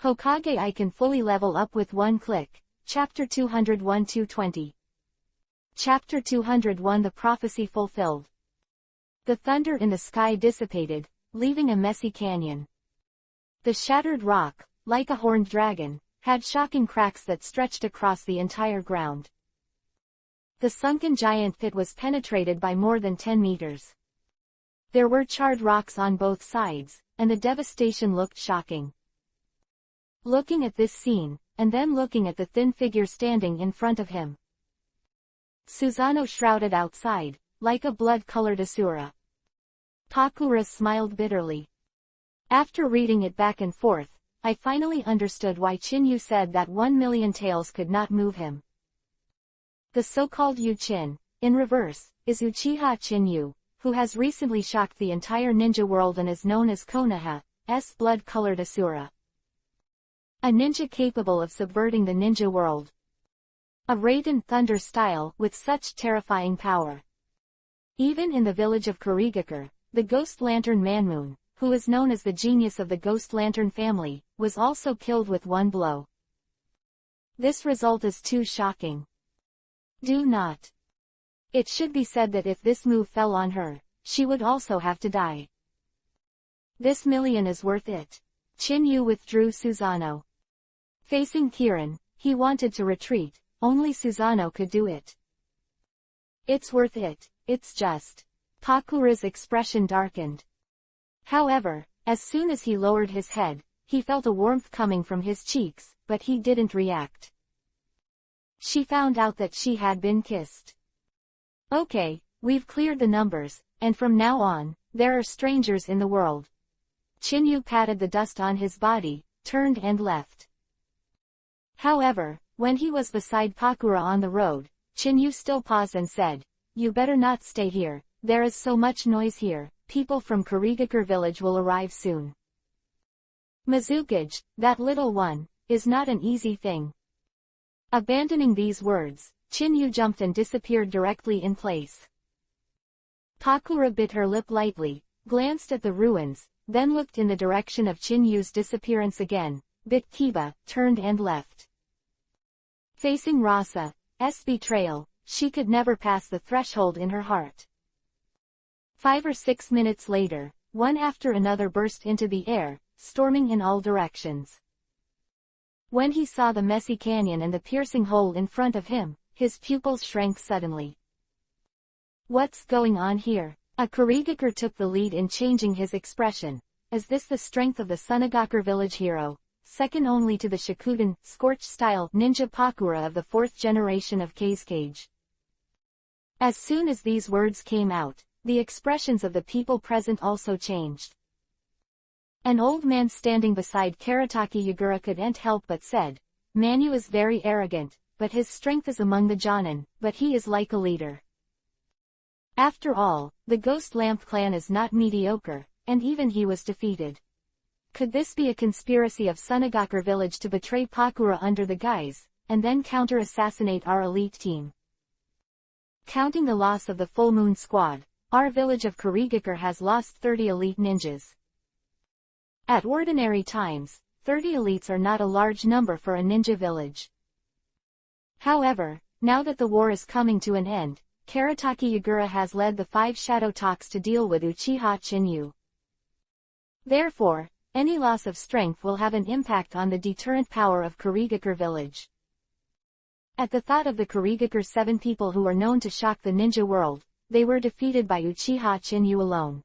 Hokage I can fully level up with one click. Chapter 201-220. Chapter 201 The Prophecy Fulfilled. The thunder in the sky dissipated, leaving a messy canyon. The shattered rock, like a horned dragon, had shocking cracks that stretched across the entire ground. The sunken giant pit was penetrated by more than 10 meters. There were charred rocks on both sides, and the devastation looked shocking. Looking at this scene, and then looking at the thin figure standing in front of him. Susanoo shrouded outside, like a blood-colored Asura. Pakura smiled bitterly. After reading it back and forth, I finally understood why Chinyu said that 1,000,000 tails could not move him. The so-called Yu-Chin, in reverse, is Uchiha Chinyu, who has recently shocked the entire ninja world and is known as Konoha's blood-colored Asura. A ninja capable of subverting the ninja world. A Raiden Thunder style with such terrifying power. Even in the village of Kurigakure, the Ghost Lantern Manmoon, who is known as the genius of the Ghost Lantern family, was also killed with one blow. This result is too shocking. Do not. It should be said that if this move fell on her, she would also have to die. This million is worth it. Chinyu withdrew Susanoo. Facing Kirin, he wanted to retreat, only Susanoo could do it. It's worth it, it's just. Pakura's expression darkened. However, as soon as he lowered his head, he felt a warmth coming from his cheeks, but he didn't react. She found out that she had been kissed. Okay, we've cleared the numbers, and from now on, there are strangers in the world. Chinyu patted the dust on his body, turned and left. However, when he was beside Pakura on the road, Chinyu still paused and said, "You better not stay here, there is so much noise here, people from Kurigakure village will arrive soon. Mizukage, that little one, is not an easy thing." Abandoning these words, Chinyu jumped and disappeared directly in place. Pakura bit her lip lightly, glanced at the ruins, then looked in the direction of Chinyu's disappearance again, bit Kiba, turned and left. Facing Rasa's betrayal, she could never pass the threshold in her heart. 5 or 6 minutes later, one after another burst into the air, storming in all directions. When he saw the messy canyon and the piercing hole in front of him, his pupils shrank suddenly. What's going on here? A Kurigakure took the lead in changing his expression. Is this the strength of the Sunagakure village hero, second only to the Shikuden, scorch-style ninja Pakura of the 4th generation of Kazekage? As soon as these words came out, the expressions of the people present also changed. An old man standing beside Karataki Yagura couldn't help but said, "Manu is very arrogant, but his strength is among the Jonin, but he is like a leader. After all, the Ghost Lamp clan is not mediocre, and even he was defeated. Could this be a conspiracy of Sunagakure village to betray Pakura under the guise, and then counter-assassinate our elite team? Counting the loss of the Full Moon Squad, our village of Kurigakure has lost 30 elite ninjas. At ordinary times, 30 elites are not a large number for a ninja village. However, now that the war is coming to an end, Karataki Yagura has led the 5 shadow talks to deal with Uchiha Chinyu. Therefore, any loss of strength will have an impact on the deterrent power of Kurigakure village. At the thought of the Kurigakure 7 people who are known to shock the ninja world, they were defeated by Uchiha Chinyu alone.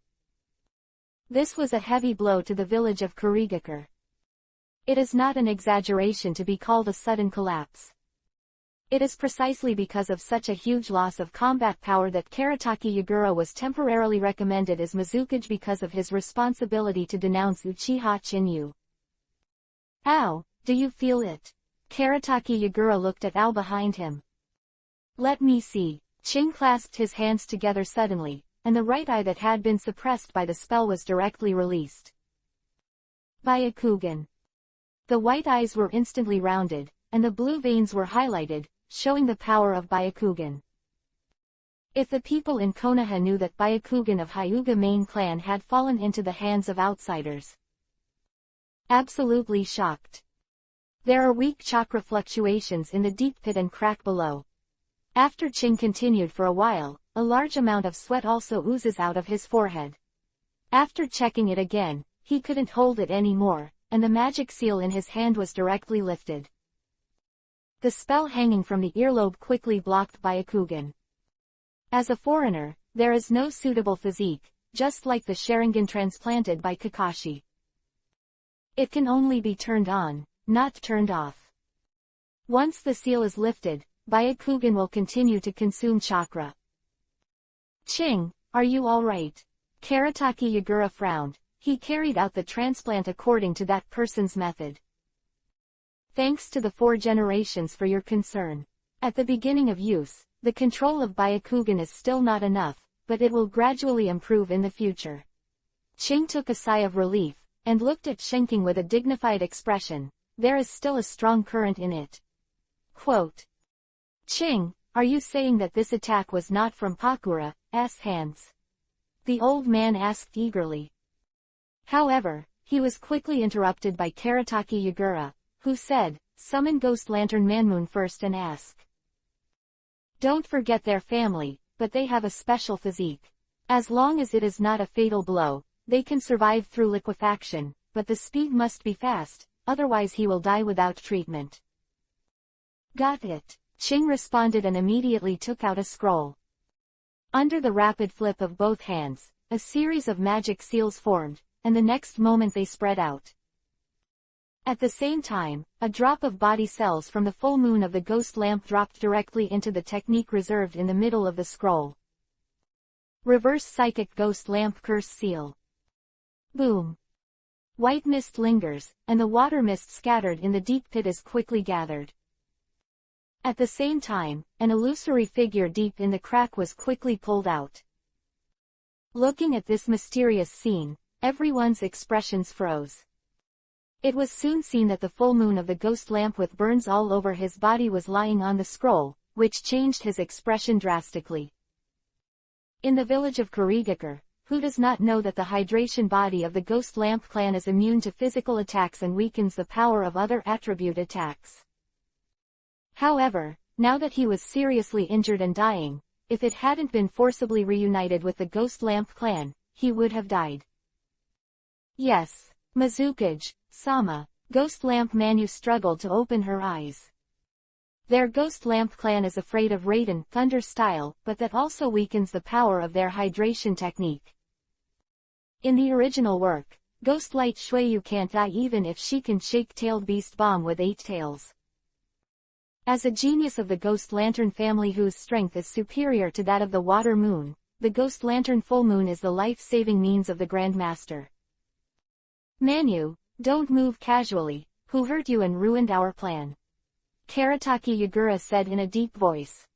This was a heavy blow to the village of Kurigakure. It is not an exaggeration to be called a sudden collapse. It is precisely because of such a huge loss of combat power that Karataki Yagura was temporarily recommended as Mizukage because of his responsibility to denounce Uchiha Chinyu. Ow, do you feel it? Karataki Yagura looked at Ao behind him. Let me see. Chin clasped his hands together suddenly, and the right eye that had been suppressed by the spell was directly released. Byakugan. The white eyes were instantly rounded, and the blue veins were highlighted, showing the power of Byakugan. If the people in Konoha knew that Byakugan of Hyuga main clan had fallen into the hands of outsiders. Absolutely shocked. There are weak chakra fluctuations in the deep pit and crack below. After Qing continued for a while, a large amount of sweat also oozes out of his forehead. After checking it again, he couldn't hold it anymore, and the magic seal in his hand was directly lifted. The spell hanging from the earlobe quickly blocked Byakugan. As a foreigner, there is no suitable physique, just like the Sharingan transplanted by Kakashi. It can only be turned on, not turned off. Once the seal is lifted, Byakugan will continue to consume chakra. Qing, are you alright? Karataki Yagura frowned. He carried out the transplant according to that person's method. Thanks to the 4 generations for your concern. At the beginning of use, the control of Byakugan is still not enough, but it will gradually improve in the future. Qing took a sigh of relief, and looked at Shenking with a dignified expression. There is still a strong current in it. Quote. Qing, are you saying that this attack was not from Pakura's hands? The old man asked eagerly. However, he was quickly interrupted by Karataki Yagura, who said, summon Ghost Lantern Manmoon first and ask. Don't forget their family, but they have a special physique. As long as it is not a fatal blow, they can survive through liquefaction, but the speed must be fast, otherwise he will die without treatment. Got it. Qing responded and immediately took out a scroll. Under the rapid flip of both hands, a series of magic seals formed, and the next moment they spread out. At the same time, a drop of body cells from the full moon of the ghost lamp dropped directly into the technique reserved in the middle of the scroll. Reverse Psychic Ghost Lamp Curse Seal. Boom. White mist lingers, and the water mist scattered in the deep pit is quickly gathered. At the same time, an illusory figure deep in the crack was quickly pulled out. Looking at this mysterious scene, everyone's expressions froze. It was soon seen that the full moon of the ghost lamp with burns all over his body was lying on the scroll, which changed his expression drastically. In the village of Kurigakure, who does not know that the hydration body of the ghost lamp clan is immune to physical attacks and weakens the power of other attribute attacks? However, now that he was seriously injured and dying, if it hadn't been forcibly reunited with the Ghost Lamp clan, he would have died. Yes, Mizukage-sama, Ghost Lamp Manu struggled to open her eyes. Their Ghost Lamp clan is afraid of Raiden Thunder style, but that also weakens the power of their hydration technique. In the original work, Ghost Light Shueyu can't die even if she can shake Tailed Beast Bomb with 8 tails. As a genius of the Ghost Lantern family whose strength is superior to that of the Water Moon, the Ghost Lantern Full Moon is the life-saving means of the Grand Master. Manu, don't move casually. Who hurt you and ruined our plan? Karataki Yagura said in a deep voice.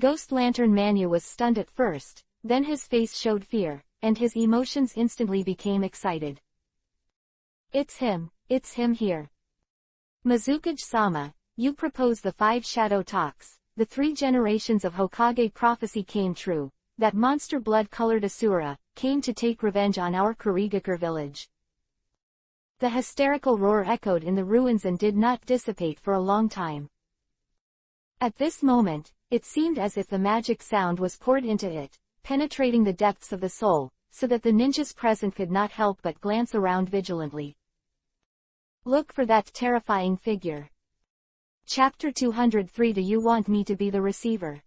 Ghost Lantern Manu was stunned at first, then his face showed fear, and his emotions instantly became excited. It's him here. Mizukage-sama, you propose the 5 shadow talks, the 3 generations of Hokage prophecy came true, that monster blood-colored Asura came to take revenge on our Kurigakure village. The hysterical roar echoed in the ruins and did not dissipate for a long time. At this moment, it seemed as if the magic sound was poured into it, penetrating the depths of the soul, so that the ninjas present could not help but glance around vigilantly. Look for that terrifying figure. Chapter 203. Do you want me to be the receiver?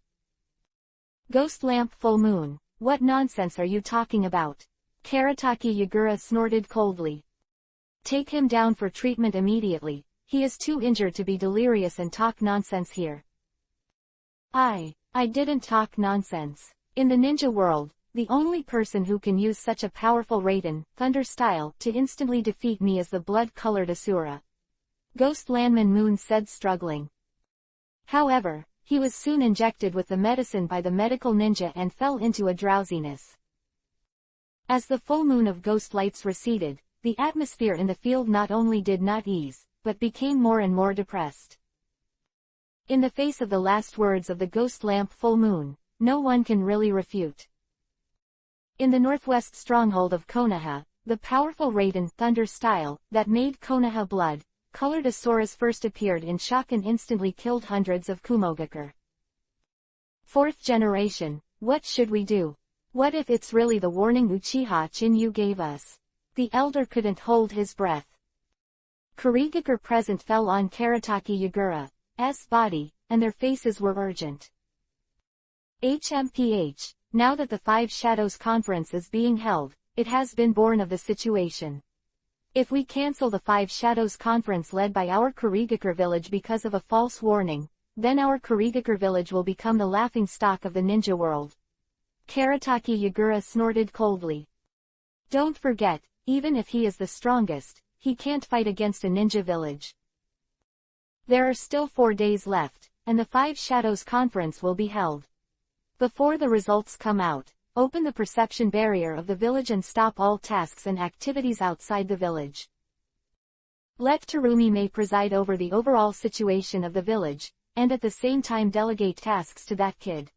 Ghost Lamp Full Moon, what nonsense are you talking about? Karataki Yagura snorted coldly. Take him down for treatment immediately, he is too injured to be delirious and talk nonsense here. I didn't talk nonsense. In the ninja world, the only person who can use such a powerful Raiden Thunder style to instantly defeat me is the blood-colored Asura. Ghost Landman Moon said, struggling. However, he was soon injected with the medicine by the medical ninja and fell into a drowsiness. As the full moon of ghost lights receded, the atmosphere in the field not only did not ease, but became more and more depressed. In the face of the last words of the ghost lamp full moon, no one can really refute. In the northwest stronghold of Konoha, the powerful Raiden Thunder style that made Konoha blood Colored Asaurus first appeared in shock and instantly killed hundreds of Kumogakure. Fourth generation, what should we do? What if it's really the warning Uchiha Chinyu gave us? The elder couldn't hold his breath. Kurigakure present fell on Karataki Yagura's body, and their faces were urgent. HMPH, now that the Five Shadows Conference is being held, it has been born of the situation. If we cancel the Five Shadows Conference led by our Kurigakure village because of a false warning, then our Kurigakure village will become the laughing stock of the ninja world. Karataki Yagura snorted coldly. Don't forget, even if he is the strongest, he can't fight against a ninja village. There are still 4 days left, and the Five Shadows Conference will be held. Before the results come out, open the perception barrier of the village and stop all tasks and activities outside the village. Let Terumi preside over the overall situation of the village, and at the same time delegate tasks to that kid.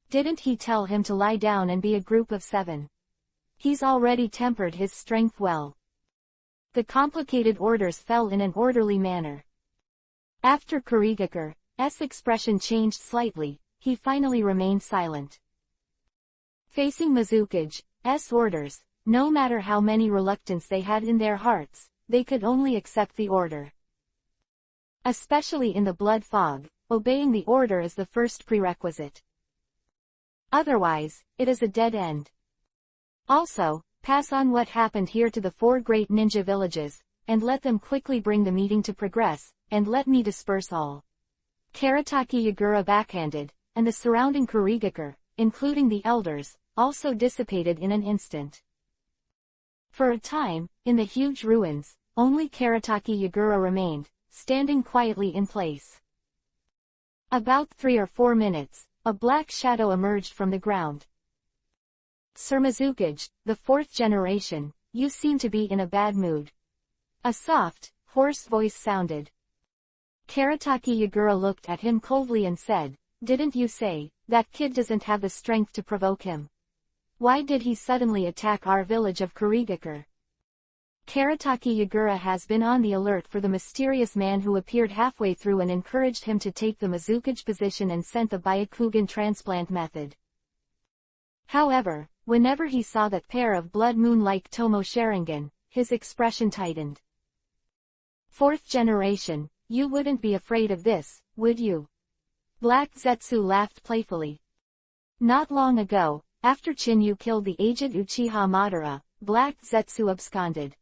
Didn't he tell him to lie down and be a group of 7? He's already tempered his strength well. The complicated orders fell in an orderly manner. After Kurigakure's expression changed slightly, he finally remained silent. Facing Mizukage's orders, no matter how many reluctance they had in their hearts, they could only accept the order. Especially in the blood fog, obeying the order is the first prerequisite. Otherwise, it is a dead end. Also, pass on what happened here to the 4 great ninja villages, and let them quickly bring the meeting to progress, and let me disperse all. Karataki Yagura backhanded, and the surrounding Kurigakure, including the elders, also dissipated in an instant. For a time, in the huge ruins, only Karataki Yagura remained, standing quietly in place. About 3 or 4 minutes, a black shadow emerged from the ground. Sir Mizukage, the 4th generation, you seem to be in a bad mood. A soft, hoarse voice sounded. Karataki Yagura looked at him coldly and said, "Didn't you say, that kid doesn't have the strength to provoke him? Why did he suddenly attack our village of Kurigakure?" Karataki Yagura has been on the alert for the mysterious man who appeared halfway through and encouraged him to take the Mizukage position and sent the Byakugan transplant method. However, whenever he saw that pair of blood moon-like Tomo Sharingan, his expression tightened. 4th generation, you wouldn't be afraid of this, would you? Black Zetsu laughed playfully. Not long ago, after Chinyu killed the aged Uchiha Madara, Black Zetsu absconded.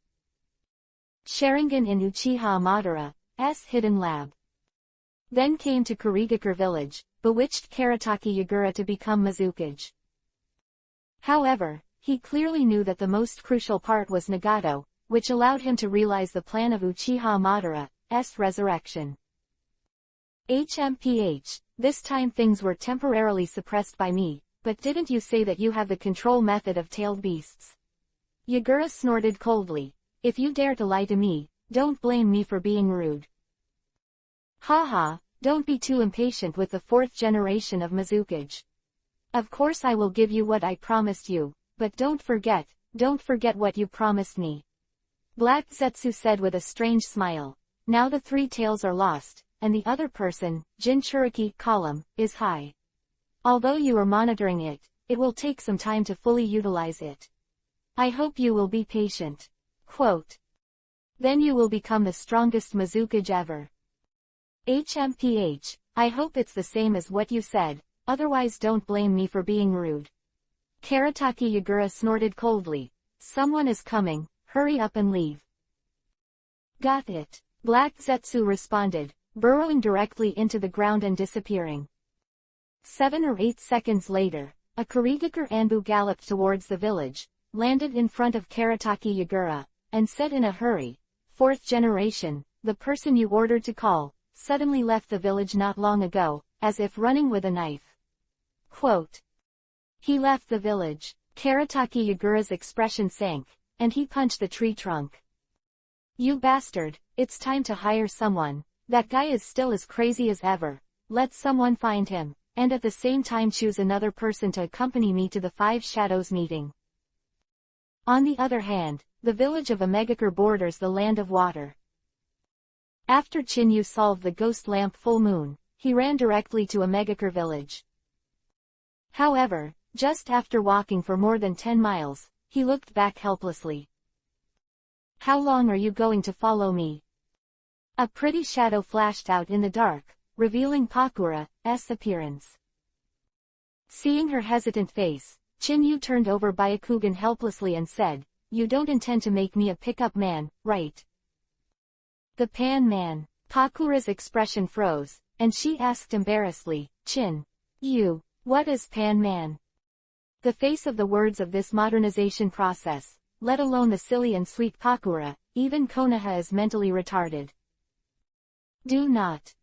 Sharingan in Uchiha Madara's hidden lab. Then came to Kurigakure village, bewitched Karataki Yagura to become Mizukage. However, he clearly knew that the most crucial part was Nagato, which allowed him to realize the plan of Uchiha Madara's resurrection. HMPH, this time things were temporarily suppressed by me, but didn't you say that you have the control method of tailed beasts? Yagura snorted coldly. If you dare to lie to me, don't blame me for being rude. Haha, don't be too impatient with the 4th generation of Mizukage. Of course I will give you what I promised you, but don't forget what you promised me. Black Zetsu said with a strange smile. Now the 3 tails are lost, and the other person, Jinchuriki column, is high. Although you are monitoring it, it will take some time to fully utilize it. I hope you will be patient. Quote. Then you will become the strongest Mizukage ever. HMPH, I hope it's the same as what you said, otherwise don't blame me for being rude. Karataki Yagura snorted coldly. Someone is coming, hurry up and leave. Got it. Black Zetsu responded, burrowing directly into the ground and disappearing. 7 or 8 seconds later, a Kurigakure Anbu galloped towards the village, landed in front of Karataki Yagura, and said in a hurry, 4th generation, the person you ordered to call, suddenly left the village not long ago, as if running with a knife. Quote. He left the village. Karataki Yagura's expression sank, and he punched the tree trunk. You bastard, it's time to hire someone. That guy is still as crazy as ever. Let someone find him, and at the same time choose another person to accompany me to the 5 Shadows meeting. On the other hand, the village of Omegakure borders the land of water. After Chinyu solved the ghost lamp full moon, he ran directly to a Megakure village. However, just after walking for more than 10 miles, he looked back helplessly. "How long are you going to follow me?" A pretty shadow flashed out in the dark, revealing Pakura's appearance. Seeing her hesitant face, Chinyu turned over Byakugan helplessly and said, "You don't intend to make me a pickup man, right?" "The Pan Man." Pakura's expression froze, and she asked embarrassedly, "Chin-yu, what is Pan Man?" The face of the words of this modernization process, let alone the silly and sweet Pakura, even Konoha is mentally retarded. Do not.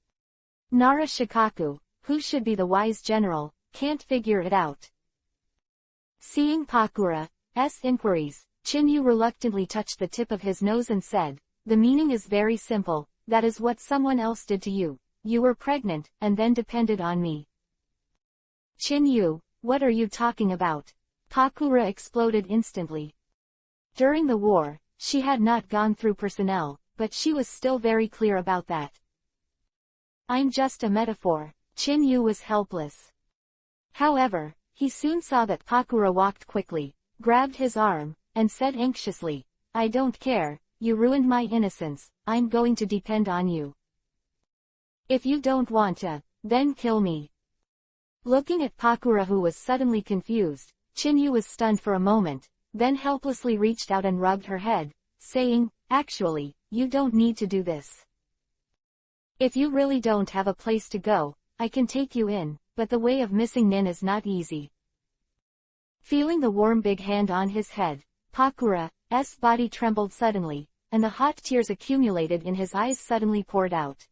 Nara Shikaku, who should be the wise general, can't figure it out. Seeing Pakura's inquiries, Chinyu reluctantly touched the tip of his nose and said, "The meaning is very simple, that is what someone else did to you. You were pregnant, and then depended on me." "Chinyu, what are you talking about?" Pakura exploded instantly. During the war, she had not gone through personnel, but she was still very clear about that. "I'm just a metaphor." Chinyu was helpless. However, he soon saw that Pakura walked quickly, grabbed his arm, and said anxiously, "I don't care, you ruined my innocence, I'm going to depend on you. If you don't want to, then kill me." Looking at Pakura, who was suddenly confused, Chinyu was stunned for a moment, then helplessly reached out and rubbed her head, saying, "Actually, you don't need to do this. If you really don't have a place to go, I can take you in, but the way of missing Nin is not easy." Feeling the warm big hand on his head, Pakura's body trembled suddenly, and the hot tears accumulated in his eyes suddenly poured out.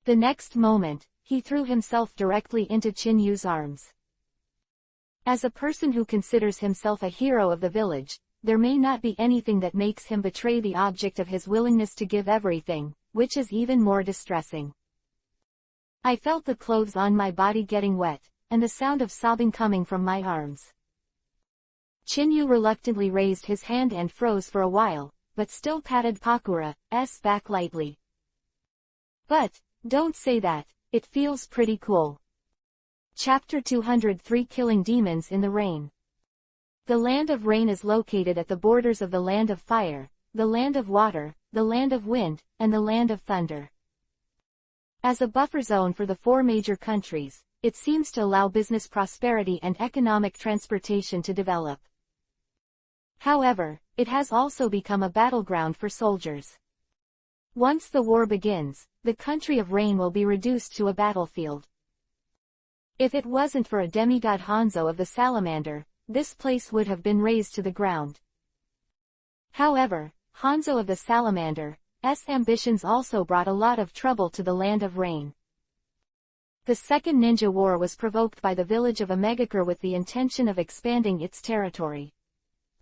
The next moment, he threw himself directly into Chinyu's arms. As a person who considers himself a hero of the village, there may not be anything that makes him betray the object of his willingness to give everything, which is even more distressing. I felt the clothes on my body getting wet, and the sound of sobbing coming from my arms. Chinyu reluctantly raised his hand and froze for a while, but still patted Pakura's back lightly. "But, don't say that, it feels pretty cool." Chapter 203 Killing Demons in the Rain. The Land of Rain is located at the borders of the Land of Fire, the Land of Water, the Land of Wind, and the Land of Thunder. As a buffer zone for the four major countries, it seems to allow business prosperity and economic transportation to develop. However, it has also become a battleground for soldiers. Once the war begins, the country of Rain will be reduced to a battlefield. If it wasn't for a demigod Hanzo of the Salamander, this place would have been razed to the ground. However, Hanzo of the Salamander's ambitions also brought a lot of trouble to the Land of Rain. The Second Ninja War was provoked by the village of Megakure with the intention of expanding its territory.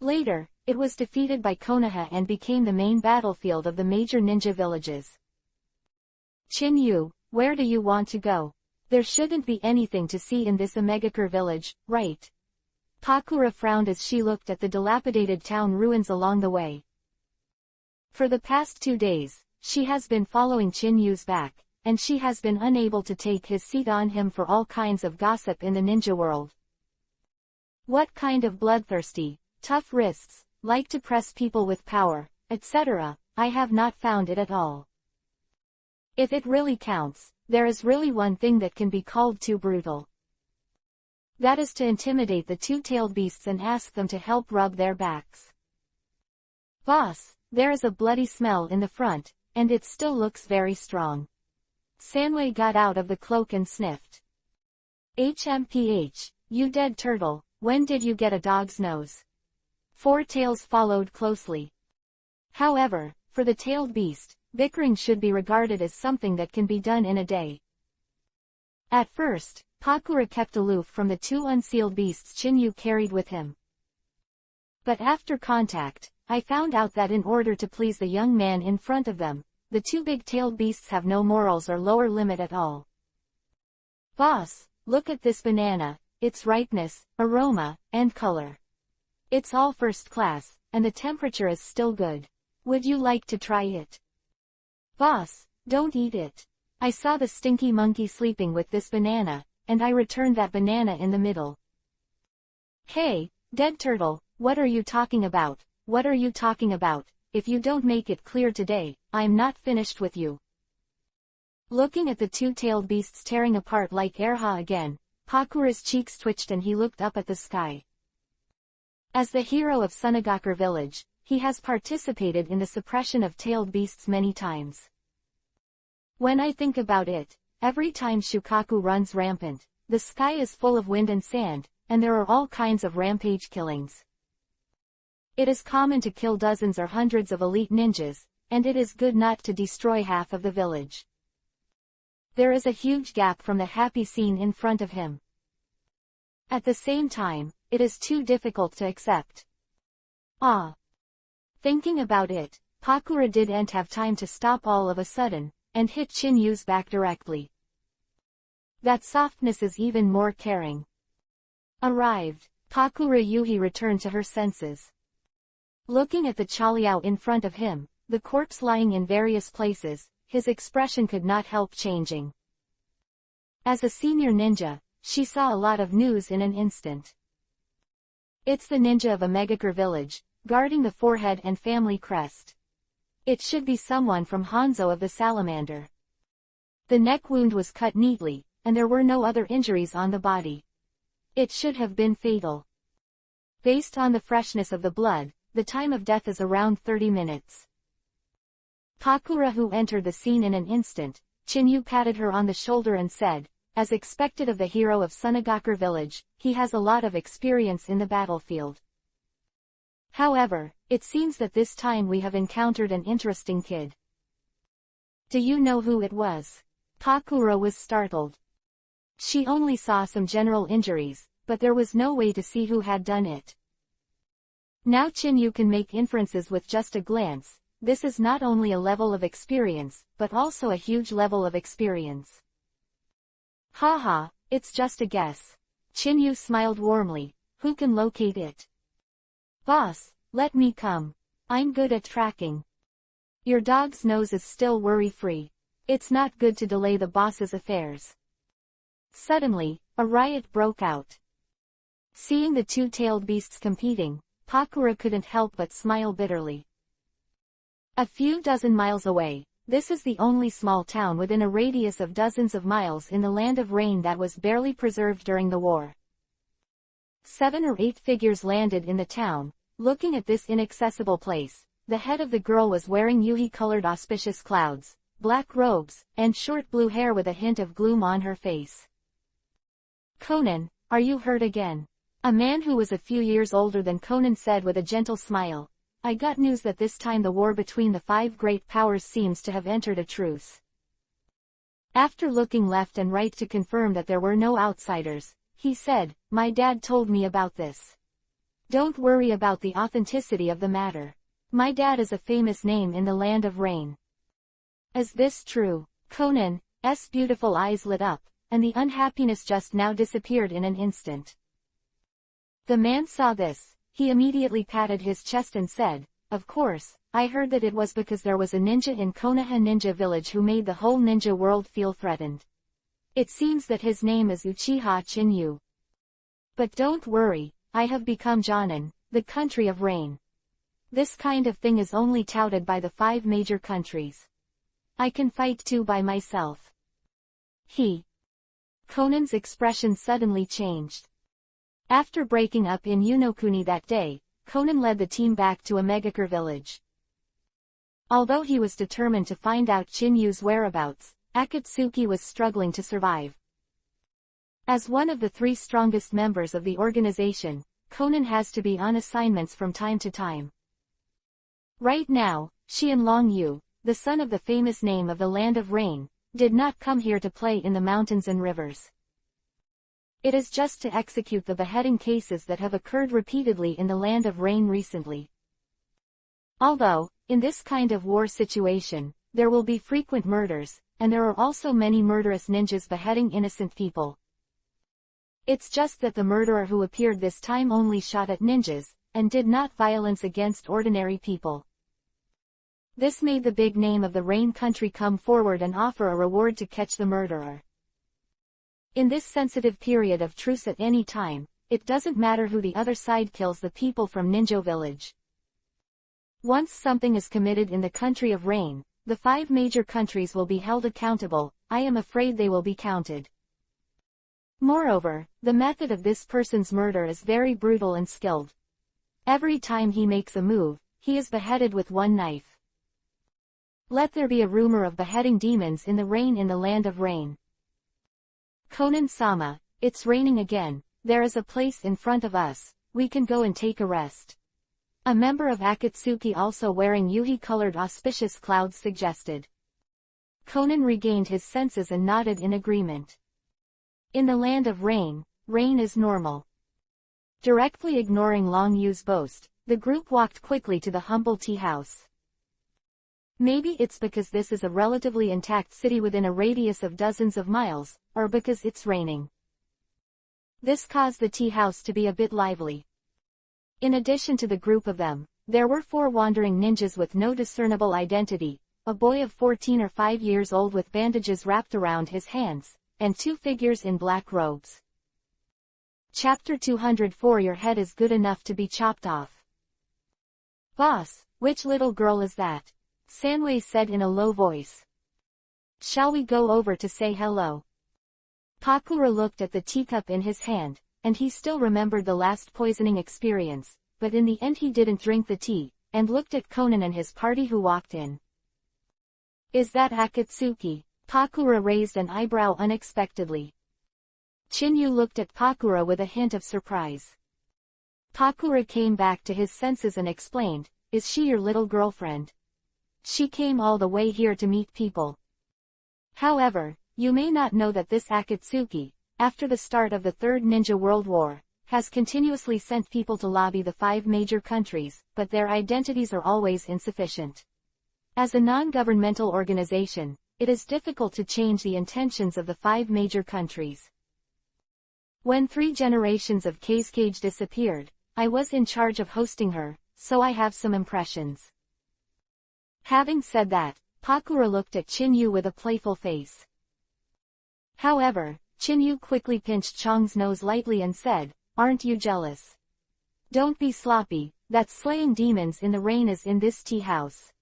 Later, it was defeated by Konoha and became the main battlefield of the major ninja villages. "Chinyu, where do you want to go? There shouldn't be anything to see in this Megakure village, right?" Pakura frowned as she looked at the dilapidated town ruins along the way. For the past 2 days, she has been following Chinyu's back, and she has been unable to take his seat on him for all kinds of gossip in the ninja world. What kind of bloodthirsty, tough wrists, like to press people with power, etc., I have not found it at all. If it really counts, there is really one thing that can be called too brutal. That is to intimidate the two-tailed beasts and ask them to help rub their backs. "Boss, there is a bloody smell in the front, and it still looks very strong." Sanwei got out of the cloak and sniffed. "HMPH, you dead turtle, when did you get a dog's nose?" Four Tails followed closely. However, for the tailed beast, bickering should be regarded as something that can be done in a day. At first, Pakura kept aloof from the two unsealed beasts Chinyu carried with him. But after contact, I found out that in order to please the young man in front of them, the two big-tailed beasts have no morals or lower limit at all. "Boss, look at this banana, its ripeness, aroma, and color. It's all first class, and the temperature is still good. Would you like to try it?" Boss, don't eat it. I saw the stinky monkey sleeping with this banana, and I returned that banana in the middle. Hey, dead turtle, what are you talking about? What are you talking about? If you don't make it clear today, I'm not finished with you. Looking at the two-tailed beasts tearing apart like Erha again, Pakura's cheeks twitched and he looked up at the sky. As the hero of Sunagakure village, he has participated in the suppression of tailed beasts many times. When I think about it, every time Shukaku runs rampant, the sky is full of wind and sand, and there are all kinds of rampage killings. It is common to kill dozens or hundreds of elite ninjas, and it is good not to destroy half of the village. There is a huge gap from the happy scene in front of him. At the same time, it is too difficult to accept. Thinking about it, Pakura didn't have time to stop all of a sudden, and hit Chinyu's back directly. That softness is even more caring. Arrived, Pakura Yuhi returned to her senses. Looking at the Chaliao in front of him, the corpse lying in various places, his expression could not help changing. As a senior ninja, she saw a lot of news in an instant. It's the ninja of a Megakure village, guarding the forehead and family crest. It should be someone from Hanzo of the Salamander. The neck wound was cut neatly, and there were no other injuries on the body. It should have been fatal. Based on the freshness of the blood, the time of death is around 30 minutes. Pakura, who entered the scene in an instant, Chinyu patted her on the shoulder and said, as expected of the hero of Sunagakure village, he has a lot of experience in the battlefield. However, it seems that this time we have encountered an interesting kid. Do you know who it was? Pakura was startled. She only saw some general injuries, but there was no way to see who had done it. Now Chinyu can make inferences with just a glance. This is not only a level of experience, but also a huge level of experience. Haha, it's just a guess. Chinyu smiled warmly. Who can locate it? Boss, let me come. I'm good at tracking. Your dog's nose is still worry-free. It's not good to delay the boss's affairs. Suddenly, a riot broke out. Seeing the two-tailed beasts competing, Pakura couldn't help but smile bitterly. A few dozen miles away, this is the only small town within a radius of dozens of miles in the land of rain that was barely preserved during the war. 7 or 8 figures landed in the town. Looking at this inaccessible place, the head of the girl was wearing Yuhi-colored auspicious clouds, black robes, and short blue hair with a hint of gloom on her face. Conan, are you hurt again? A man who was a few years older than Conan said with a gentle smile. I got news that this time the war between the 5 great powers seems to have entered a truce. After looking left and right to confirm that there were no outsiders, he said, my dad told me about this. Don't worry about the authenticity of the matter. My dad is a famous name in the land of rain. Is this true? Conan's beautiful eyes lit up, and the unhappiness just now disappeared in an instant. The man saw this. He immediately patted his chest and said, of course, I heard that it was because there was a ninja in Konoha Ninja Village who made the whole ninja world feel threatened. It seems that his name is Uchiha Chinyu. But don't worry, I have become Jonin, the country of rain. This kind of thing is only touted by the 5 major countries. I can fight too by myself. Conan's expression suddenly changed. After breaking up in Unokuni that day, Conan led the team back to a Megakure village. Although he was determined to find out Chinyu's whereabouts, Akatsuki was struggling to survive. As one of the 3 strongest members of the organization, Conan has to be on assignments from time to time. Right now, Xianlong Yu, the son of the famous name of the land of rain, did not come here to play in the mountains and rivers. It is just to execute the beheading cases that have occurred repeatedly in the land of rain recently. Although, in this kind of war situation, there will be frequent murders, and there are also many murderous ninjas beheading innocent people. It's just that the murderer who appeared this time only shot at ninjas, and did not violence against ordinary people. This made the big name of the Rain country come forward and offer a reward to catch the murderer. In this sensitive period of truce at any time, it doesn't matter who the other side kills the people from Ninja Village. Once something is committed in the country of Rain, the 5 major countries will be held accountable. I am afraid they will be counted. Moreover, the method of this person's murder is very brutal and skilled. Every time he makes a move, he is beheaded with one knife. Let there be a rumor of beheading demons in the rain in the land of Rain. Konan-sama, it's raining again. There is a place in front of us. We can go and take a rest. A member of Akatsuki, also wearing Yuhi-colored auspicious clouds, suggested. Konan regained his senses and nodded in agreement. In the land of Rain, rain is normal. Directly ignoring Long Yu's boast, the group walked quickly to the humble tea house. Maybe it's because this is a relatively intact city within a radius of dozens of miles, or because it's raining. This caused the tea house to be a bit lively. In addition to the group of them, there were 4 wandering ninjas with no discernible identity, a boy of 14 or 5 years old with bandages wrapped around his hands, and 2 figures in black robes. Chapter 204. Your head is good enough to be chopped off. Boss, which little girl is that? Sanwei said in a low voice. Shall we go over to say hello? Pakura looked at the teacup in his hand, and he still remembered the last poisoning experience, but in the end he didn't drink the tea, and looked at Konan and his party who walked in. Is that Akatsuki? Pakura raised an eyebrow unexpectedly. Chinyu looked at Pakura with a hint of surprise. Pakura came back to his senses and explained, is she your little girlfriend? She came all the way here to meet people. However, you may not know that this Akatsuki, after the start of the Third Ninja World War, has continuously sent people to lobby the 5 major countries, but their identities are always insufficient. As a non-governmental organization, it is difficult to change the intentions of the 5 major countries. When 3 generations of Kazekage disappeared, I was in charge of hosting her, so I have some impressions. Having said that, Pakura looked at Chinyu with a playful face. However, Chinyu quickly pinched Chong's nose lightly and said, aren't you jealous? Don't be sloppy, that slaying demons in the rain is in this tea house.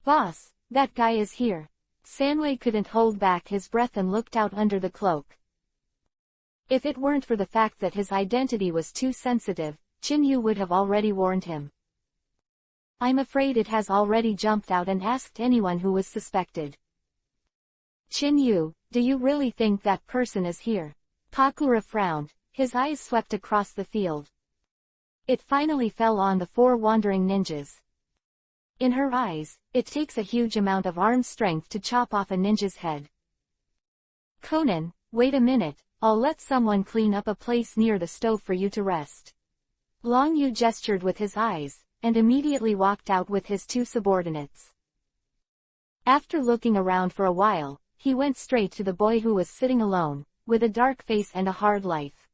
Boss, that guy is here. Sanwei couldn't hold back his breath and looked out under the cloak. If it weren't for the fact that his identity was too sensitive, Chinyu would have already warned him. I'm afraid it has already jumped out and asked anyone who was suspected. Chinyu, do you really think that person is here? Pakura frowned, his eyes swept across the field. It finally fell on the 4 wandering ninjas. In her eyes, it takes a huge amount of arm strength to chop off a ninja's head. Konan, wait a minute, I'll let someone clean up a place near the stove for you to rest. Long Yu gestured with his eyes, and immediately walked out with his 2 subordinates. After looking around for a while, he went straight to the boy who was sitting alone, with a dark face and a hard life.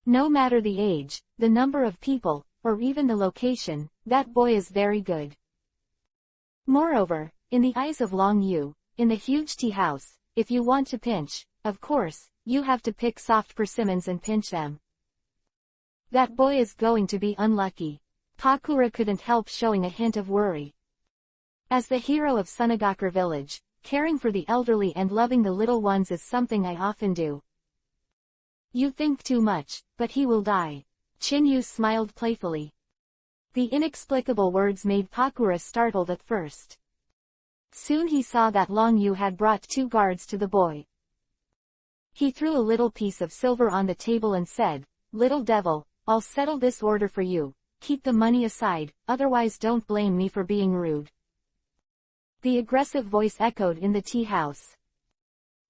No matter the age, the number of people, or even the location, that boy is very good. Moreover, in the eyes of Long Yu, in the huge tea house, if you want to pinch, of course, you have to pick soft persimmons and pinch them. That boy is going to be unlucky. Pakura couldn't help showing a hint of worry. As the hero of Sunagakure village, caring for the elderly and loving the little ones is something I often do. You think too much, but he will die. Chinyu smiled playfully. The inexplicable words made Pakura startled at first. Soon he saw that Long Yu had brought 2 guards to the boy. He threw a little piece of silver on the table and said, Little devil, I'll settle this order for you. Keep the money aside, otherwise don't blame me for being rude. The aggressive voice echoed in the tea house.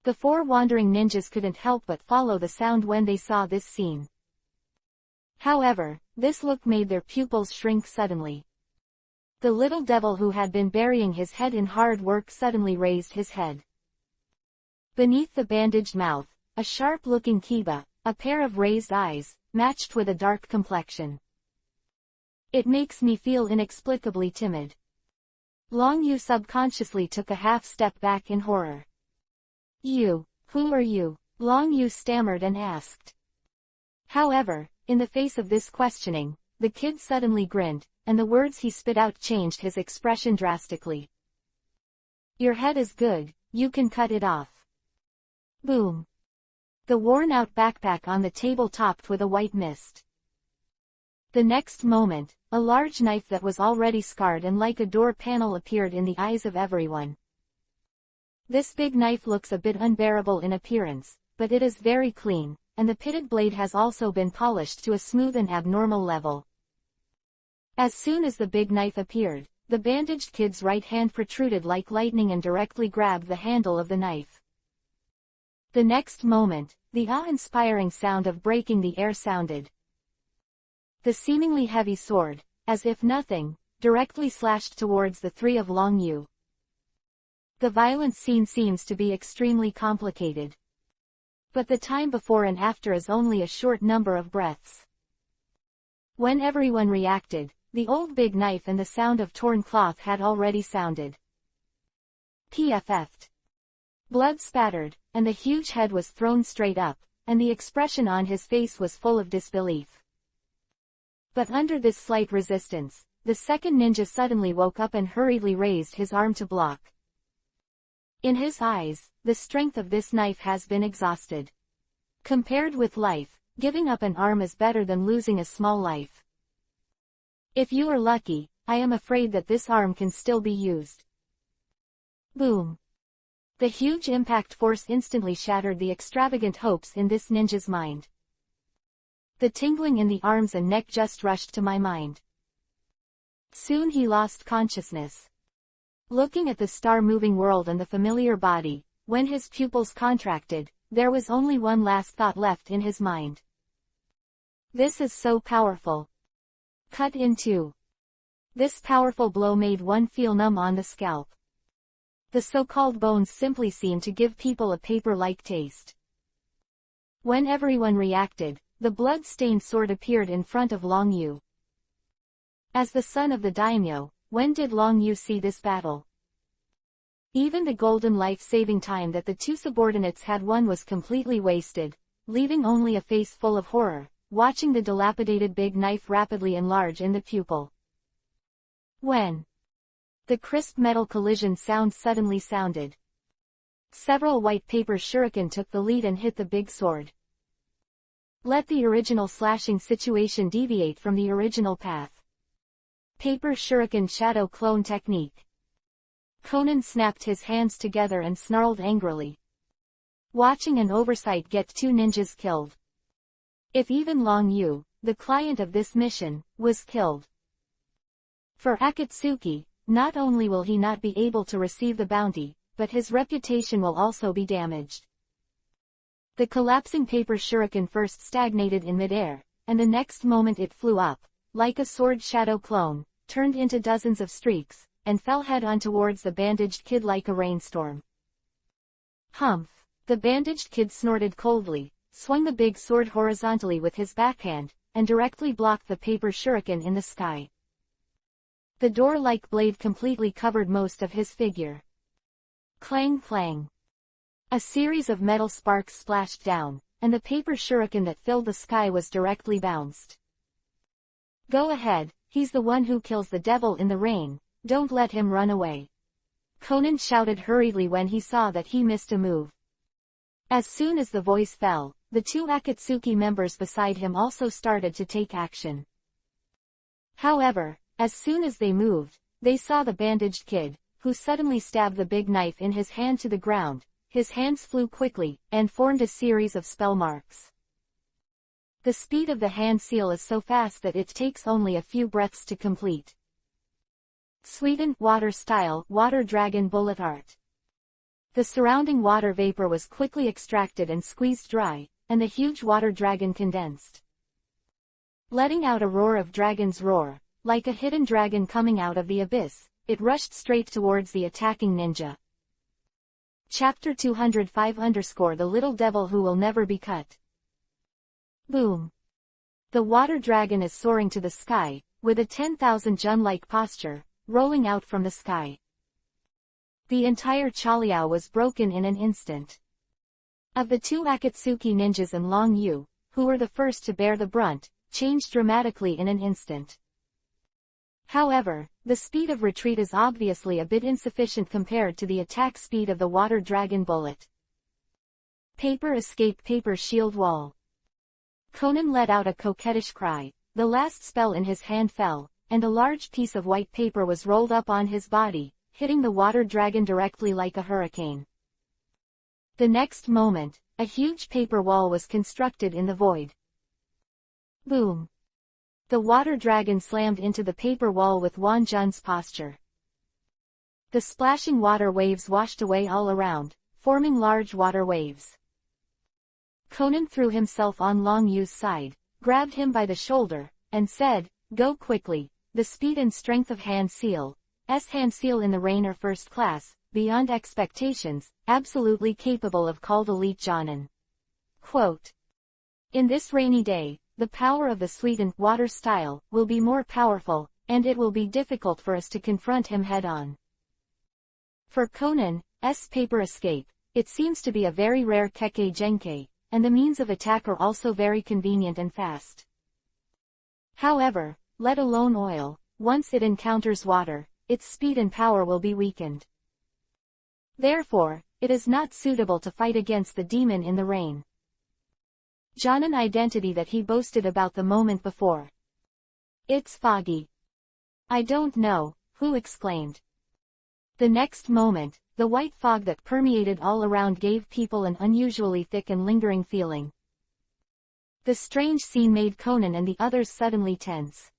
The 4 wandering ninjas couldn't help but follow the sound when they saw this scene. However, this look made their pupils shrink suddenly. The little devil who had been burying his head in hard work suddenly raised his head. Beneath the bandaged mouth, a sharp-looking kiba, a pair of raised eyes, matched with a dark complexion. It makes me feel inexplicably timid. Long Yu subconsciously took a half step back in horror. "You, who are you?" Long Yu stammered and asked. However, in the face of this questioning, the kid suddenly grinned, and the words he spit out changed his expression drastically. "Your head is good, you can cut it off." Boom. The worn-out backpack on the table topped with a white mist. The next moment, a large knife that was already scarred and like a door panel appeared in the eyes of everyone. This big knife looks a bit unbearable in appearance, but it is very clean, and the pitted blade has also been polished to a smooth and abnormal level. As soon as the big knife appeared, the bandaged kid's right hand protruded like lightning and directly grabbed the handle of the knife. The next moment, the awe-inspiring sound of breaking the air sounded. The seemingly heavy sword, as if nothing, directly slashed towards the three of Long Yu. The violent scene seems to be extremely complicated. But the time before and after is only a short number of breaths. When everyone reacted, the old big knife and the sound of torn cloth had already sounded. PFF'd. Blood spattered, and the huge head was thrown straight up, and the expression on his face was full of disbelief. But under this slight resistance, the second ninja suddenly woke up and hurriedly raised his arm to block. In his eyes, the strength of this knife has been exhausted. Compared with life, giving up an arm is better than losing a small life. If you are lucky, I am afraid that this arm can still be used. Boom. The huge impact force instantly shattered the extravagant hopes in this ninja's mind. The tingling in the arms and neck just rushed to my mind. Soon he lost consciousness. Looking at the star-moving world and the familiar body, when his pupils contracted, there was only one last thought left in his mind. This is so powerful. Cut in two. This powerful blow made one feel numb on the scalp. The so-called bones simply seemed to give people a paper-like taste. When everyone reacted, the blood-stained sword appeared in front of Long Yu. As the son of the daimyo, when did Long Yu see this battle? Even the golden life-saving time that the two subordinates had won was completely wasted, leaving only a face full of horror, watching the dilapidated big knife rapidly enlarge in the pupil. When the crisp metal collision sound suddenly sounded, several white paper shuriken took the lead and hit the big sword. Let the original slashing situation deviate from the original path. Paper shuriken shadow clone technique. Conan snapped his hands together and snarled angrily. Watching an oversight get two ninjas killed. If even Long Yu, the client of this mission, was killed. For Akatsuki, not only will he not be able to receive the bounty, but his reputation will also be damaged. The collapsing paper shuriken first stagnated in midair, and the next moment it flew up, like a sword shadow clone, turned into dozens of streaks, and fell head-on towards the bandaged kid like a rainstorm. Humph! The bandaged kid snorted coldly, swung the big sword horizontally with his backhand, and directly blocked the paper shuriken in the sky. The door-like blade completely covered most of his figure. Clang clang. A series of metal sparks splashed down, and the paper shuriken that filled the sky was directly bounced. Go ahead, he's the one who kills the devil in the rain, don't let him run away. Conan shouted hurriedly when he saw that he missed a move. As soon as the voice fell, the two Akatsuki members beside him also started to take action. However, as soon as they moved, they saw the bandaged kid, who suddenly stabbed the big knife in his hand to the ground. His hands flew quickly, and formed a series of spell marks. The speed of the hand seal is so fast that it takes only a few breaths to complete. Sweden Water Style Water Dragon Bullet Art. The surrounding water vapor was quickly extracted and squeezed dry, and the huge water dragon condensed. Letting out a roar of dragon's roar, like a hidden dragon coming out of the abyss, it rushed straight towards the attacking ninja. Chapter 205 _ The Little Devil Who Will Never Be Cut. Boom. The water dragon is soaring to the sky, with a 10,000 jun-like posture, rolling out from the sky. The entire Chaliao was broken in an instant. Of the two Akatsuki ninjas and Long Yu, who were the first to bear the brunt, changed dramatically in an instant. However, the speed of retreat is obviously a bit insufficient compared to the attack speed of the water dragon bullet. Paper escape, paper shield wall. Conan let out a coquettish cry. The last spell in his hand fell, and a large piece of white paper was rolled up on his body, hitting the water dragon directly like a hurricane. The next moment, a huge paper wall was constructed in the void. Boom! The water dragon slammed into the paper wall with Wan Jun's posture. The splashing water waves washed away all around, forming large water waves. Conan threw himself on Long Yu's side, grabbed him by the shoulder, and said, "Go quickly, the speed and strength of Hand Seal in the rain are first class, beyond expectations, absolutely capable of called elite Jonin." Quote. In this rainy day, the power of the sweetened water style will be more powerful, and it will be difficult for us to confront him head-on. For Conan's paper escape, it seems to be a very rare Kekkei Genkei, and the means of attack are also very convenient and fast. However, let alone oil, once it encounters water, its speed and power will be weakened. Therefore, it is not suitable to fight against the demon in the rain. Jonin identity that he boasted about the moment before. It's foggy. I don't know, who exclaimed. The next moment, the white fog that permeated all around gave people an unusually thick and lingering feeling. The strange scene made Conan and the others suddenly tense.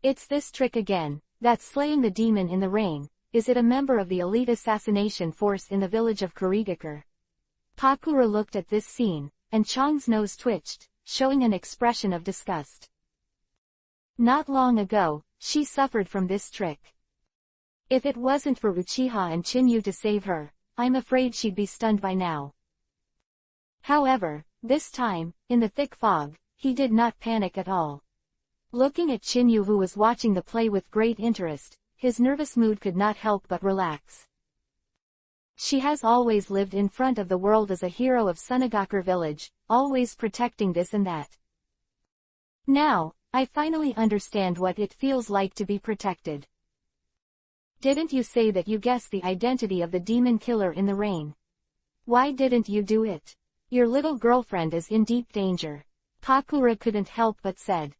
It's this trick again, that slaying the demon in the rain. Is it a member of the elite assassination force in the village of Kurigakure? Pakura looked at this scene, and Chang's nose twitched, showing an expression of disgust. Not long ago, she suffered from this trick. If it wasn't for Uchiha and Chinyu to save her, I'm afraid she'd be stunned by now. However, this time, in the thick fog, he did not panic at all. Looking at Chinyu, who was watching the play with great interest, his nervous mood could not help but relax. She has always lived in front of the world as a hero of Sunagakure village, always protecting this and that. Now, I finally understand what it feels like to be protected. Didn't you say that you guessed the identity of the demon killer in the rain? Why didn't you do it? Your little girlfriend is in deep danger. Pakura couldn't help but said.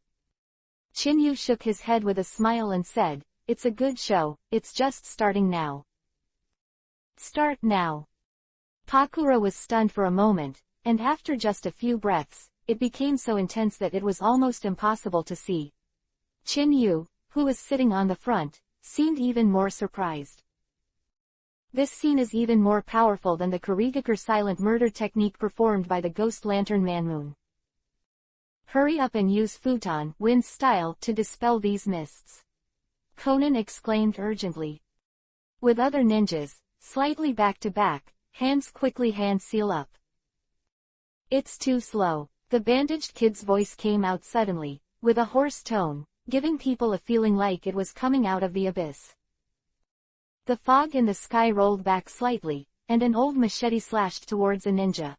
Chinyu shook his head with a smile and said, "It's a good show, it's just starting now." Start now. Pakura was stunned for a moment, and after just a few breaths, it became so intense that it was almost impossible to see. Chinyu, who was sitting on the front, seemed even more surprised. This scene is even more powerful than the Kurigakure silent murder technique performed by the Ghost Lantern Manmoon. Hurry up and use Futon Wind style to dispel these mists. Conan exclaimed urgently. With other ninjas, slightly back to back, hands quickly hand seal up. It's too slow. The bandaged kid's voice came out suddenly, with a hoarse tone, giving people a feeling like it was coming out of the abyss. The fog in the sky rolled back slightly, and an old machete slashed towards a ninja.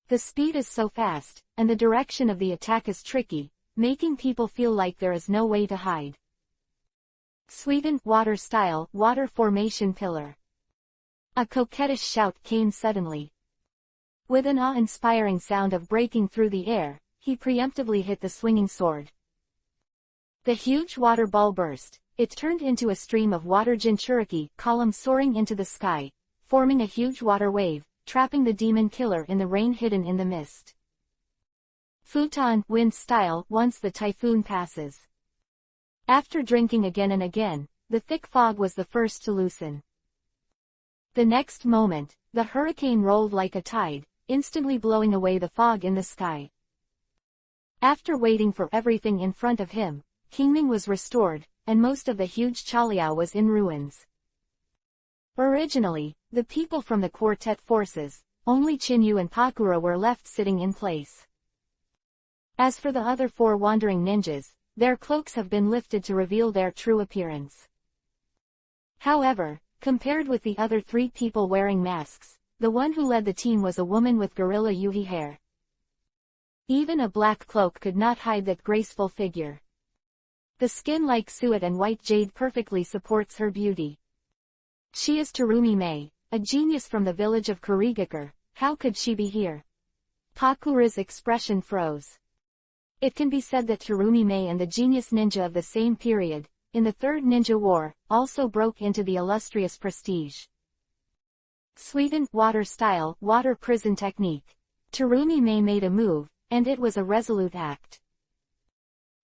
The speed is so fast, and the direction of the attack is tricky, making people feel like there is no way to hide. Sweetened water style, water formation pillar. A coquettish shout came suddenly. With an awe-inspiring sound of breaking through the air, he preemptively hit the swinging sword. The huge water ball burst. It turned into a stream of water Jinchuriki column soaring into the sky, forming a huge water wave, trapping the demon killer in the rain hidden in the mist. Futon Wind style once the typhoon passes. After drinking again and again, the thick fog was the first to loosen. The next moment, the hurricane rolled like a tide, instantly blowing away the fog in the sky. After waiting for everything in front of him, Kingming was restored, and most of the huge Chaliao was in ruins. Originally, the people from the quartet forces, only Chinyu and Pakura were left sitting in place. As for the other four wandering ninjas, their cloaks have been lifted to reveal their true appearance. However, Compared with the other 3 people wearing masks, the one who led the team was a woman with gorilla Yuhi hair. Even a black cloak could not hide that graceful figure. The skin like suet and white jade perfectly supports her beauty. She is Terumi Mei, a genius from the village of Kurigakure. How could she be here? Pakura's expression froze. It can be said that Terumi Mei and the genius ninja of the same period, in the Third Ninja War, also broke into the illustrious prestige. Sweden, water style, water prison technique. Terumi Mei made a move, and it was a resolute act.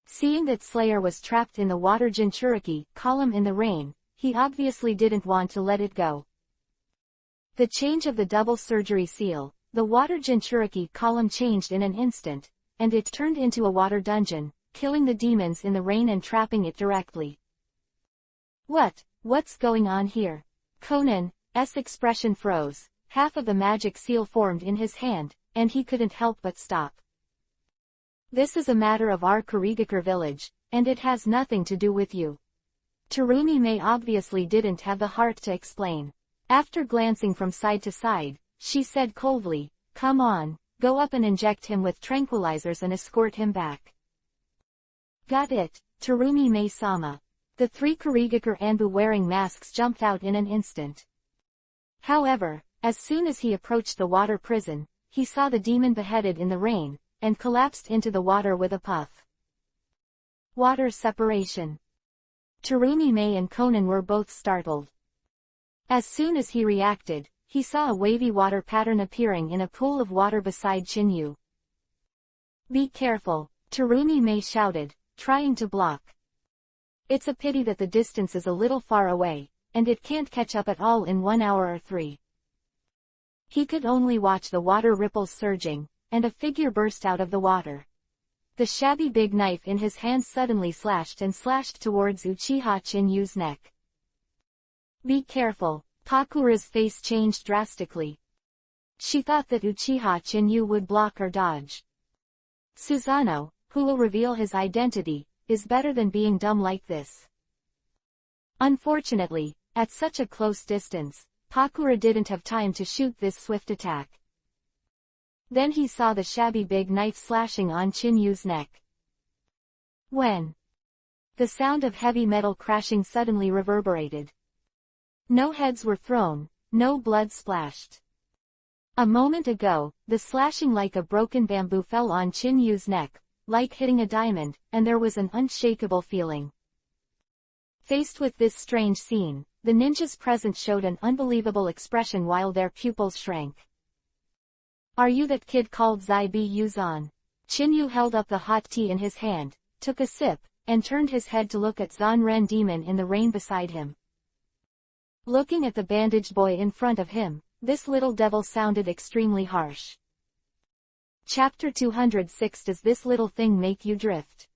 Seeing that Slayer was trapped in the water Jinchuriki column in the rain, he obviously didn't want to let it go. The change of the double surgery seal, the water Jinchuriki column changed in an instant, and it turned into a water dungeon, killing the demons in the rain and trapping it directly. What's going on here? Conan's expression froze, half of the magic seal formed in his hand, and he couldn't help but stop. This is a matter of our Kurigakure village, and it has nothing to do with you. Terumi Mei obviously didn't have the heart to explain. After glancing from side to side, she said coldly, "Come on, go up and inject him with tranquilizers and escort him back." Got it, Terumi Mei-sama. The 3 Kurigakure Anbu wearing masks jumped out in an instant. However, as soon as he approached the water prison, he saw the demon beheaded in the rain, and collapsed into the water with a puff. Water separation. Terumi Mei and Conan were both startled. As soon as he reacted, he saw a wavy water pattern appearing in a pool of water beside Chinyu. "Be careful," Terumi Mei shouted, trying to block. It's a pity that the distance is a little far away, and it can't catch up at all in 1 hour or 3. He could only watch the water ripples surging, and a figure burst out of the water. The shabby big knife in his hand suddenly slashed towards Uchiha Chinyu's neck. "Be careful," Pakura's face changed drastically. She thought that Uchiha Chinyu would block or dodge. Susanoo, who will reveal his identity, is better than being dumb like this. Unfortunately, at such a close distance, Pakura didn't have time to shoot this swift attack. Then he saw the shabby big knife slashing on Chinyu's neck. When the sound of heavy metal crashing suddenly reverberated. No heads were thrown, no blood splashed. A moment ago, the slashing like a broken bamboo fell on Chinyu's neck, like hitting a diamond, and there was an unshakable feeling. Faced with this strange scene, the ninjas present showed an unbelievable expression while their pupils shrank. "Are you that kid called Zaibi Yuzan?" Chinyu held up the hot tea in his hand, took a sip, and turned his head to look at Zanren demon in the rain beside him. Looking at the bandaged boy in front of him, this little devil sounded extremely harsh. Chapter 206. Does this little thing make you drift?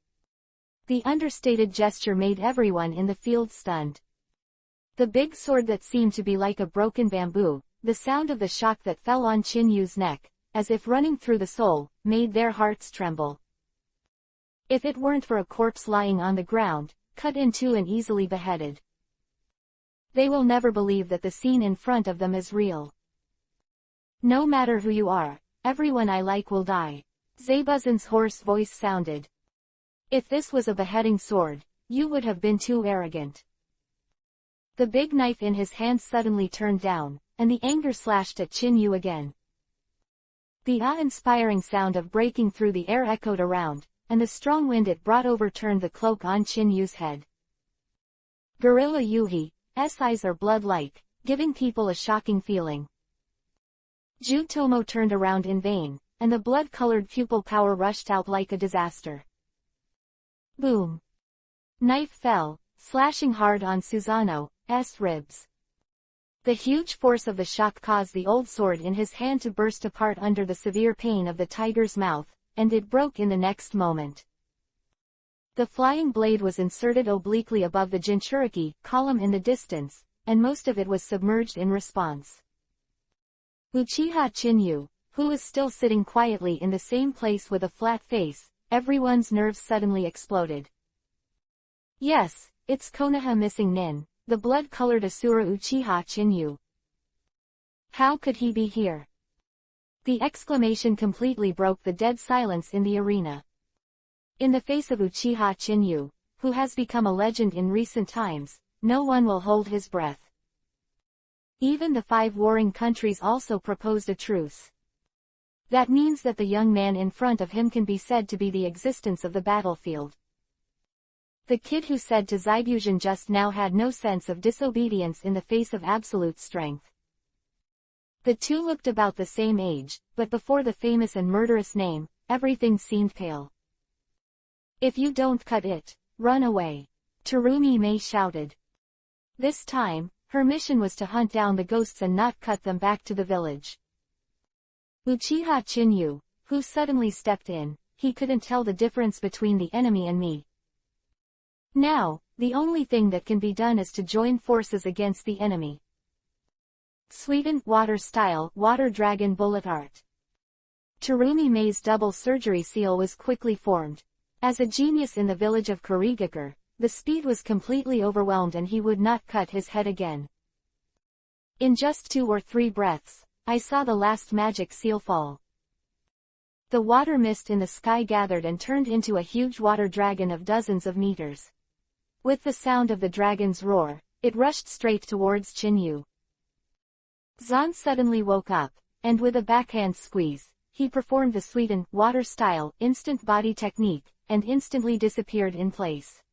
The understated gesture made everyone in the field stunned. The big sword that seemed to be like a broken bamboo, the sound of the shock that fell on Chinyu's neck, as if running through the soul, made their hearts tremble. If it weren't for a corpse lying on the ground, cut in two and easily beheaded. They will never believe that the scene in front of them is real. "No matter who you are, everyone I like will die," Zabuzin's hoarse voice sounded. "If this was a beheading sword, you would have been too arrogant." The big knife in his hand suddenly turned down, and the anger slashed at Chinyu again. The awe-inspiring sound of breaking through the air echoed around, and the strong wind it brought overturned the cloak on Chinyu's head. Gorilla Yuhi's eyes are blood-like, giving people a shocking feeling. Jutomo turned around in vain, and the blood-colored pupil power rushed out like a disaster. Boom! Knife fell, slashing hard on Susanoo's ribs. The huge force of the shock caused the old sword in his hand to burst apart under the severe pain of the tiger's mouth, and it broke in the next moment. The flying blade was inserted obliquely above the Jinchuriki column in the distance, and most of it was submerged in response. Uchiha Chinyu, who was still sitting quietly in the same place with a flat face, everyone's nerves suddenly exploded. "Yes, it's Konoha missing Nin, the blood-colored Asura Uchiha Chinyu. How could he be here? The exclamation completely broke the dead silence in the arena. In the face of Uchiha Chinyu, who has become a legend in recent times, no one will hold his breath. Even the 5 warring countries also proposed a truce. That means that the young man in front of him can be said to be the existence of the battlefield. The kid who said to Zaibusian just now had no sense of disobedience in the face of absolute strength. The two looked about the same age, but before the famous and murderous name, everything seemed pale. If you don't cut it, run away. Terumi Mei shouted. This time, her mission was to hunt down the ghosts and not cut them back to the village. Uchiha Chinyu, who suddenly stepped in, he couldn't tell the difference between the enemy and me. Now, the only thing that can be done is to join forces against the enemy. Sweden Water Style Water Dragon Bullet Art. Terumi Mei's double surgery seal was quickly formed. As a genius in the village of Kurigakure, the speed was completely overwhelmed and he would not cut his head again. In just 2 or 3 breaths, I saw the last magic seal fall. The water mist in the sky gathered and turned into a huge water dragon of dozens of meters. With the sound of the dragon's roar, it rushed straight towards Chinyu. Zan suddenly woke up, and with a backhand squeeze, he performed the Sweden water style instant body technique, and instantly disappeared in place.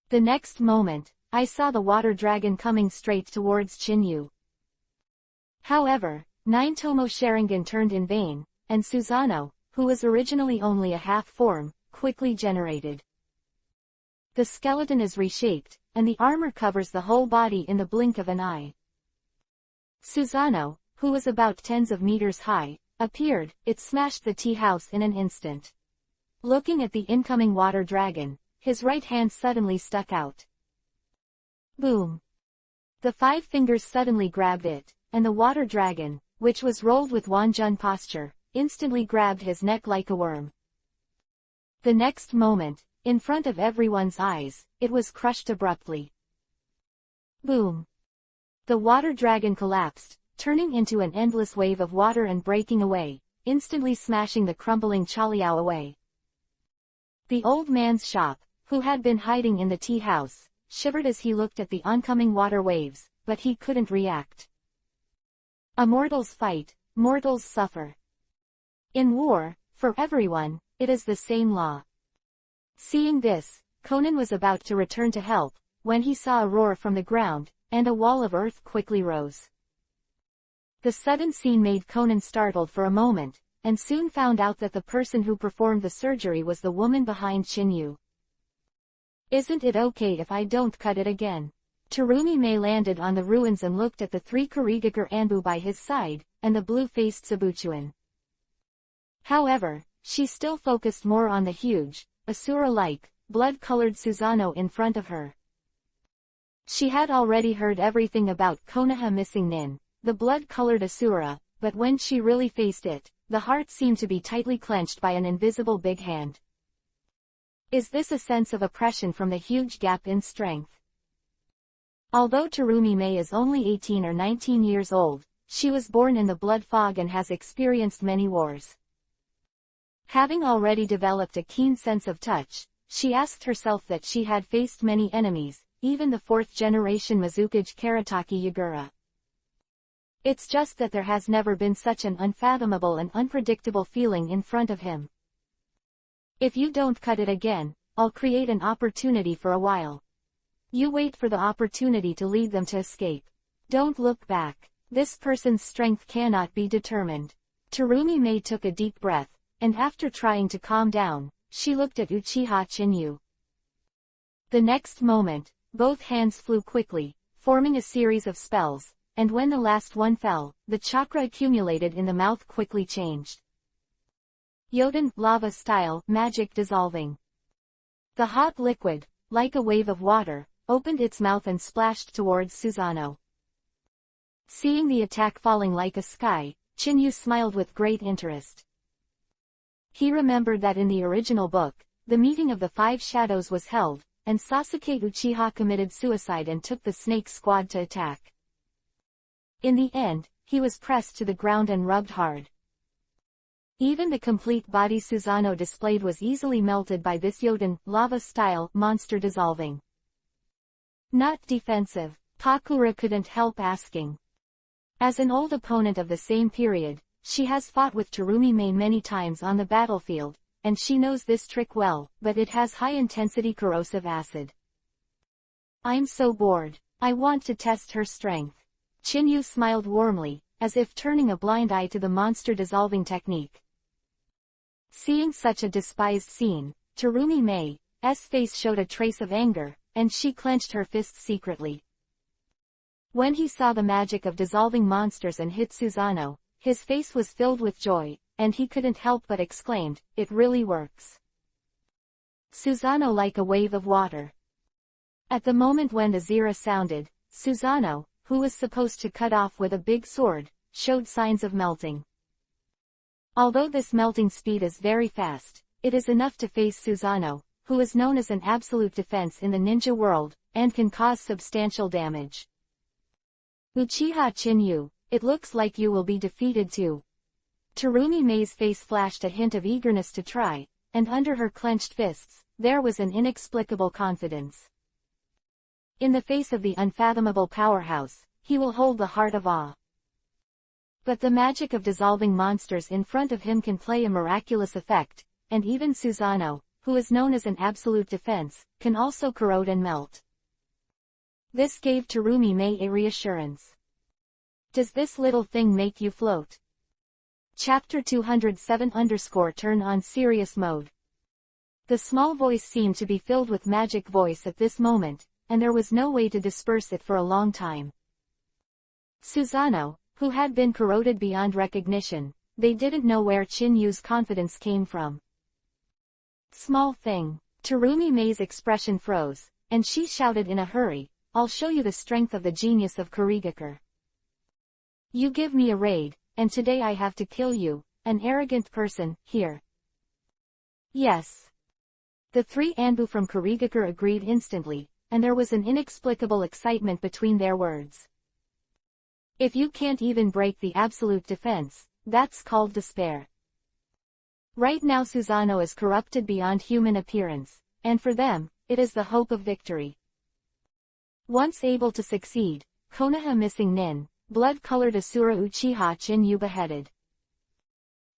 The next moment, I saw the water dragon coming straight towards Chinyu. However, 9 Tomo Sharingan turned in vain, and Susanoo, who was originally only a half-form, quickly generated. The skeleton is reshaped, and the armor covers the whole body in the blink of an eye. Susanoo, who was about tens of meters high, appeared. It smashed the tea house in an instant. Looking at the incoming water dragon, his right hand suddenly stuck out. Boom! The 5 fingers suddenly grabbed it, and the water dragon, which was rolled with Wanjun posture, instantly grabbed his neck like a worm. The next moment, in front of everyone's eyes, it was crushed abruptly. Boom! The water dragon collapsed, turning into an endless wave of water and breaking away, instantly smashing the crumbling Chaliao away. The old man's shop, who had been hiding in the tea house, shivered as he looked at the oncoming water waves, but he couldn't react. A mortals fight, mortals suffer. In war, for everyone, it is the same law. Seeing this, Conan was about to return to help, when he saw a roar from the ground, and a wall of earth quickly rose. The sudden scene made Conan startled for a moment, and soon found out that the person who performed the surgery was the woman behind Chinyu. Isn't it okay if I don't cut it again? Terumi Mei landed on the ruins and looked at the 3 Kurigakure Anbu by his side, and the blue-faced Sabuchuan. However, she still focused more on the huge, Asura-like, blood-colored Susanoo in front of her. She had already heard everything about Konoha missing Nin, the blood-colored Asura, but when she really faced it, the heart seemed to be tightly clenched by an invisible big hand. Is this a sense of oppression from the huge gap in strength? Although Terumi Mei is only 18 or 19 years old, she was born in the blood fog and has experienced many wars. Having already developed a keen sense of touch, she asked herself that she had faced many enemies, even the 4th-generation Mizukage Karataki Yagura. It's just that there has never been such an unfathomable and unpredictable feeling in front of him. If you don't cut it again, I'll create an opportunity for a while. You wait for the opportunity to lead them to escape. Don't look back. This person's strength cannot be determined. Terumi Mei took a deep breath, and after trying to calm down, she looked at Uchiha Chinyu. The next moment, both hands flew quickly, forming a series of spells, and when the last one fell, the chakra accumulated in the mouth quickly changed. Yoden lava style magic dissolving. The hot liquid, like a wave of water, opened its mouth and splashed towards Susanoo. Seeing the attack falling like a sky, Chinyu smiled with great interest. He remembered that in the original book, the meeting of the 5 shadows was held, and Sasuke Uchiha committed suicide and took the snake squad to attack. In the end, he was pressed to the ground and rubbed hard. Even the complete body Susanoo displayed was easily melted by this Yoden, lava-style, monster dissolving. Not defensive, Pakura couldn't help asking. As an old opponent of the same period, she has fought with Terumi Mei many times on the battlefield, and she knows this trick well, but it has high-intensity corrosive acid. I'm so bored. I want to test her strength. Chinyu smiled warmly, as if turning a blind eye to the monster dissolving technique. Seeing such a despised scene, Terumi Mei's face showed a trace of anger, and she clenched her fists secretly. When he saw the magic of dissolving monsters and hit Susanoo, his face was filled with joy, and he couldn't help but exclaimed, "It really works." Susanoo like a wave of water. At the moment when the Zira sounded, Susanoo, who was supposed to cut off with a big sword, showed signs of melting. Although this melting speed is very fast, it is enough to face Susanoo, who is known as an absolute defense in the ninja world, and can cause substantial damage. Uchiha Chinyu, it looks like you will be defeated too. Terumi Mei's face flashed a hint of eagerness to try, and under her clenched fists, there was an inexplicable confidence. In the face of the unfathomable powerhouse, he will hold the heart of awe. But the magic of dissolving monsters in front of him can play a miraculous effect, and even Susanoo, who is known as an absolute defense, can also corrode and melt. This gave Terumi Mei a reassurance. Does this little thing make you float? Chapter 207 Turn on serious mode. The small voice seemed to be filled with magic voice at this moment, and there was no way to disperse it for a long time. Susanoo, who had been corroded beyond recognition, they didn't know where Chinyu's confidence came from. Small thing. Terumi Mei's expression froze, and she shouted in a hurry, "I'll show you the strength of the genius of Kurigakure. You give me a raid, and today I have to kill you, an arrogant person, here." Yes. The three Anbu from Kurigakure agreed instantly, and there was an inexplicable excitement between their words. If you can't even break the absolute defense, that's called despair. Right now Susanoo is corrupted beyond human appearance, and for them, it is the hope of victory. Once able to succeed, Konoha missing Nin, blood-colored Asura Uchiha Chinyu beheaded.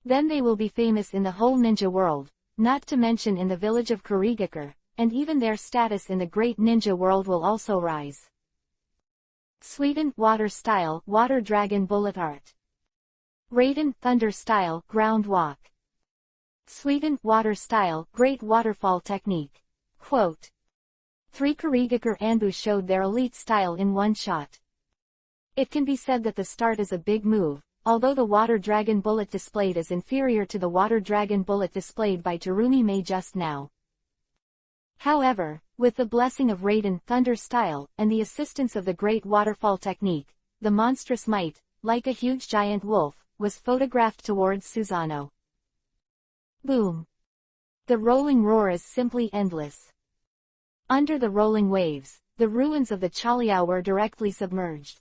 Then they will be famous in the whole ninja world, not to mention in the village of Kurigakure, and even their status in the great ninja world will also rise. Sweden, Water Style, Water Dragon Bullet Art. Raiden, Thunder Style, Ground Walk. Sweden, Water Style, Great Waterfall Technique. Quote. 3 Kurigakure Anbu showed their elite style in one shot. It can be said that the start is a big move, although the Water Dragon Bullet displayed is inferior to the Water Dragon Bullet displayed by Terumi Mei just now. However, with the blessing of Raiden, Thunder Style, and the assistance of the Great Waterfall Technique, the monstrous might, like a huge giant wolf, was photographed towards Susanoo. Boom! The rolling roar is simply endless. Under the rolling waves, the ruins of the Chaliao were directly submerged.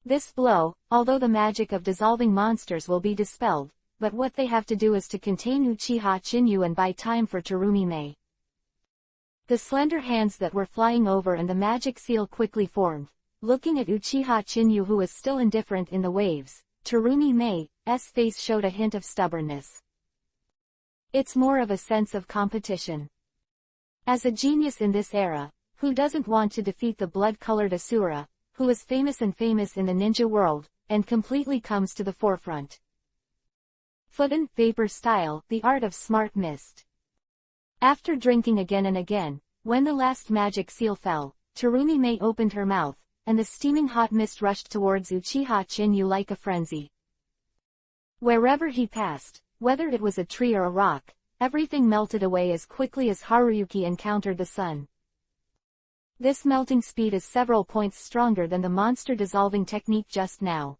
This blow, although the magic of dissolving monsters will be dispelled, but what they have to do is to contain Uchiha Chinyu and buy time for Terumi Mei. The slender hands that were flying over and the magic seal quickly formed. Looking at Uchiha Chinyu, who was still indifferent in the waves, Terumi Mei's face showed a hint of stubbornness. It's more of a sense of competition. As a genius in this era, who doesn't want to defeat the blood-colored Asura, who is famous in the ninja world, and completely comes to the forefront. Fuden, Vapor Style, the Art of Smart Mist. After drinking again and again, when the last magic seal fell, Terumi Mei opened her mouth, and the steaming hot mist rushed towards Uchiha Chinyu like a frenzy. Wherever he passed, whether it was a tree or a rock, everything melted away as quickly as Haruyuki encountered the sun. This melting speed is several points stronger than the monster dissolving technique just now.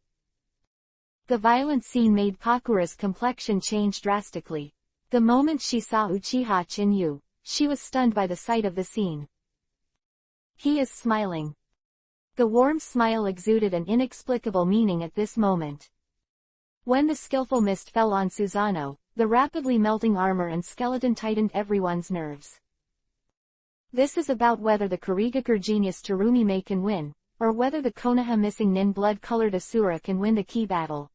The violent scene made Pakura's complexion change drastically. The moment she saw Uchiha Chinyu, she was stunned by the sight of the scene. He is smiling. The warm smile exuded an inexplicable meaning at this moment. When the skillful mist fell on Susanoo, the rapidly melting armor and skeleton tightened everyone's nerves. This is about whether the Kurigakure genius Terumi can win, or whether the Konoha missing nin blood-colored Asura can win the key battle.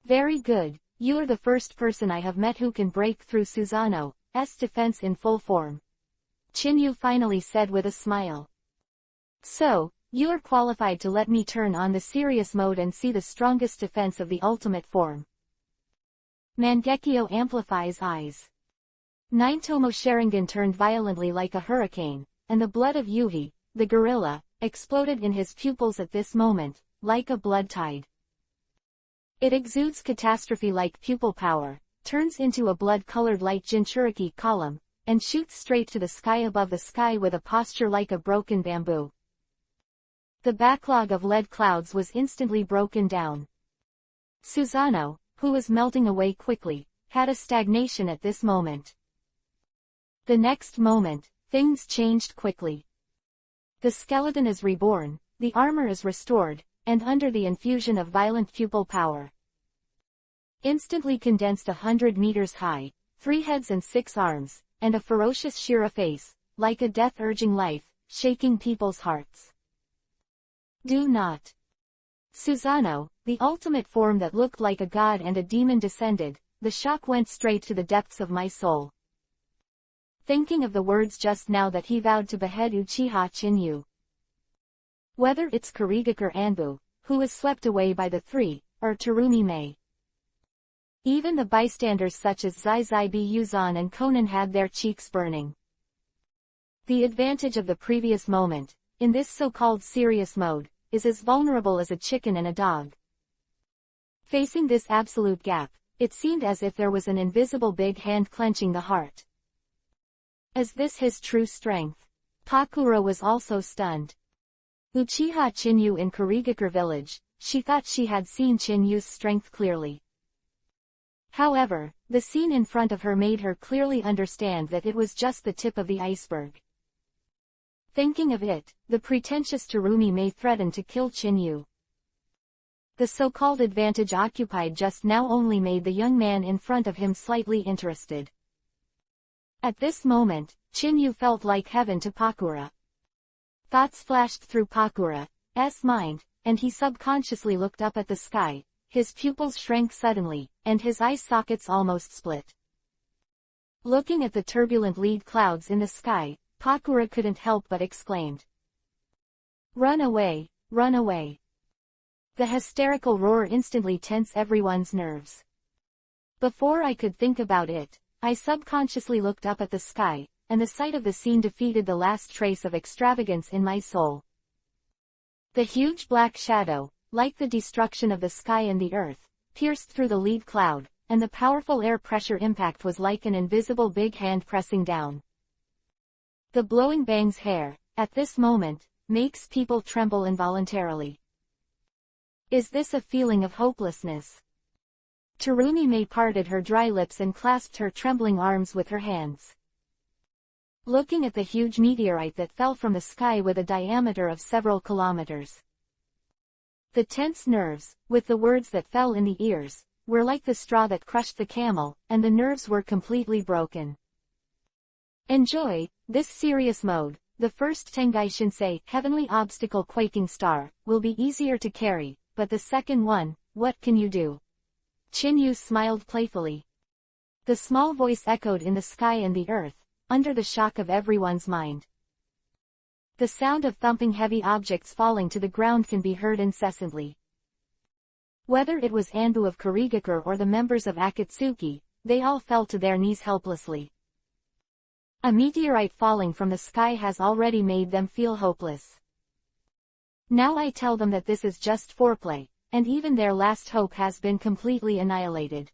Very good, you are the first person I have met who can break through Susanoo's defense in full form. Chinyu finally said with a smile. So, you are qualified to let me turn on the serious mode and see the strongest defense of the ultimate form. Mangekyo amplifies eyes. Nine-tomo Sharingan turned violently like a hurricane, and the blood of Yuhi, the gorilla, exploded in his pupils at this moment, like a blood tide. It exudes catastrophe-like pupil power, turns into a blood-colored light Jinchuriki column, and shoots straight to the sky above the sky with a posture like a broken bamboo. The backlog of lead clouds was instantly broken down. Susanoo, who was melting away quickly, had a stagnation at this moment. The next moment, things changed quickly. The skeleton is reborn, the armor is restored, and under the infusion of violent pupil power. Instantly condensed 100 meters high, 3 heads and 6 arms, and a ferocious Shira face, like a death urging life, shaking people's hearts. Do not. Susanoo, the ultimate form that looked like a god and a demon descended, the shock went straight to the depths of my soul. Thinking of the words just now that he vowed to behead Uchiha Chinyu. Whether it's Kurigakure Anbu, who is swept away by the three, or Terumi Mei. Even the bystanders such as Zaibi Yuzan and Konan had their cheeks burning. The advantage of the previous moment, in this so-called serious mode, is as vulnerable as a chicken and a dog. Facing this absolute gap, it seemed as if there was an invisible big hand clenching the heart. Is this his true strength? Pakura was also stunned. Uchiha Chinyu in Kurigakure village, she thought she had seen Chinyu's strength clearly. However, the scene in front of her made her clearly understand that it was just the tip of the iceberg. Thinking of it, the pretentious Terumi Mei threatened to kill Chinyu. The so-called advantage occupied just now only made the young man in front of him slightly interested. At this moment, Chinyu felt like heaven to Pakura. Thoughts flashed through Pakura's mind, and he subconsciously looked up at the sky. His pupils shrank suddenly, and his eye sockets almost split. Looking at the turbulent lead clouds in the sky, Pakura couldn't help but exclaimed. Run away, run away. The hysterical roar instantly tensed everyone's nerves. Before I could think about it, I subconsciously looked up at the sky, and the sight of the scene defeated the last trace of extravagance in my soul. The huge black shadow, like the destruction of the sky and the earth, pierced through the lead cloud, and the powerful air pressure impact was like an invisible big hand pressing down. The blowing bang's hair, at this moment, makes people tremble involuntarily. Is this a feeling of hopelessness? Terumi Mei parted her dry lips and clasped her trembling arms with her hands. Looking at the huge meteorite that fell from the sky with a diameter of several kilometers. The tense nerves, with the words that fell in the ears, were like the straw that crushed the camel, and the nerves were completely broken. Enjoy, this serious mode, the first Tengai Shinsei, heavenly obstacle quaking star, will be easier to carry, but the second one, what can you do? Chinyu smiled playfully. The small voice echoed in the sky and the earth, under the shock of everyone's mind. The sound of thumping heavy objects falling to the ground can be heard incessantly. Whether it was Anbu of Kurigakure or the members of Akatsuki, they all fell to their knees helplessly. A meteorite falling from the sky has already made them feel hopeless. Now I tell them that this is just foreplay, and even their last hope has been completely annihilated.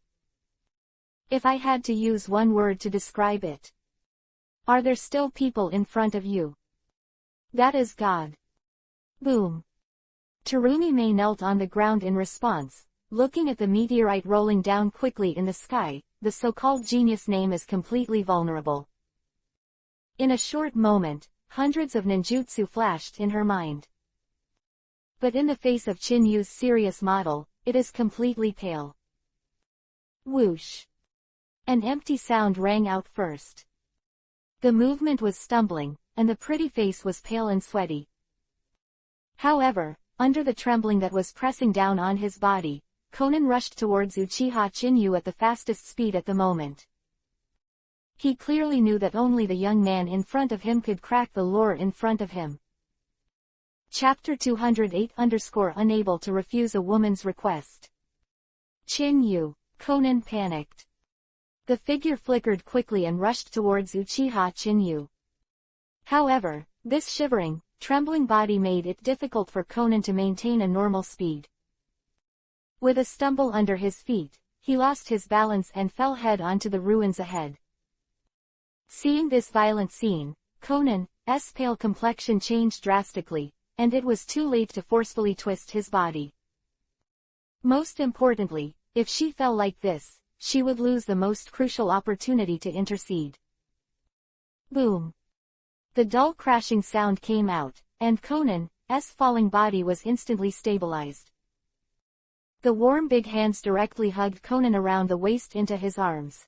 If I had to use one word to describe it. Are there still people in front of you? That is God. Boom. Terumi Mei knelt on the ground in response, looking at the meteorite rolling down quickly in the sky. The so-called genius name is completely vulnerable. In a short moment, hundreds of ninjutsu flashed in her mind. But in the face of Chinyu's serious model, it is completely pale. Whoosh! An empty sound rang out first. The movement was stumbling, and the pretty face was pale and sweaty. However, under the trembling that was pressing down on his body, Conan rushed towards Uchiha Chinyu at the fastest speed at the moment. He clearly knew that only the young man in front of him could crack the lure in front of him. Chapter 208 Unable to refuse a woman's request. Chinyu. Conan panicked. The figure flickered quickly and rushed towards Uchiha Chinyu. However, this shivering, trembling body made it difficult for Conan to maintain a normal speed. With a stumble under his feet, he lost his balance and fell head onto the ruins ahead. Seeing this violent scene, Conan's pale complexion changed drastically, and it was too late to forcefully twist his body. Most importantly, if she fell like this, she would lose the most crucial opportunity to intercede. Boom! The dull crashing sound came out, and Conan's falling body was instantly stabilized. The warm big hands directly hugged Conan around the waist into his arms.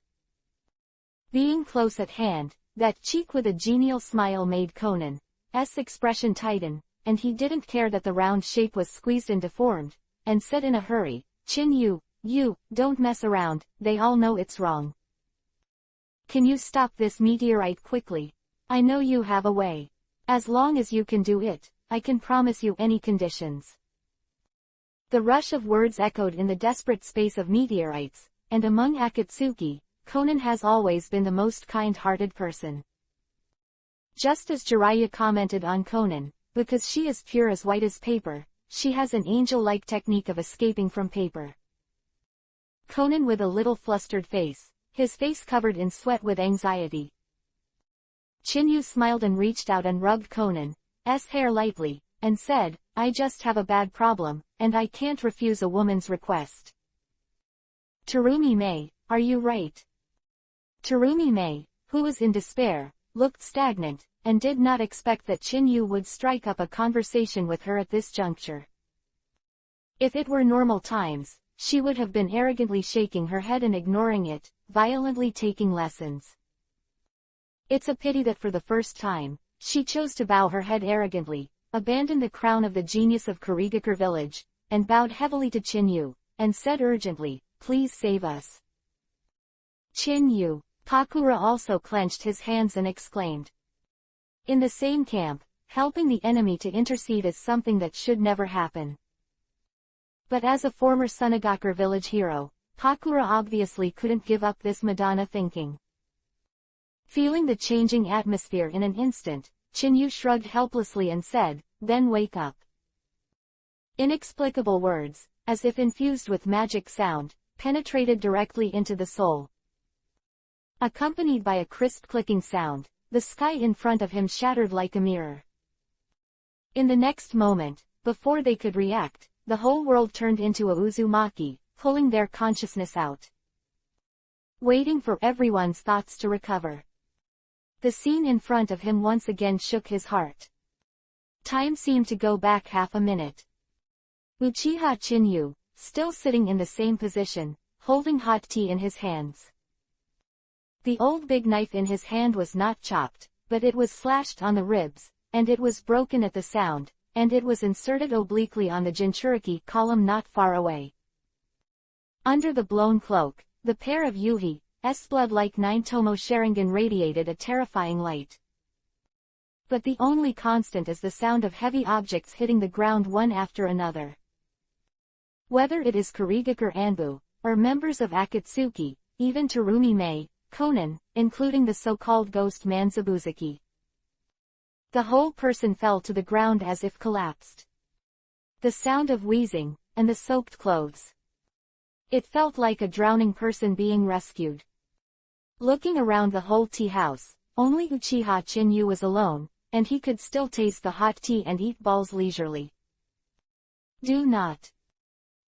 Being close at hand, that cheek with a genial smile made Conan's expression tighten, and he didn't care that the round shape was squeezed and deformed, and said in a hurry, "Chinyu, you, don't mess around, they all know it's wrong. Can you stop this meteorite quickly? I know you have a way. As long as you can do it, I can promise you any conditions." The rush of words echoed in the desperate space of meteorites, and among Akatsuki, Conan has always been the most kind-hearted person. Just as Jiraiya commented on Conan, because she is pure as white as paper, she has an angel-like technique of escaping from paper. Conan with a little flustered face, his face covered in sweat with anxiety. Chinyu smiled and reached out and rubbed Conan's hair lightly, and said, "I just have a bad problem, and I can't refuse a woman's request." Terumi Mei, are you right? Terumi Mei, who was in despair, looked stagnant, and did not expect that Chinyu would strike up a conversation with her at this juncture. If it were normal times, she would have been arrogantly shaking her head and ignoring it, violently taking lessons. It's a pity that for the first time, she chose to bow her head arrogantly, abandon the crown of the genius of Kurigakure village, and bowed heavily to Chinyu, and said urgently, "Please save us." Chinyu. Takura also clenched his hands and exclaimed. In the same camp, helping the enemy to intercede is something that should never happen. But as a former Sunagakure village hero, Takura obviously couldn't give up this Madonna thinking. Feeling the changing atmosphere in an instant, Chinyu shrugged helplessly and said, "Then wake up." Inexplicable words, as if infused with magic sound, penetrated directly into the soul. Accompanied by a crisp clicking sound, the sky in front of him shattered like a mirror. In the next moment, before they could react, the whole world turned into a uzumaki, pulling their consciousness out. Waiting for everyone's thoughts to recover. The scene in front of him once again shook his heart. Time seemed to go back half a minute. Uchiha Chinyu, still sitting in the same position, holding hot tea in his hands. The old big knife in his hand was not chopped, but it was slashed on the ribs, and it was broken at the sound, and it was inserted obliquely on the Jinchuriki column not far away. Under the blown cloak, the pair of Yuhi's blood-like Nine-Tomo Sharingan radiated a terrifying light. But the only constant is the sound of heavy objects hitting the ground one after another. Whether it is Kurigakure Anbu, or members of Akatsuki, even Terumi Mei, Conan, including the so-called ghost man Zabuzuki. The whole person fell to the ground as if collapsed. The sound of wheezing, and the soaked clothes. It felt like a drowning person being rescued. Looking around the whole tea house, only Uchiha Chinyu was alone, and he could still taste the hot tea and eat balls leisurely. Do not.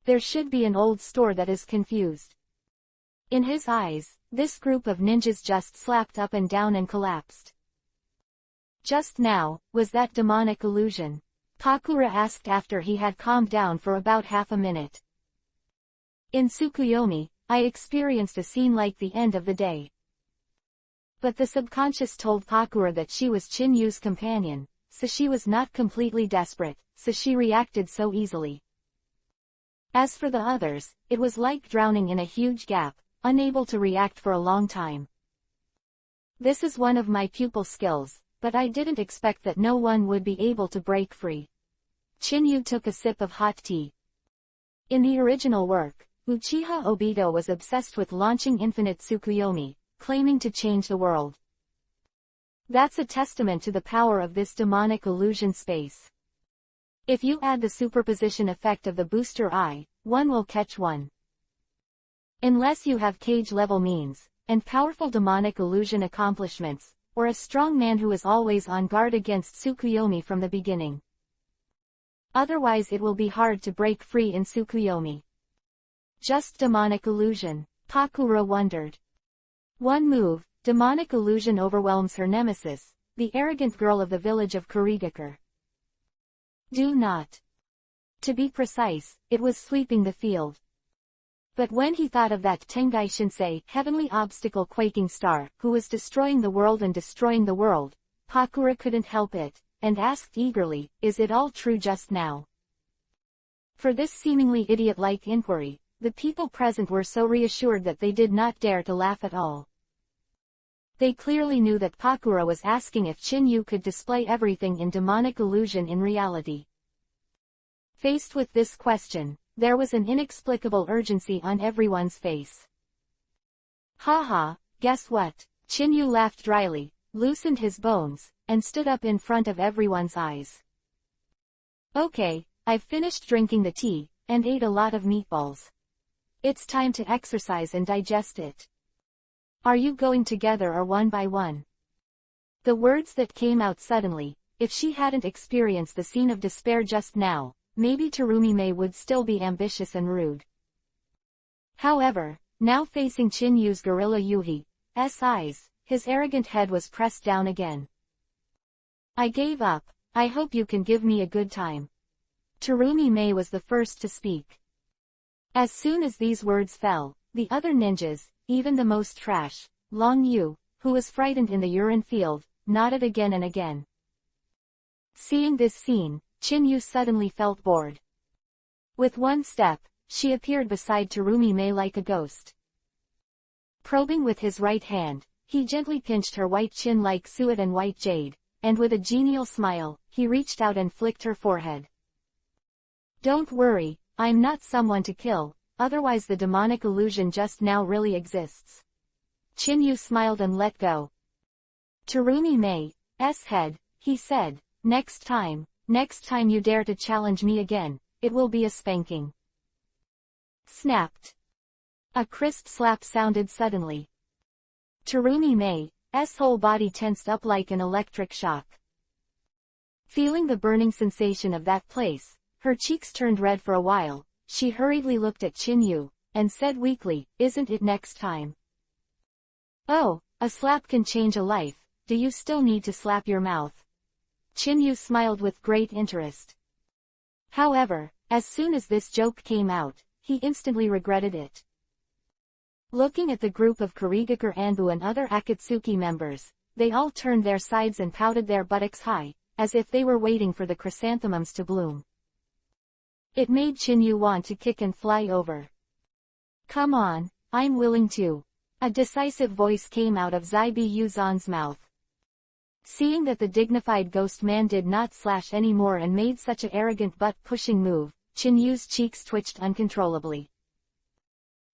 There should be an old store that is confused. In his eyes, this group of ninjas just slapped up and down and collapsed. Just now, was that demonic illusion? Takura asked after he had calmed down for about half a minute. In Tsukuyomi, I experienced a scene like the end of the day. But the subconscious told Takura that she was Chinyu's companion, so she was not completely desperate, so she reacted so easily. As for the others, it was like drowning in a huge gap, unable to react for a long time. This is one of my pupil skills, but I didn't expect that no one would be able to break free. Chinyu took a sip of hot tea. In the original work, Uchiha Obito was obsessed with launching Infinite Tsukuyomi, claiming to change the world. That's a testament to the power of this demonic illusion space. If you add the superposition effect of the booster eye, one will catch one. Unless you have cage-level means, and powerful demonic illusion accomplishments, or a strong man who is always on guard against Tsukuyomi from the beginning. Otherwise it will be hard to break free in Tsukuyomi. Just demonic illusion, Takura wondered. One move, demonic illusion overwhelms her nemesis, the arrogant girl of the village of Kurigakure. Do not. To be precise, it was sweeping the field. But when he thought of that Tengai Shinsei, heavenly obstacle quaking star, who was destroying the world and destroying the world, Takura couldn't help it, and asked eagerly, is it all true just now? For this seemingly idiot-like inquiry, the people present were so reassured that they did not dare to laugh at all. They clearly knew that Takura was asking if Chinyu could display everything in demonic illusion in reality. Faced with this question, there was an inexplicable urgency on everyone's face. Haha, guess what? Chinyu laughed dryly, loosened his bones, and stood up in front of everyone's eyes. Okay, I've finished drinking the tea, and ate a lot of meatballs. It's time to exercise and digest it. Are you going together or one by one? The words that came out suddenly, if she hadn't experienced the scene of despair just now, maybe Terumi-mei would still be ambitious and rude. However, now facing Chinyu's gorilla Yuhi's eyes, his arrogant head was pressed down again. I gave up, I hope you can give me a good time. Terumi-mei was the first to speak. As soon as these words fell, the other ninjas, even the most trash, Long Yu, who was frightened in the urine field, nodded again and again. Seeing this scene, Chinyu suddenly felt bored. With one step, she appeared beside Terumi-mei like a ghost. Probing with his right hand, he gently pinched her white chin like suet and white jade, and with a genial smile, he reached out and flicked her forehead. Don't worry, I'm not someone to kill, otherwise the demonic illusion just now really exists. Chinyu smiled and let go. Terumi-mei's head, he said, next time you dare to challenge me again, it will be a spanking. Snapped. A crisp slap sounded suddenly. Terumi-mei's whole body tensed up like an electric shock. Feeling the burning sensation of that place, her cheeks turned red for a while. She hurriedly looked at Chinyu, and said weakly, isn't it next time? Oh, a slap can change a life, do you still need to slap your mouth? Chinyu smiled with great interest. However, as soon as this joke came out, he instantly regretted it. Looking at the group of Kurigakure Anbu and other Akatsuki members, they all turned their sides and pouted their buttocks high, as if they were waiting for the chrysanthemums to bloom. It made Chinyu want to kick and fly over. Come on, I'm willing to. A decisive voice came out of Zaibi Yuzan's mouth. Seeing that the dignified ghost man did not slash anymore and made such an arrogant butt-pushing move, Chinyu's cheeks twitched uncontrollably.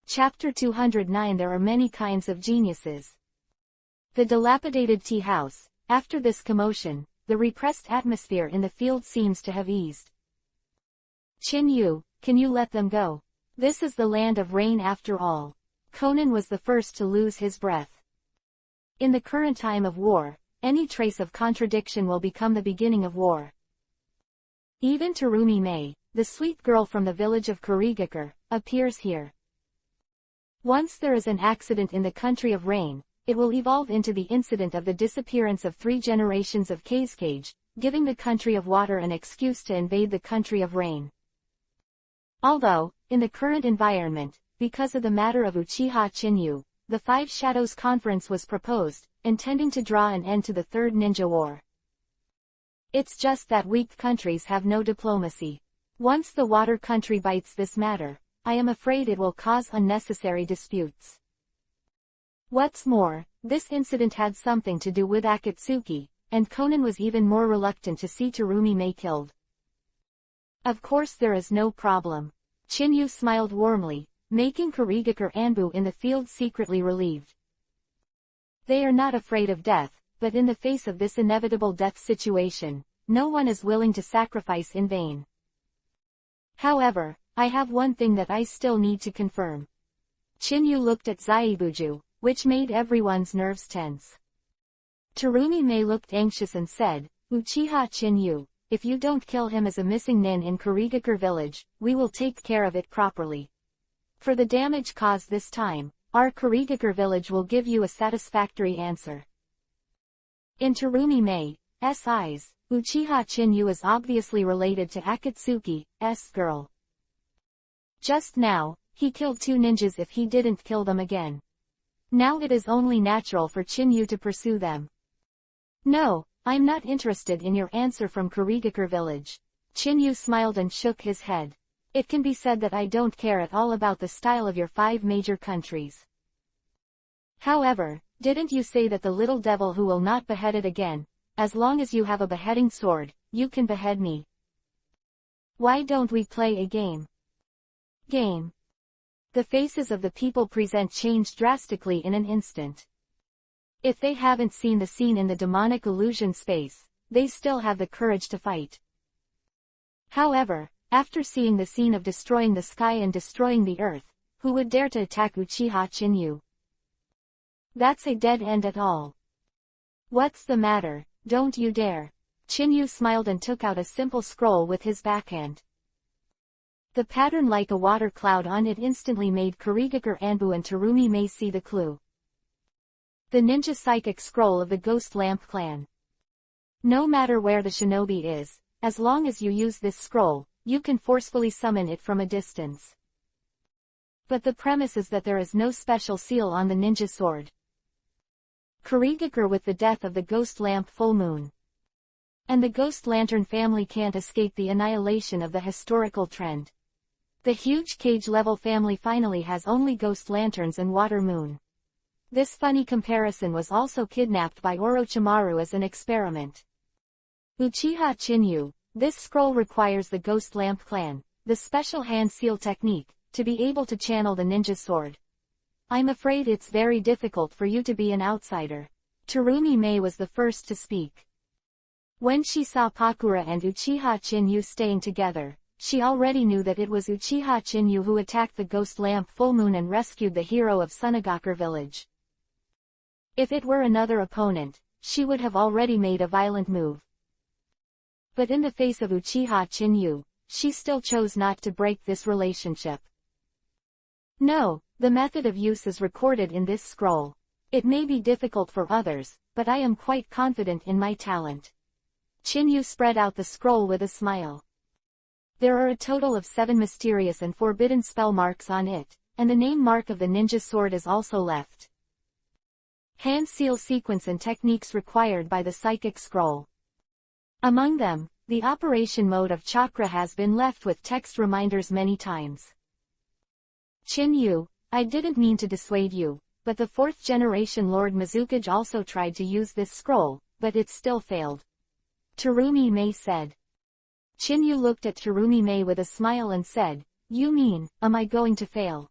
Chapter 209. There are many kinds of geniuses. The dilapidated tea house. After this commotion, the repressed atmosphere in the field seems to have eased. Chinyu, can you let them go? This is the land of rain after all. Conan was the first to lose his breath. In the current time of war, any trace of contradiction will become the beginning of war. Even Terumi-mei, the sweet girl from the village of Kurigakure, appears here. Once there is an accident in the country of rain, it will evolve into the incident of the disappearance of 3 generations of Kazekage, giving the country of water an excuse to invade the country of rain. Although, in the current environment, because of the matter of Uchiha Chinyu, the Five Shadows Conference was proposed, intending to draw an end to the Third Ninja War. It's just that weak countries have no diplomacy. Once the water country bites this matter, I am afraid it will cause unnecessary disputes. What's more, this incident had something to do with Akatsuki, and Conan was even more reluctant to see Terumi Mei killed. Of course there is no problem. Chinyu smiled warmly, making Kurigakure Anbu in the field secretly relieved. They are not afraid of death, but in the face of this inevitable death situation, no one is willing to sacrifice in vain. However, I have one thing that I still need to confirm. Chinyu looked at Zaibuju, which made everyone's nerves tense. Terumi Mei looked anxious and said, Uchiha Chinyu, if you don't kill him as a missing nin in Kurigakure village, we will take care of it properly. For the damage caused this time, our Kurigakure village will give you a satisfactory answer. In Terumi Mei's eyes, Uchiha Chinyu is obviously related to Akatsuki's girl. Just now, he killed 2 ninjas if he didn't kill them again. Now it is only natural for Chinyu to pursue them. No, I'm not interested in your answer from Kurigakure village. Chinyu smiled and shook his head. It can be said that I don't care at all about the style of your 5 major countries. However, didn't you say that the little devil who will not behead it again, as long as you have a beheading sword, you can behead me? Why don't we play a game? Game. The faces of the people present changed drastically in an instant. If they haven't seen the scene in the demonic illusion space, they still have the courage to fight. However, after seeing the scene of destroying the sky and destroying the earth, who would dare to attack Uchiha Chinyu? That's a dead end at all. What's the matter, don't you dare. Chinyu smiled and took out a simple scroll with his backhand. The pattern like a water cloud on it instantly made Kurigakure Anbu and Terumi Mei see the clue. The ninja psychic scroll of the Ghost Lamp clan. No matter where the shinobi is, as long as you use this scroll, you can forcefully summon it from a distance. But the premise is that there is no special seal on the ninja sword. Kurigakure with the death of the Ghost Lamp full moon. And the Ghost Lantern family can't escape the annihilation of the historical trend. The huge cage-level family finally has only ghost lanterns and water moon. This funny comparison was also kidnapped by Orochimaru as an experiment. Uchiha Chinyu, this scroll requires the Ghost Lamp clan, the special hand seal technique, to be able to channel the ninja sword. I'm afraid it's very difficult for you to be an outsider. Terumi Mei was the first to speak. When she saw Pakura and Uchiha Chinyu staying together, she already knew that it was Uchiha Chinyu who attacked the Ghost Lamp full moon and rescued the hero of Sunagakure village. If it were another opponent, she would have already made a violent move. But in the face of Uchiha Chinyu, she still chose not to break this relationship. No, the method of use is recorded in this scroll. It may be difficult for others, but I am quite confident in my talent. Chinyu spread out the scroll with a smile. There are a total of 7 mysterious and forbidden spell marks on it, and the name mark of the ninja sword is also left. Hand seal sequence and techniques required by the psychic scroll. Among them, the operation mode of chakra has been left with text reminders many times. Chinyu, I didn't mean to dissuade you, but the 4th generation Lord Mizukage also tried to use this scroll, but it still failed. Terumi Mei said. Chinyu looked at Terumi Mei with a smile and said, You mean, am I going to fail?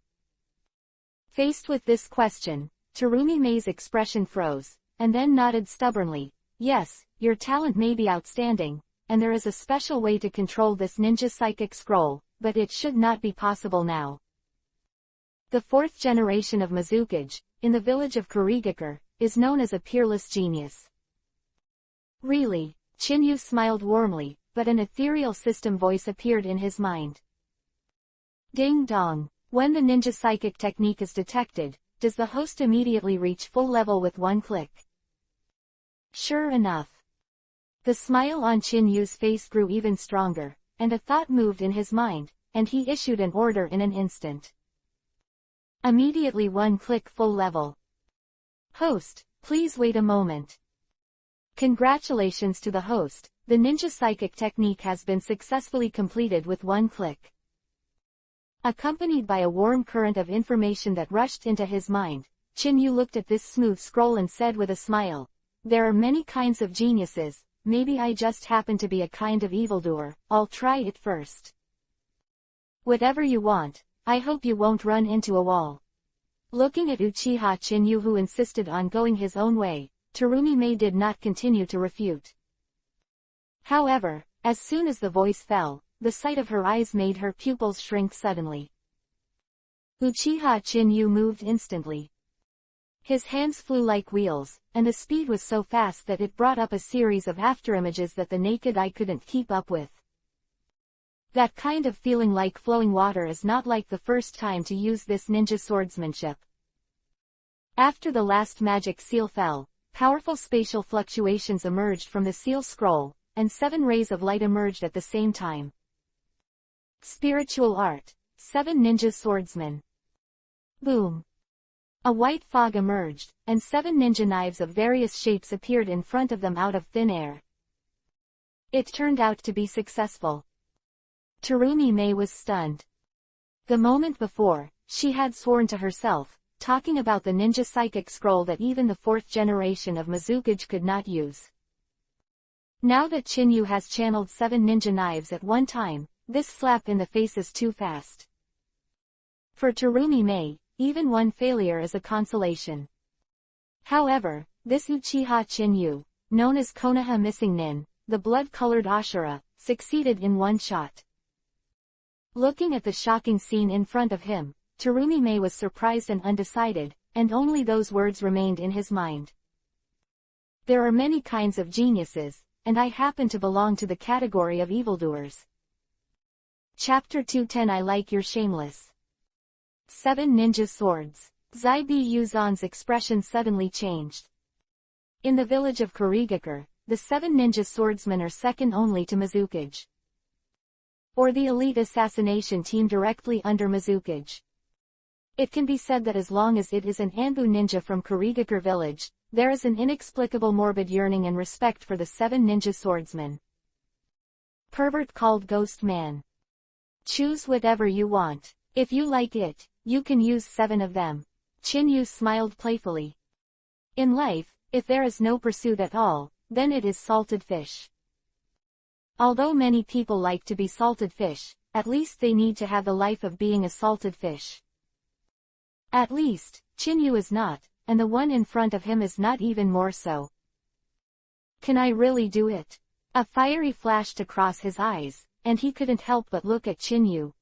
Faced with this question, Terumi Mei's expression froze, and then nodded stubbornly. Yes, your talent may be outstanding, and there is a special way to control this ninja psychic scroll, but it should not be possible now. The 4th generation of Mizukage, in the village of Kurigakure, is known as a peerless genius. Really? Chinyu smiled warmly, but an ethereal system voice appeared in his mind. Ding dong. When the ninja psychic technique is detected, does the host immediately reach full level with one click? Sure enough. The smile on Qin Yu's face grew even stronger, and a thought moved in his mind, and he issued an order in an instant. Immediately one click full level. Host, please wait a moment. Congratulations to the host, the ninja psychic technique has been successfully completed with one click. Accompanied by a warm current of information that rushed into his mind, Qin Yu looked at this smooth scroll and said with a smile, "There are many kinds of geniuses, maybe I just happen to be a kind of evildoer, I'll try it first." "Whatever you want, I hope you won't run into a wall." Looking at Uchiha Qin Yu, who insisted on going his own way, Terumi Mei did not continue to refute. However, as soon as the voice fell, the sight of her eyes made her pupils shrink suddenly. Uchiha Qin Yu moved instantly. His hands flew like wheels, and the speed was so fast that it brought up a series of afterimages that the naked eye couldn't keep up with. That kind of feeling like flowing water is not like the first time to use this ninja swordsmanship. After the last magic seal fell, powerful spatial fluctuations emerged from the seal scroll, and 7 rays of light emerged at the same time. Spiritual art, 7 ninja swordsmen. Boom. A white fog emerged, and 7 ninja knives of various shapes appeared in front of them out of thin air. It turned out to be successful. Terumi Mei was stunned. The moment before, she had sworn to herself, talking about the ninja psychic scroll, that even the 4th generation of Mizukage could not use. Now that Qin Yu has channeled 7 ninja knives at one time, this slap in the face is too fast. For Terumi Mei, even one failure is a consolation. However, this Uchiha Qin Yu, known as Konoha Missing Nin, the blood-colored Ashura, succeeded in one shot. Looking at the shocking scene in front of him, Terumi Mei was surprised and undecided, and only those words remained in his mind. There are many kinds of geniuses, and I happen to belong to the category of evildoers. Chapter 210. I like your shameless. 7 ninja swords. Zai Bi Yuzan's expression suddenly changed. In the village of Kurigakure, the 7 ninja swordsmen are second only to Mizukage, or the elite assassination team directly under Mizukage. It can be said that as long as it is an Anbu ninja from Kurigakure village, there is an inexplicable morbid yearning and respect for the 7 ninja swordsmen. Pervert called Ghost Man. Choose whatever you want. If you like it, you can use 7 of them. Qin Yu smiled playfully. In life, if there is no pursuit at all, then it is salted fish. Although many people like to be salted fish, at least they need to have the life of being a salted fish. At least, Qin Yu is not, and the one in front of him is not even more so. Can I really do it? A fiery flashed across his eyes, and he couldn't help but look at Qin Yu.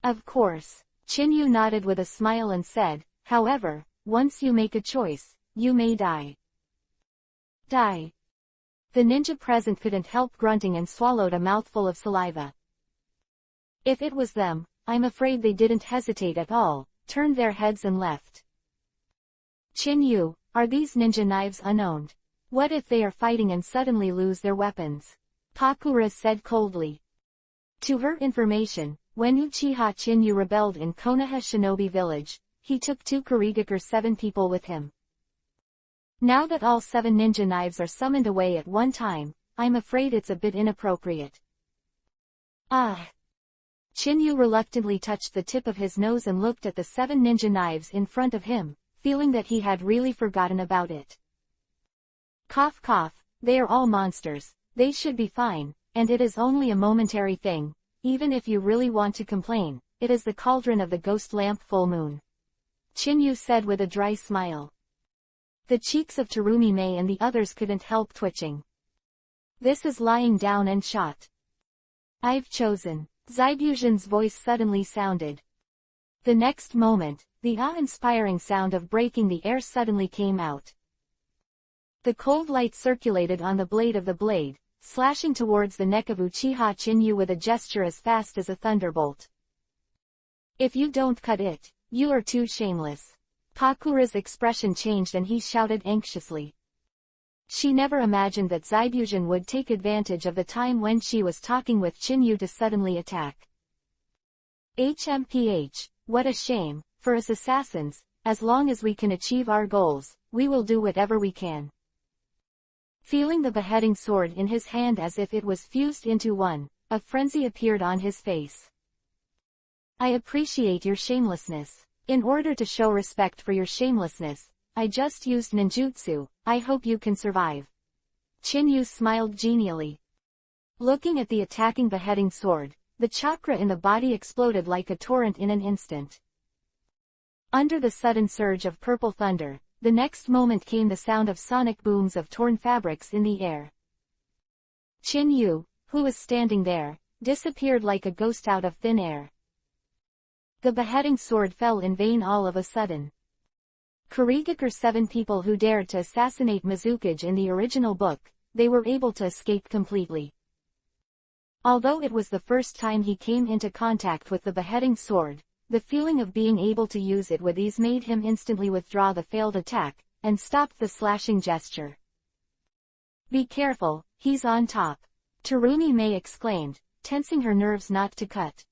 Of course. Qin Yu nodded with a smile and said, however, once you make a choice, you may die. Die. The ninja present couldn't help grunting and swallowed a mouthful of saliva. If it was them, I'm afraid they didn't hesitate at all, turned their heads and left. Qin Yu, are these ninja knives unowned? What if they are fighting and suddenly lose their weapons? Pakura said coldly. To her information, when Uchiha Qin Yu rebelled in Konoha Shinobi Village, he took 2 Kurigakure 7 people with him. Now that all 7 ninja knives are summoned away at one time, I'm afraid it's a bit inappropriate. Ah! Qin Yu reluctantly touched the tip of his nose and looked at the 7 ninja knives in front of him, feeling that he had really forgotten about it. Cough cough, they are all monsters, they should be fine, and it is only a momentary thing. Even if you really want to complain, it is the cauldron of the ghost lamp full moon. Qin Yu said with a dry smile. The cheeks of Terumi Mei and the others couldn't help twitching. This is lying down and shot. I've chosen. Zaibuzin's voice suddenly sounded. The next moment, the awe-inspiring sound of breaking the air suddenly came out. The cold light circulated on the blade of the blade, slashing towards the neck of Uchiha Qin Yu with a gesture as fast as a thunderbolt. If you don't cut it, you are too shameless. Pakura's expression changed and he shouted anxiously. She never imagined that Zaibuzhan would take advantage of the time when she was talking with Chinyu to suddenly attack. HMPH, what a shame, for us assassins, as long as we can achieve our goals, we will do whatever we can. Feeling the beheading sword in his hand as if it was fused into one, a frenzy appeared on his face. I appreciate your shamelessness. In order to show respect for your shamelessness, I just used ninjutsu. I hope you can survive. Chinyu smiled genially. Looking at the attacking beheading sword, the chakra in the body exploded like a torrent in an instant. Under the sudden surge of purple thunder, the next moment came the sound of sonic booms of torn fabrics in the air. Chinyu, who was standing there, disappeared like a ghost out of thin air. The beheading sword fell in vain all of a sudden. Kurigakure 7 people who dared to assassinate Mizukage in the original book, they were able to escape completely. Although it was the first time he came into contact with the beheading sword, the feeling of being able to use it with ease made him instantly withdraw the failed attack, and stop the slashing gesture. Be careful, he's on top. Terumi May exclaimed, tensing her nerves not to cut.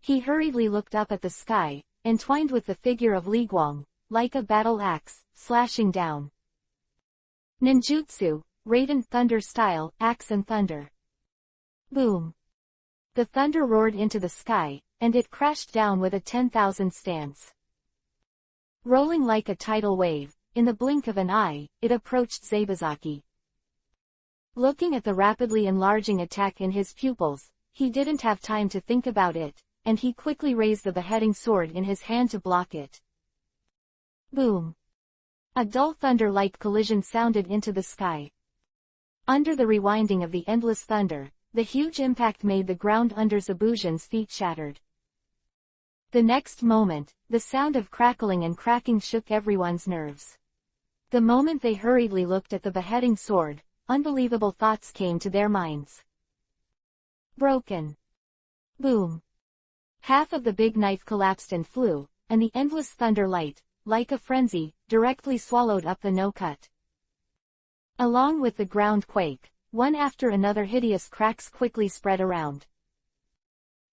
He hurriedly looked up at the sky, entwined with the figure of Li Guang, like a battle axe, slashing down. Ninjutsu, Radiant Thunder style, axe and thunder. Boom. The thunder roared into the sky, and it crashed down with a 10,000 stance. Rolling like a tidal wave, in the blink of an eye, it approached Zabazaki. Looking at the rapidly enlarging attack in his pupils, he didn't have time to think about it, and he quickly raised the beheading sword in his hand to block it. Boom. A dull thunder-like collision sounded into the sky. Under the rewinding of the endless thunder, the huge impact made the ground under Zabuzhan's feet shattered. The next moment, the sound of crackling and cracking shook everyone's nerves. The moment they hurriedly looked at the beheading sword, unbelievable thoughts came to their minds. Broken. Boom. Half of the big knife collapsed and flew, and the endless thunder light, like a frenzy, directly swallowed up the no-cut. Along with the ground quake, one after another hideous cracks quickly spread around.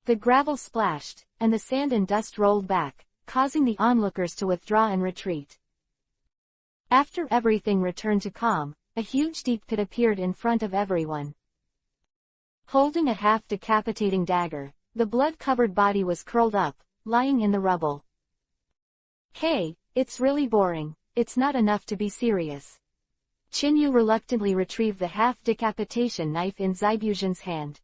The gravel splashed, and the sand and dust rolled back, causing the onlookers to withdraw and retreat. After everything returned to calm, a huge deep pit appeared in front of everyone. Holding a half-decapitating dagger, the blood-covered body was curled up, lying in the rubble. Hey, it's really boring, it's not enough to be serious. Chinyu reluctantly retrieved the half-decapitation knife in Zaibuzhan's hand.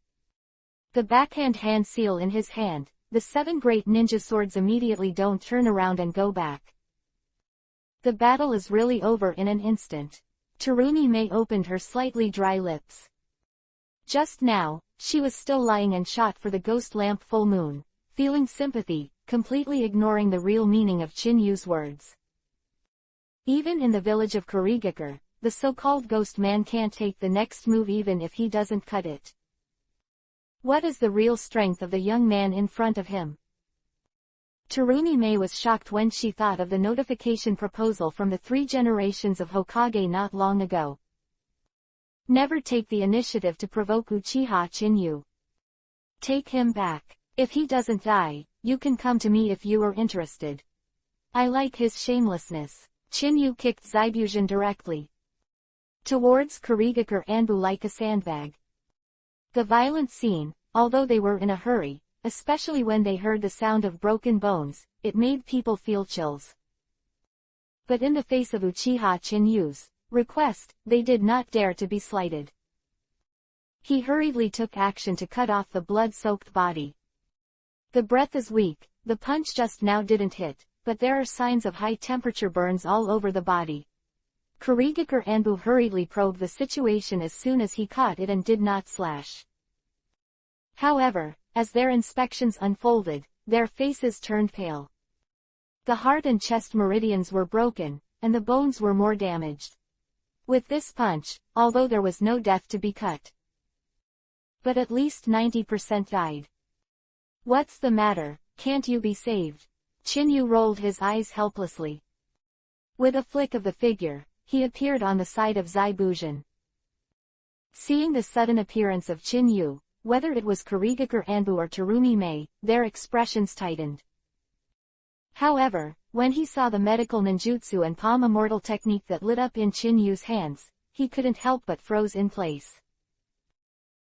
The backhand hand seal in his hand, the 7 great ninja swords immediately don't turn around and go back. The battle is really over in an instant. Terumi May opened her slightly dry lips. Just now, she was still lying and shot for the ghost lamp full moon, feeling sympathy, completely ignoring the real meaning of Chinyu's words. Even in the village of Kurigakure, the so-called ghost man can't take the next move even if he doesn't cut it. What is the real strength of the young man in front of him? Terumi May was shocked when she thought of the notification proposal from the 3 generations of Hokage not long ago. Never take the initiative to provoke Uchiha Chinyu. Take him back. If he doesn't die, you can come to me if you are interested. I like his shamelessness. Chinyu kicked Zaibuzhan directly towards Kurigakure Anbu like a sandbag. The violent scene, although they were in a hurry, especially when they heard the sound of broken bones, it made people feel chills. But in the face of Uchiha Chinyu's request, they did not dare to be slighted. He hurriedly took action to cut off the blood-soaked body. The breath is weak, the punch just now didn't hit, but there are signs of high-temperature burns all over the body. Kurigakure Anbu hurriedly probed the situation as soon as he caught it and did not slash. However, as their inspections unfolded, their faces turned pale. The heart and chest meridians were broken, and the bones were more damaged. With this punch, although there was no death to be cut, but at least 90% died. What's the matter, can't you be saved? Chinyu rolled his eyes helplessly. With a flick of the figure, he appeared on the side of Zaibuzhan. Seeing the sudden appearance of Qin Yu, whether it was Kurigakure Anbu or Terumi Mei, their expressions tightened. However, when he saw the medical ninjutsu and palm immortal technique that lit up in Qin Yu's hands, he couldn't help but froze in place.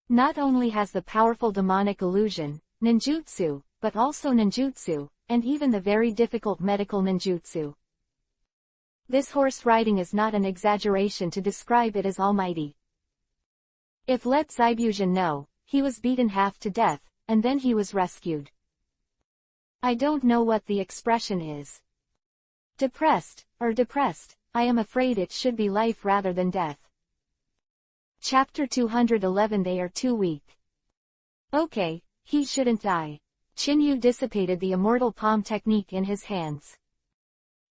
Not only has the powerful demonic illusion, ninjutsu, but also ninjutsu, and even the very difficult medical ninjutsu. This horse riding is not an exaggeration to describe it as almighty. If let Zaibuzhan know, he was beaten half to death, and then he was rescued. I don't know what the expression is. Depressed, I am afraid it should be life rather than death. Chapter 211. They are too weak. Okay, he shouldn't die. Qin Yu dissipated the immortal palm technique in his hands.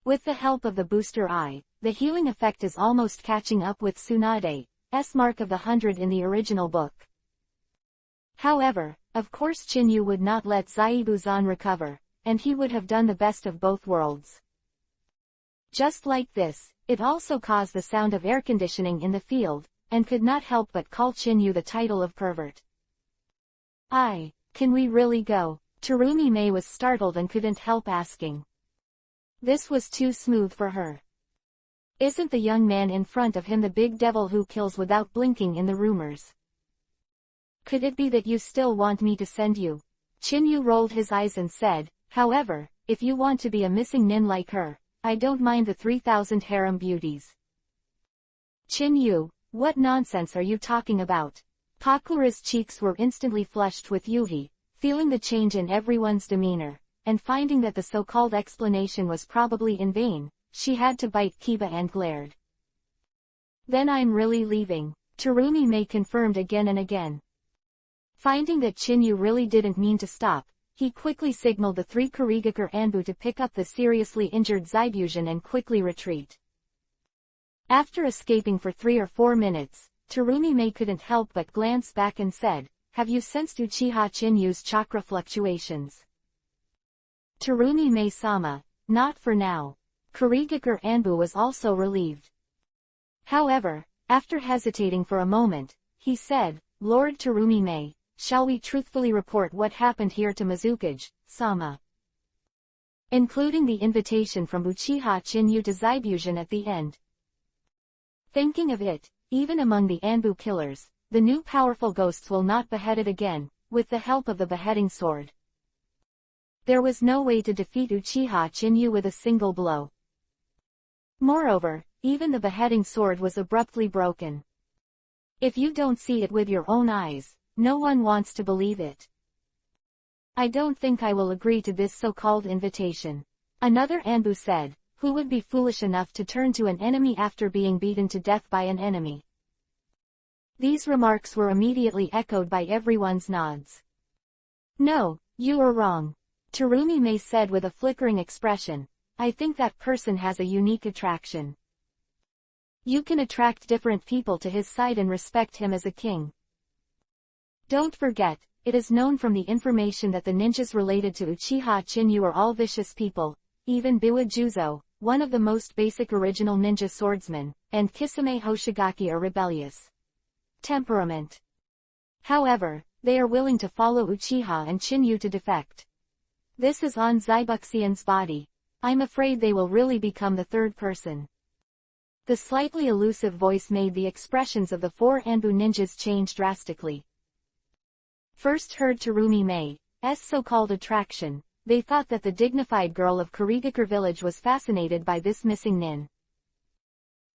With the help of the booster eye, the healing effect is almost catching up with Tsunade's mark of the 100 in the original book. However, of course Qin Yu would not let Zaibuzhan recover, and he would have done the best of both worlds. Just like this, it also caused the sound of air conditioning in the field, and could not help but call Qin Yu the title of pervert. Can we really go? Terumi Mei was startled and couldn't help asking. This was too smooth for her. Isn't the young man in front of him the big devil who kills without blinking in the rumors? Could it be that you still want me to send you? Qin Yu rolled his eyes and said, however, if you want to be a missing nin like her, I don't mind the 3,000 harem beauties. Qin Yu, what nonsense are you talking about? Pakura's cheeks were instantly flushed with yuhi, feeling the change in everyone's demeanor, and finding that the so-called explanation was probably in vain, she had to bite Kiba and glared. Then I'm really leaving, Terumi Mei confirmed again and again. Finding that Qin Yu really didn't mean to stop, he quickly signaled the 3 Kurigakure Anbu to pick up the seriously injured Zaibuzhan and quickly retreat. After escaping for 3 or 4 minutes, Terumi Mei couldn't help but glance back and said, have you sensed Uchiha Qin Yu's chakra fluctuations? Terumi Mei-sama, not for now. Kurigakure Anbu was also relieved. However, after hesitating for a moment, he said, Lord Terumi Mei, shall we truthfully report what happened here to Mizukage-sama? Including the invitation from Uchiha Qin Yu to Zaibuzhan at the end. Thinking of it, even among the Anbu killers, the new powerful ghosts will not behead it again, with the help of the beheading sword. There was no way to defeat Uchiha Qin Yu with a single blow. Moreover, even the beheading sword was abruptly broken. If you don't see it with your own eyes, no one wants to believe it. I don't think I will agree to this so-called invitation. Another Anbu said, who would be foolish enough to turn to an enemy after being beaten to death by an enemy? These remarks were immediately echoed by everyone's nods. No, you are wrong. Terumi Mei said with a flickering expression, I think that person has a unique attraction. You can attract different people to his side and respect him as a king. Don't forget, it is known from the information that the ninjas related to Uchiha Qin Yu are all vicious people, even Biwa Juzo, one of the most basic original ninja swordsmen, and Kisame Hoshigaki are rebellious. Temperament. However, they are willing to follow Uchiha and Qin Yu to defect. This is on Zaibuxian's body. I'm afraid they will really become the third person. The slightly elusive voice made the expressions of the 4 Anbu ninjas change drastically. First heard Terumi Mei's so-called attraction, they thought that the dignified girl of Kurigakure village was fascinated by this missing nin.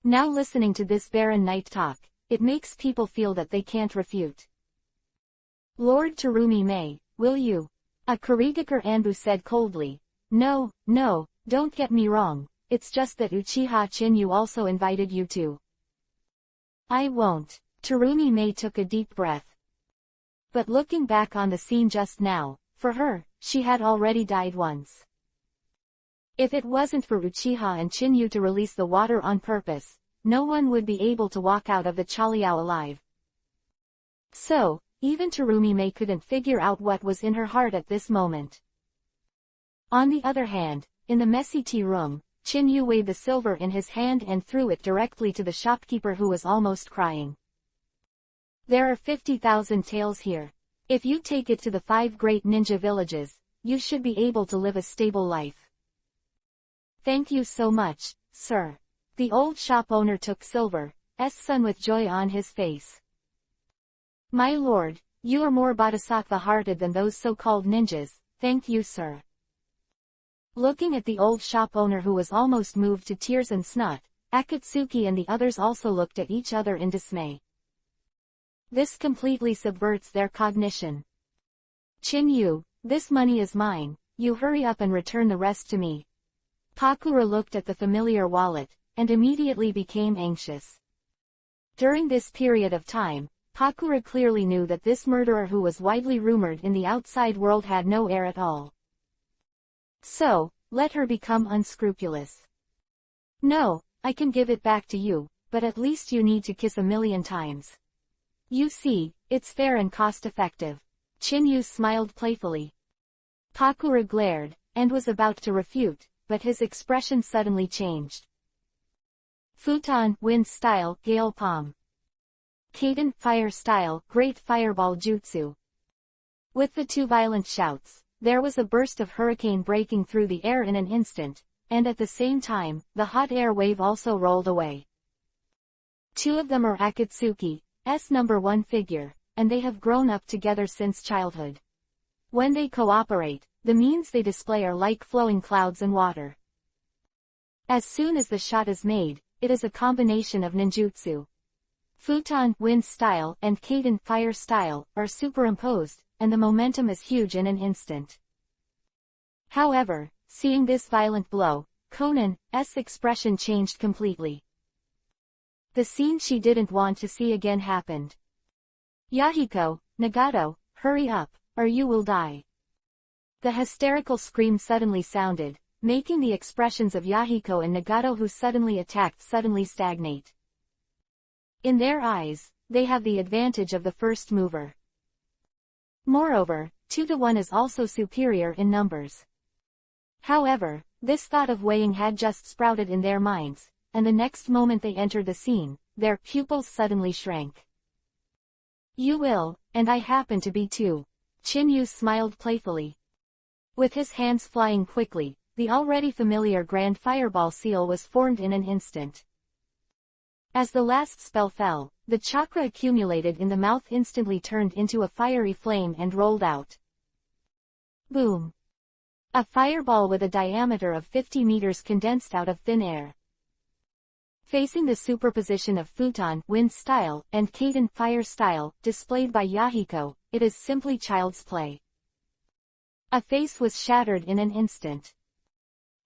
Now listening to this barren night talk, it makes people feel that they can't refute. Lord Terumi Mei, will you? A Kurigakure Anbu said coldly. No, don't get me wrong, it's just that Uchiha Qin Yu also invited you to. I won't. Terumi Mei took a deep breath. But looking back on the scene just now, for her, she had already died once. If it wasn't for Uchiha and Qin Yu to release the water on purpose, no one would be able to walk out of the Chaliao alive. So, even Terumi Mei couldn't figure out what was in her heart at this moment. On the other hand, in the messy tea room, Chin-yu weighed the silver in his hand and threw it directly to the shopkeeper, who was almost crying. There are 50,000 taels here. If you take it to the 5 great ninja villages, you should be able to live a stable life. Thank you so much, sir. The old shop owner took Silver's son with joy on his face. My lord, you are more bodhisattva-hearted than those so-called ninjas, thank you, sir. Looking at the old shop owner, who was almost moved to tears and snot, Akatsuki and the others also looked at each other in dismay. This completely subverts their cognition. Chin-yu, this money is mine, you hurry up and return the rest to me. Takura looked at the familiar wallet, and immediately became anxious. During this period of time, Takura clearly knew that this murderer, who was widely rumored in the outside world, had no heir at all. So, let her become unscrupulous. No, I can give it back to you, but at least you need to kiss 1,000,000 times. You see, it's fair and cost-effective. Chin-yu smiled playfully. Takura glared, and was about to refute, but his expression suddenly changed. Futon, wind style, gale palm. Kaden, fire style, great fireball jutsu. With the two violent shouts, there was a burst of hurricane breaking through the air in an instant, and at the same time, the hot air wave also rolled away. Two of them are Akatsuki's #1 figure, and they have grown up together since childhood. When they cooperate, the means they display are like flowing clouds and water. As soon as the shot is made, it is a combination of ninjutsu. Futon, wind style, and Kaden, fire style, are superimposed, and the momentum is huge in an instant. However, seeing this violent blow, Conan's expression changed completely. The scene she didn't want to see again happened. Yahiko, Nagato, hurry up, or you will die. The hysterical scream suddenly sounded, making the expressions of Yahiko and Nagato, who suddenly attacked, suddenly stagnate. In their eyes, they have the advantage of the first mover. Moreover, 2-to-1 is also superior in numbers. However, this thought of weighing had just sprouted in their minds, and the next moment they entered the scene, their pupils suddenly shrank. You will, and I happen to be too. Chin-yu smiled playfully. With his hands flying quickly, the already familiar grand fireball seal was formed in an instant. As the last spell fell, the chakra accumulated in the mouth instantly turned into a fiery flame and rolled out. Boom! A fireball with a diameter of 50 meters condensed out of thin air. Facing the superposition of Futon, wind style, and Kaden, fire style, displayed by Yahiko, it is simply child's play. A face was shattered in an instant.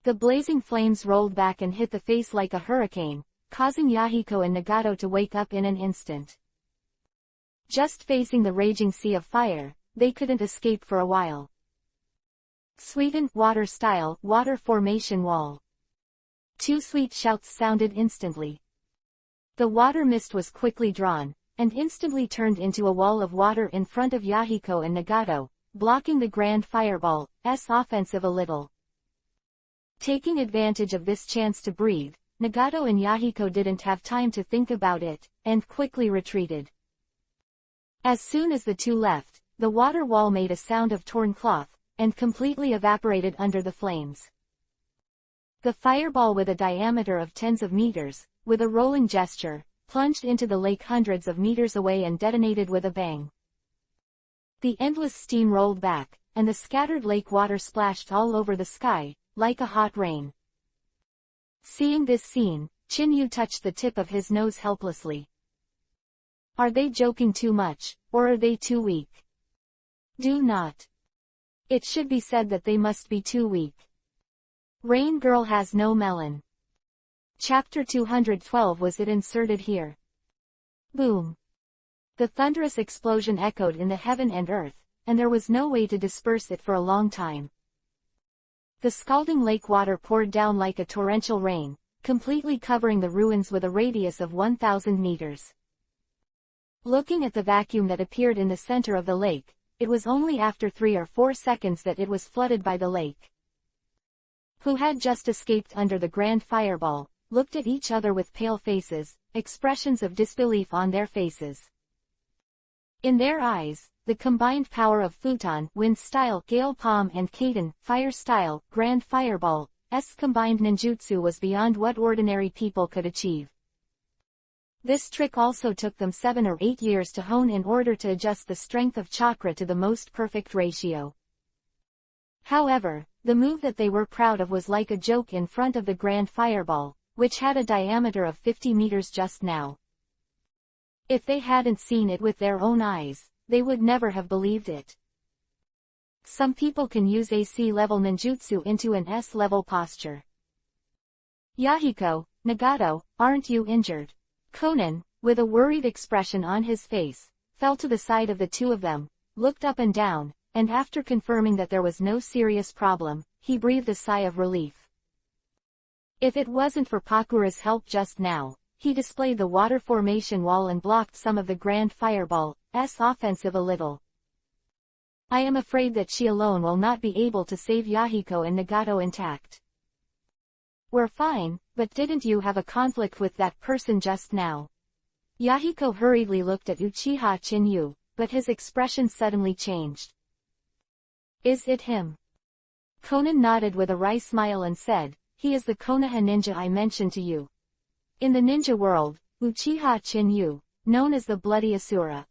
The blazing flames rolled back and hit the face like a hurricane, causing Yahiko and Nagato to wake up in an instant. Just facing the raging sea of fire, they couldn't escape for a while. Sweden, water style, water formation wall. Two sweet shouts sounded instantly. The water mist was quickly drawn, and instantly turned into a wall of water in front of Yahiko and Nagato, blocking the grand fireball's offensive a little. Taking advantage of this chance to breathe, Nagato and Yahiko didn't have time to think about it, and quickly retreated. As soon as the two left, the water wall made a sound of torn cloth, and completely evaporated under the flames. The fireball, with a diameter of tens of meters, with a rolling gesture, plunged into the lake hundreds of meters away and detonated with a bang. The endless steam rolled back, and the scattered lake water splashed all over the sky, like a hot rain. Seeing this scene, Chin-yu touched the tip of his nose helplessly. Are they joking too much, or are they too weak? Do not. It should be said that they must be too weak. Rain Girl has no melon. Chapter 212 was it inserted here. Boom. The thunderous explosion echoed in the heaven and earth, and there was no way to disperse it for a long time. The scalding lake water poured down like a torrential rain, completely covering the ruins with a radius of 1,000 meters. Looking at the vacuum that appeared in the center of the lake, it was only after 3 or 4 seconds that it was flooded by the lake. who had just escaped under the grand fireball, looked at each other with pale faces, expressions of disbelief on their faces. In their eyes, the combined power of Futon, Wind Style, Gale Palm and Kaden, Fire Style, Grand Fireball, combined ninjutsu was beyond what ordinary people could achieve. This trick also took them 7 or 8 years to hone in order to adjust the strength of chakra to the most perfect ratio. However, the move that they were proud of was like a joke in front of the Grand Fireball, which had a diameter of 50 meters just now. If they hadn't seen it with their own eyes, they would never have believed it. Some people can use AC-level ninjutsu into an S-level posture. Yahiko, Nagato, aren't you injured? Conan, with a worried expression on his face, fell to the side of the two of them, looked up and down, and after confirming that there was no serious problem, he breathed a sigh of relief. If it wasn't for Pakura's help just now, he displayed the water formation wall and blocked some of the Grand Fireball's offensive a little. I am afraid that she alone will not be able to save Yahiko and Nagato intact. We're fine, but didn't you have a conflict with that person just now? Yahiko hurriedly looked at Uchiha Chinyu, but his expression suddenly changed. Is it him? Conan nodded with a wry smile and said, he is the Konoha ninja I mentioned to you. In the ninja world, Uchiha Chinyu, known as the Bloody Asura.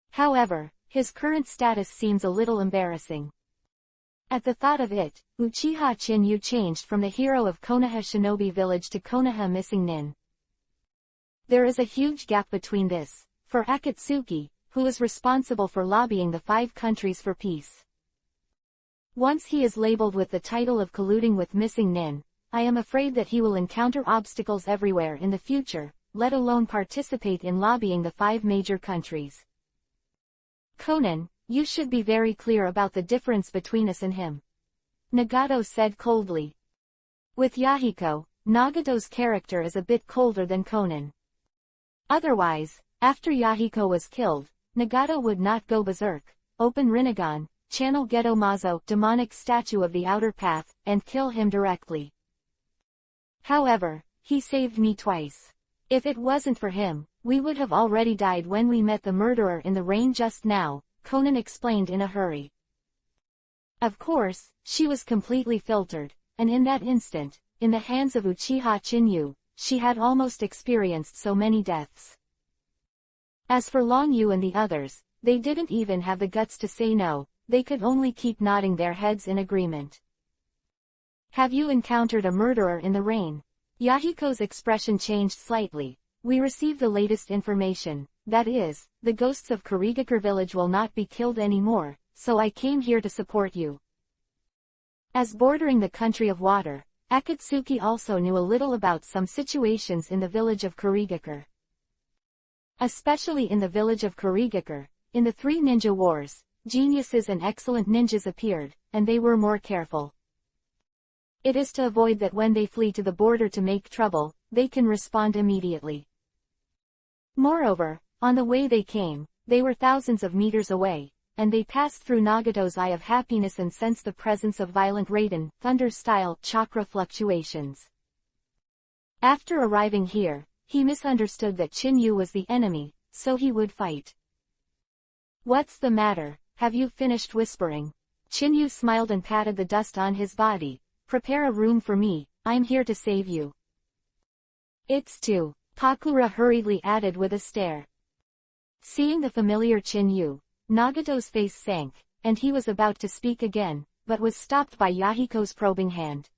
However, his current status seems a little embarrassing. At the thought of it, Uchiha Chinyu changed from the hero of Konoha Shinobi Village to Konoha Missing Nin. There is a huge gap between this, for Akatsuki, who is responsible for lobbying the 5 countries for peace. Once he is labeled with the title of colluding with Missing Nin, I am afraid that he will encounter obstacles everywhere in the future, let alone participate in lobbying the 5 major countries. Conan, you should be very clear about the difference between us and him. Nagato said coldly. With Yahiko, Nagato's character is a bit colder than Conan. Otherwise, after Yahiko was killed, Nagato would not go berserk, open Rinnegan, channel Geto Mazo, demonic statue of the outer path, and kill him directly. However, he saved me twice. If it wasn't for him, we would have already died when we met the murderer in the rain just now, Conan explained in a hurry. Of course, she was completely filtered, and in that instant, in the hands of Uchiha Chinyu, she had almost experienced so many deaths. As for Long Yu and the others, they didn't even have the guts to say no, they could only keep nodding their heads in agreement. Have you encountered a murderer in the rain? Yahiko's expression changed slightly. We received the latest information, that is, the ghosts of Kurigakure village will not be killed anymore, so I came here to support you. As bordering the country of water, Akatsuki also knew a little about some situations in the village of Kurigakure. Especially in the village of Kurigakure, in the 3 ninja wars, geniuses and excellent ninjas appeared, and they were more careful. It is to avoid that when they flee to the border to make trouble, they can respond immediately. Moreover, on the way they came, they were thousands of meters away, and they passed through Nagato's eye of happiness and sensed the presence of violent Raiden, thunder-style, chakra fluctuations. After arriving here, he misunderstood that Chinyu was the enemy, so he would fight. What's the matter, have you finished whispering? Chinyu smiled and patted the dust on his body. Prepare a room for me, I'm here to save you. It's two, Pakura hurriedly added with a stare. Seeing the familiar Chinyu, Nagato's face sank, and he was about to speak again, but was stopped by Yahiko's probing hand.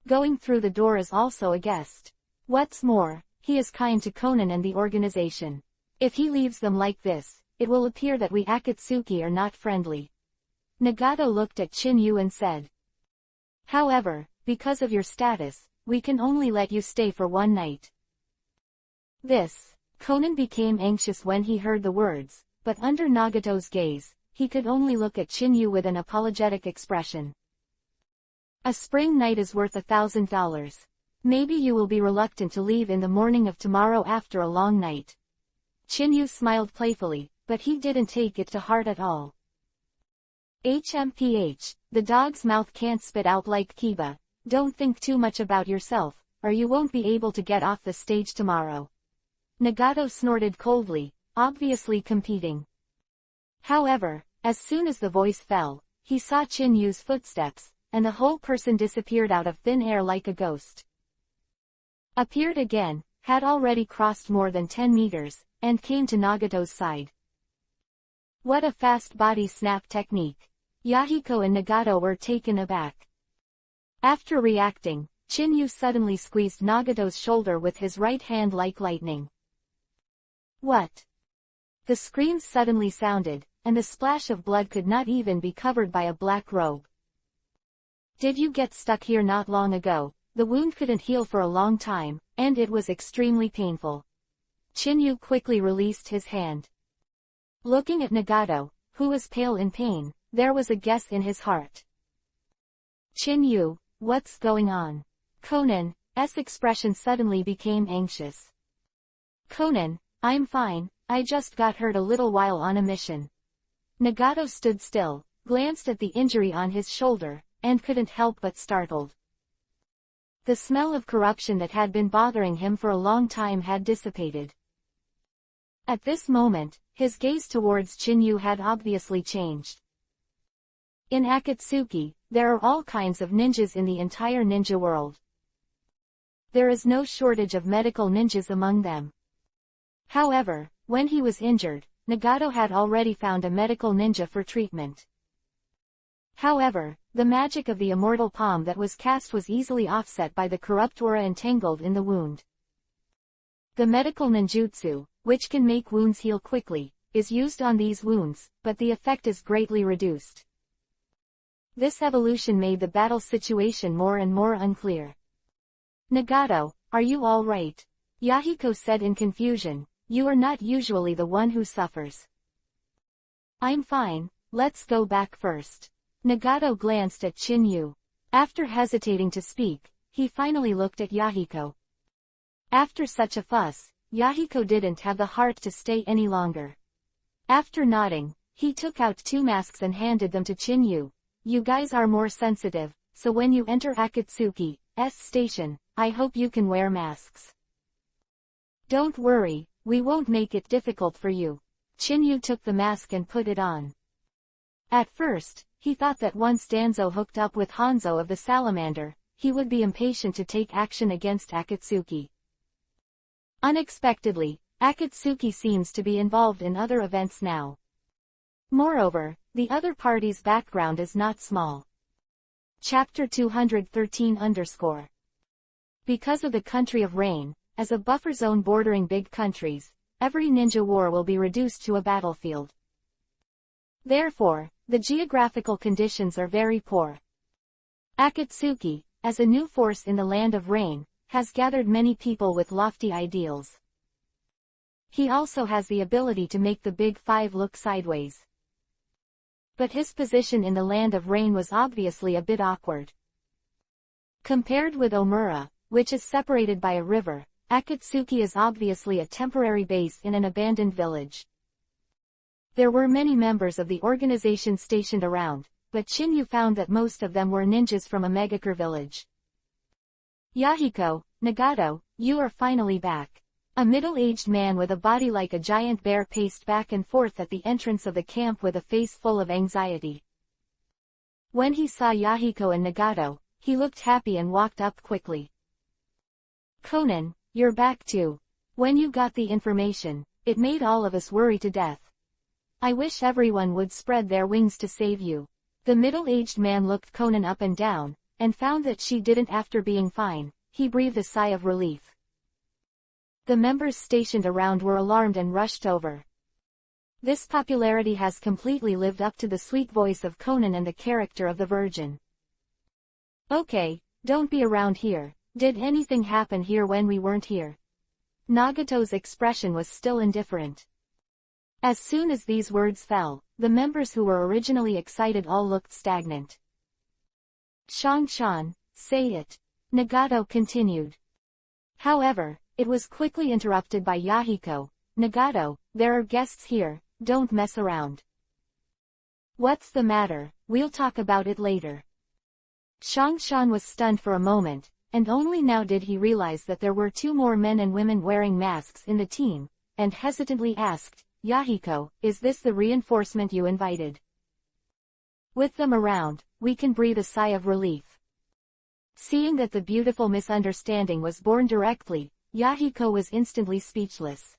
Going through the door is also a guest. What's more, he is kind to Conan and the organization. If he leaves them like this, it will appear that we Akatsuki are not friendly. Nagato looked at Chinyu and said. However, because of your status, we can only let you stay for 1 night. Conan became anxious when he heard the words, but under Nagato's gaze, he could only look at Chinyu with an apologetic expression. A spring night is worth $1,000. Maybe you will be reluctant to leave in the morning of tomorrow after a long night. Chinyu smiled playfully, but he didn't take it to heart at all. HMPH, the dog's mouth can't spit out like Kiba. Don't think too much about yourself, or you won't be able to get off the stage tomorrow. Nagato snorted coldly, obviously competing. However, as soon as the voice fell, he saw Chinyu's footsteps, and the whole person disappeared out of thin air like a ghost. Appeared again, had already crossed more than 10 meters, and came to Nagato's side. What a fast body snap technique. Yahiko and Nagato were taken aback. After reacting, Chinyu suddenly squeezed Nagato's shoulder with his right hand like lightning. What? The screams suddenly sounded, and the splash of blood could not even be covered by a black robe. Did you get stuck here not long ago? The wound couldn't heal for a long time, and it was extremely painful. Chinyu quickly released his hand. Looking at Nagato, who was pale in pain, there was a guess in his heart. Chinyu, what's going on? Conan's expression suddenly became anxious. Conan, I'm fine, I just got hurt a little while on a mission. Nagato stood still, glanced at the injury on his shoulder, and couldn't help but startled. The smell of corruption that had been bothering him for a long time had dissipated. At this moment, his gaze towards Chinyu had obviously changed. In Akatsuki, there are all kinds of ninjas in the entire ninja world. There is no shortage of medical ninjas among them. However, when he was injured, Nagato had already found a medical ninja for treatment. However, the magic of the immortal palm that was cast was easily offset by the corrupt aura entangled in the wound. The medical ninjutsu, which can make wounds heal quickly, is used on these wounds, but the effect is greatly reduced. This evolution made the battle situation more and more unclear. Nagato, are you all right? Yahiko said in confusion, you are not usually the one who suffers. I'm fine, let's go back first. Nagato glanced at Chinyu. After hesitating to speak, he finally looked at Yahiko. After such a fuss, Yahiko didn't have the heart to stay any longer. After nodding, he took out 2 masks and handed them to Chinyu. You guys are more sensitive, so when you enter Akatsuki's station, I hope you can wear masks. Don't worry, we won't make it difficult for you. Chinyu took the mask and put it on. At first, he thought that once Danzo hooked up with Hanzo of the Salamander, he would be impatient to take action against Akatsuki. Unexpectedly, Akatsuki seems to be involved in other events now. Moreover, the other party's background is not small. Chapter 213 Because of the country of rain, as a buffer zone bordering big countries, every ninja war will be reduced to a battlefield. Therefore, the geographical conditions are very poor. Akatsuki, as a new force in the land of rain, has gathered many people with lofty ideals. He also has the ability to make the Big Five look sideways. But his position in the land of rain was obviously a bit awkward. Compared with Omura, which is separated by a river, Akatsuki is obviously a temporary base in an abandoned village. There were many members of the organization stationed around, but Chinyu found that most of them were ninjas from a megacure village. Yahiko, Nagato, you are finally back. A middle-aged man with a body like a giant bear paced back and forth at the entrance of the camp with a face full of anxiety. When he saw Yahiko and Nagato, he looked happy and walked up quickly. Conan, you're back too. When you got the information, it made all of us worry to death. I wish everyone would spread their wings to save you. The middle-aged man looked Conan up and down, and found that she didn't. After being fine, he breathed a sigh of relief. The members stationed around were alarmed and rushed over. This popularity has completely lived up to the sweet voice of Conan and the character of the Virgin. Okay, don't be around here. Did anything happen here when we weren't here? Nagato's expression was still indifferent. As soon as these words fell, the members who were originally excited all looked stagnant. Shangshan, say it. Nagato continued. However, it was quickly interrupted by Yahiko. Nagato, there are guests here, don't mess around. What's the matter? We'll talk about it later. Shangshan was stunned for a moment, and only now did he realize that there were two more men and women wearing masks in the team, and hesitantly asked, Yahiko, is this the reinforcement you invited? With them around, we can breathe a sigh of relief. Seeing that the beautiful misunderstanding was born directly, Yahiko was instantly speechless.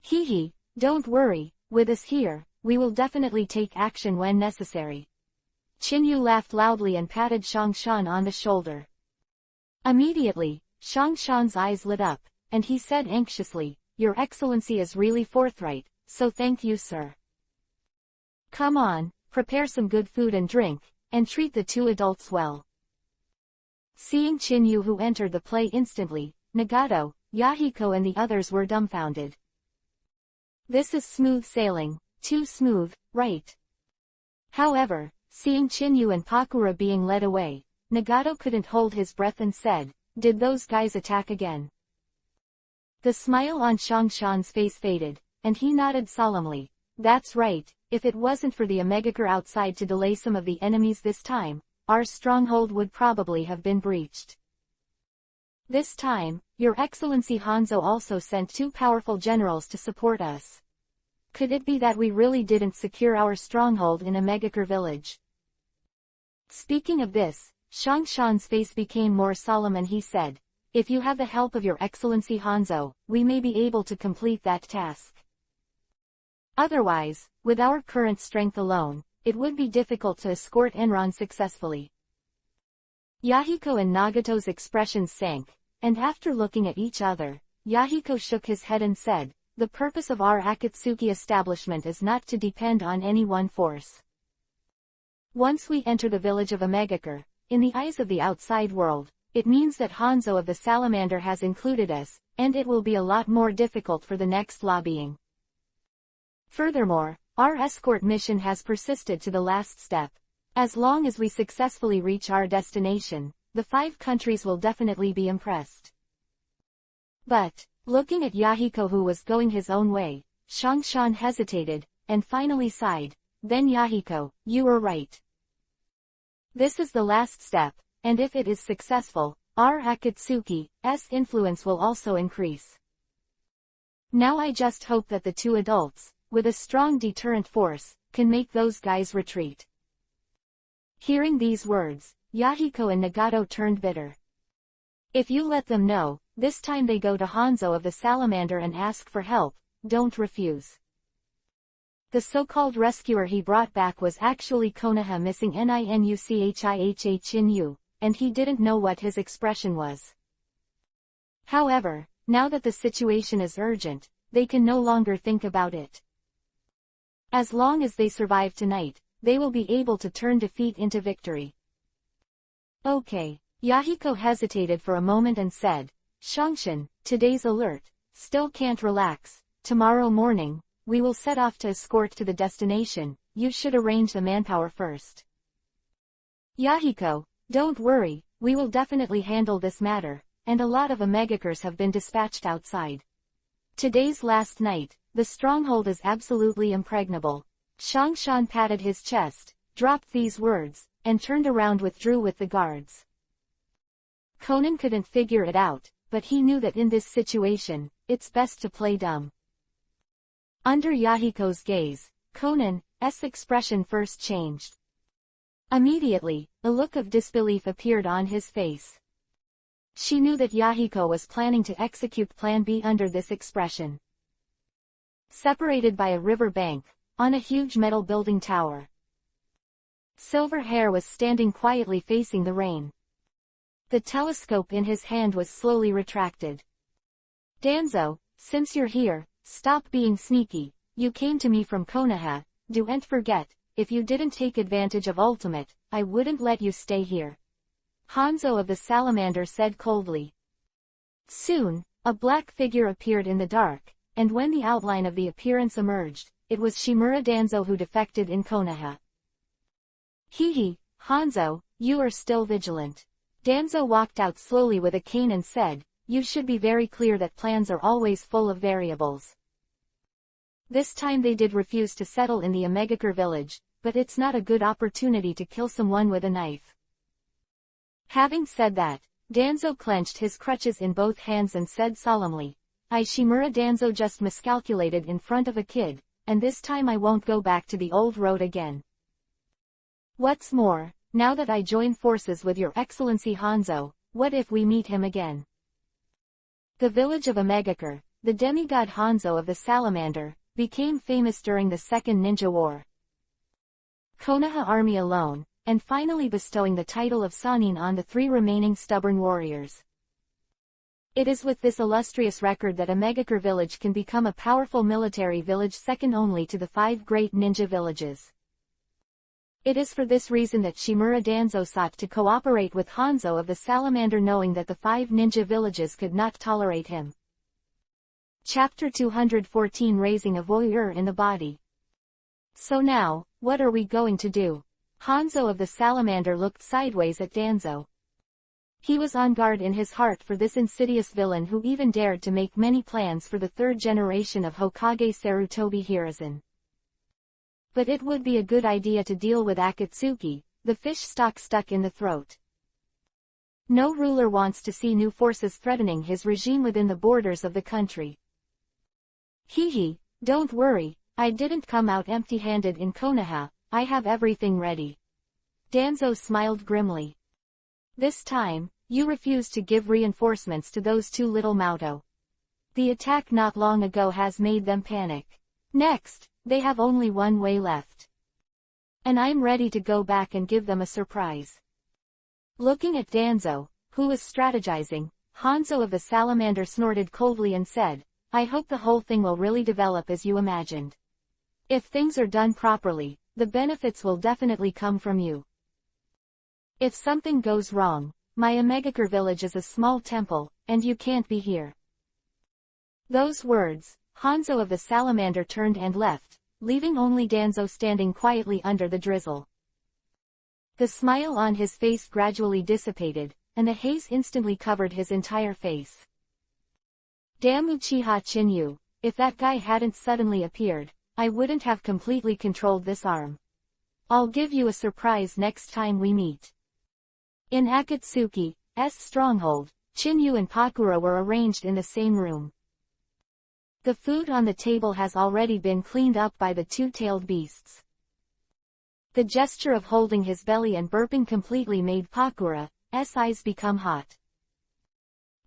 Hee, don't worry, with us here, we will definitely take action when necessary. Qinyu laughed loudly and patted Shangshan on the shoulder. Immediately, Shangshan's eyes lit up, and he said anxiously, Your Excellency is really forthright, so thank you, sir. Come on, prepare some good food and drink, and treat the two adults well. Seeing Qinyu who entered the play instantly, Nagato, Yahiko and the others were dumbfounded. This is smooth sailing, too smooth, right? However, seeing Qinyu and Pakura being led away, Nagato couldn't hold his breath and said, Did those guys attack again? The smile on Shangshan's face faded, and he nodded solemnly. That's right, if it wasn't for the Omegakure outside to delay some of the enemies this time, our stronghold would probably have been breached. This time, Your Excellency Hanzo also sent two powerful generals to support us. Could it be that we really didn't secure our stronghold in Omegakure village? Speaking of this, Shangshan's face became more solemn and he said, If you have the help of Your Excellency Hanzo, we may be able to complete that task. Otherwise, with our current strength alone, it would be difficult to escort Enron successfully. Yahiko and Nagato's expressions sank, and after looking at each other, Yahiko shook his head and said, The purpose of our Akatsuki establishment is not to depend on any one force. Once we enter the village of Omegakure, in the eyes of the outside world, it means that Hanzo of the Salamander has included us, and it will be a lot more difficult for the next lobbying. Furthermore, our escort mission has persisted to the last step. As long as we successfully reach our destination, the 5 countries will definitely be impressed. But, looking at Yahiko who was going his own way, Shangshan hesitated, and finally sighed, Then Yahiko, you were right. This is the last step, and if it is successful, our Akatsuki's influence will also increase. Now I just hope that the two adults, with a strong deterrent force, can make those guys retreat. Hearing these words, Yahiko and Nagato turned bitter. If you let them know, this time they go to Hanzo of the Salamander and ask for help, don't refuse. The so-called rescuer he brought back was actually Konoha missing Ninuchiha Qinyu, and he didn't know what his expression was. However, now that the situation is urgent, they can no longer think about it. As long as they survive tonight, they will be able to turn defeat into victory. Okay. Yahiko hesitated for a moment and said, Shangshan, today's alert, still can't relax. Tomorrow morning, we will set off to escort to the destination. You should arrange the manpower first. Yahiko, don't worry, we will definitely handle this matter, and a lot of Omegakures have been dispatched outside. Today's last night, the stronghold is absolutely impregnable. Shangshan patted his chest, dropped these words, and turned around withdrew with the guards. Conan couldn't figure it out, but he knew that in this situation, it's best to play dumb. Under Yahiko's gaze, Conan's expression first changed. Immediately, a look of disbelief appeared on his face. She knew that Yahiko was planning to execute Plan B under this expression. Separated by a river bank, on a huge metal building tower, Silver Hair was standing quietly facing the rain. The telescope in his hand was slowly retracted. Danzo, since you're here, stop being sneaky. You came to me from Konoha. Don't forget, if you didn't take advantage of Ultimate, I wouldn't let you stay here. Hanzo of the Salamander said coldly. Soon, a black figure appeared in the dark, and when the outline of the appearance emerged, it was Shimura Danzo who defected in Konoha. Hee, Hanzo, you are still vigilant. Danzo walked out slowly with a cane and said, You should be very clear that plans are always full of variables. This time they did refuse to settle in the Omegakure village, but it's not a good opportunity to kill someone with a knife. Having said that, Danzo clenched his crutches in both hands and said solemnly, "I Shimura Danzo just miscalculated in front of a kid, and this time I won't go back to the old road again. What's more, now that I join forces with your Excellency Hanzo, what if we meet him again?" The village of Omegakure, the demigod Hanzo of the Salamander, became famous during the Second Ninja War. Konoha army alone, and finally bestowing the title of Sannin on the 3 remaining stubborn warriors. It is with this illustrious record that Omegakure village can become a powerful military village second only to the 5 great ninja villages. It is for this reason that Shimura Danzo sought to cooperate with Hanzo of the Salamander, knowing that the 5 ninja villages could not tolerate him. Chapter 214, Raising a Voyeur in the Body. So now, what are we going to do? Hanzo of the Salamander looked sideways at Danzo. He was on guard in his heart for this insidious villain who even dared to make many plans for the 3rd generation of Hokage Sarutobi Hiruzen. But it would be a good idea to deal with Akatsuki, the fish stock stuck in the throat. No ruler wants to see new forces threatening his regime within the borders of the country. Hee, don't worry, I didn't come out empty-handed in Konoha, I have everything ready. Danzo smiled grimly. This time, you refused to give reinforcements to those 2 little Mauto. The attack not long ago has made them panic. Next, they have only one way left. And I'm ready to go back and give them a surprise. Looking at Danzo, who was strategizing, Hanzo of the Salamander snorted coldly and said, I hope the whole thing will really develop as you imagined. If things are done properly, the benefits will definitely come from you. If something goes wrong, my Omegakure village is a small temple, and you can't be here. Those words, Hanzo of the Salamander turned and left, leaving only Danzo standing quietly under the drizzle. The smile on his face gradually dissipated, and the haze instantly covered his entire face. Damn Uchiha Chinyu, if that guy hadn't suddenly appeared, I wouldn't have completely controlled this arm. I'll give you a surprise next time we meet. In Akatsuki's stronghold, Chinyu and Pakura were arranged in the same room. The food on the table has already been cleaned up by the 2-tailed beasts. The gesture of holding his belly and burping completely made Pakura's eyes become hot.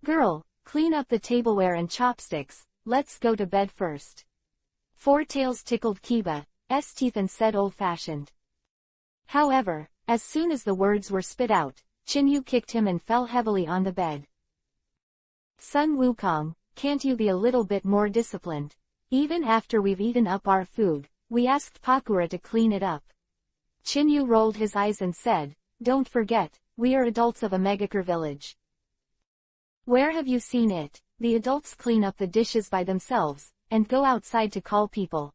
Girl, clean up the tableware and chopsticks, let's go to bed first. 4-Tails tickled Kiba's teeth and said old-fashioned. However, as soon as the words were spit out, Chinyu kicked him and fell heavily on the bed. Sun Wukong, can't you be a little bit more disciplined? Even after we've eaten up our food, we asked Pakura to clean it up. Chinyu rolled his eyes and said, don't forget, we are adults of Omegakure village. Where have you seen it? The adults clean up the dishes by themselves, and go outside to call people.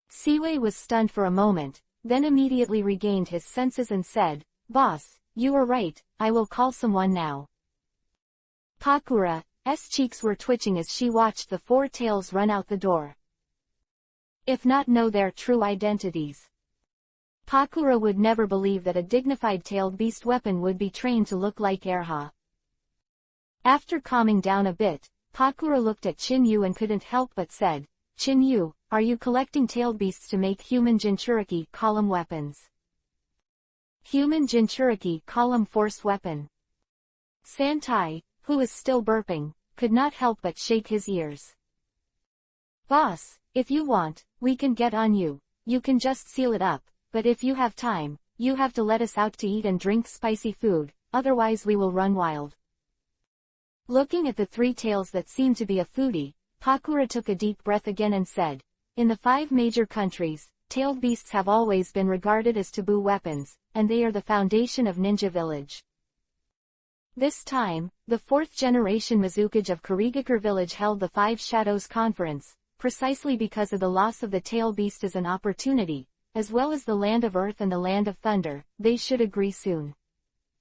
Siwei was stunned for a moment, then immediately regained his senses and said, Boss, you were right, I will call someone now. Pakura's cheeks were twitching as she watched the 4-Tails run out the door. If not know their true identities. Pakura would never believe that a dignified tailed beast weapon would be trained to look like Erha. After calming down a bit, Pakura looked at Chinyu and couldn't help but said, Chinyu, are you collecting tailed beasts to make human Jinchuriki column weapons? Human Jinchuriki column force weapon. Santai, who was still burping, could not help but shake his ears. Boss, if you want, we can get on you, you can just seal it up, but if you have time, you have to let us out to eat and drink spicy food, otherwise we will run wild. Looking at the 3-Tails that seemed to be a foodie, Pakura took a deep breath again and said, in the 5 major countries, tailed beasts have always been regarded as taboo weapons, and they are the foundation of ninja village. This time, the 4th generation Mizukage of Kurigakure village held the 5 Shadows Conference, precisely because of the loss of the tail beast as an opportunity, as well as the Land of Earth and the Land of Thunder, they should agree soon.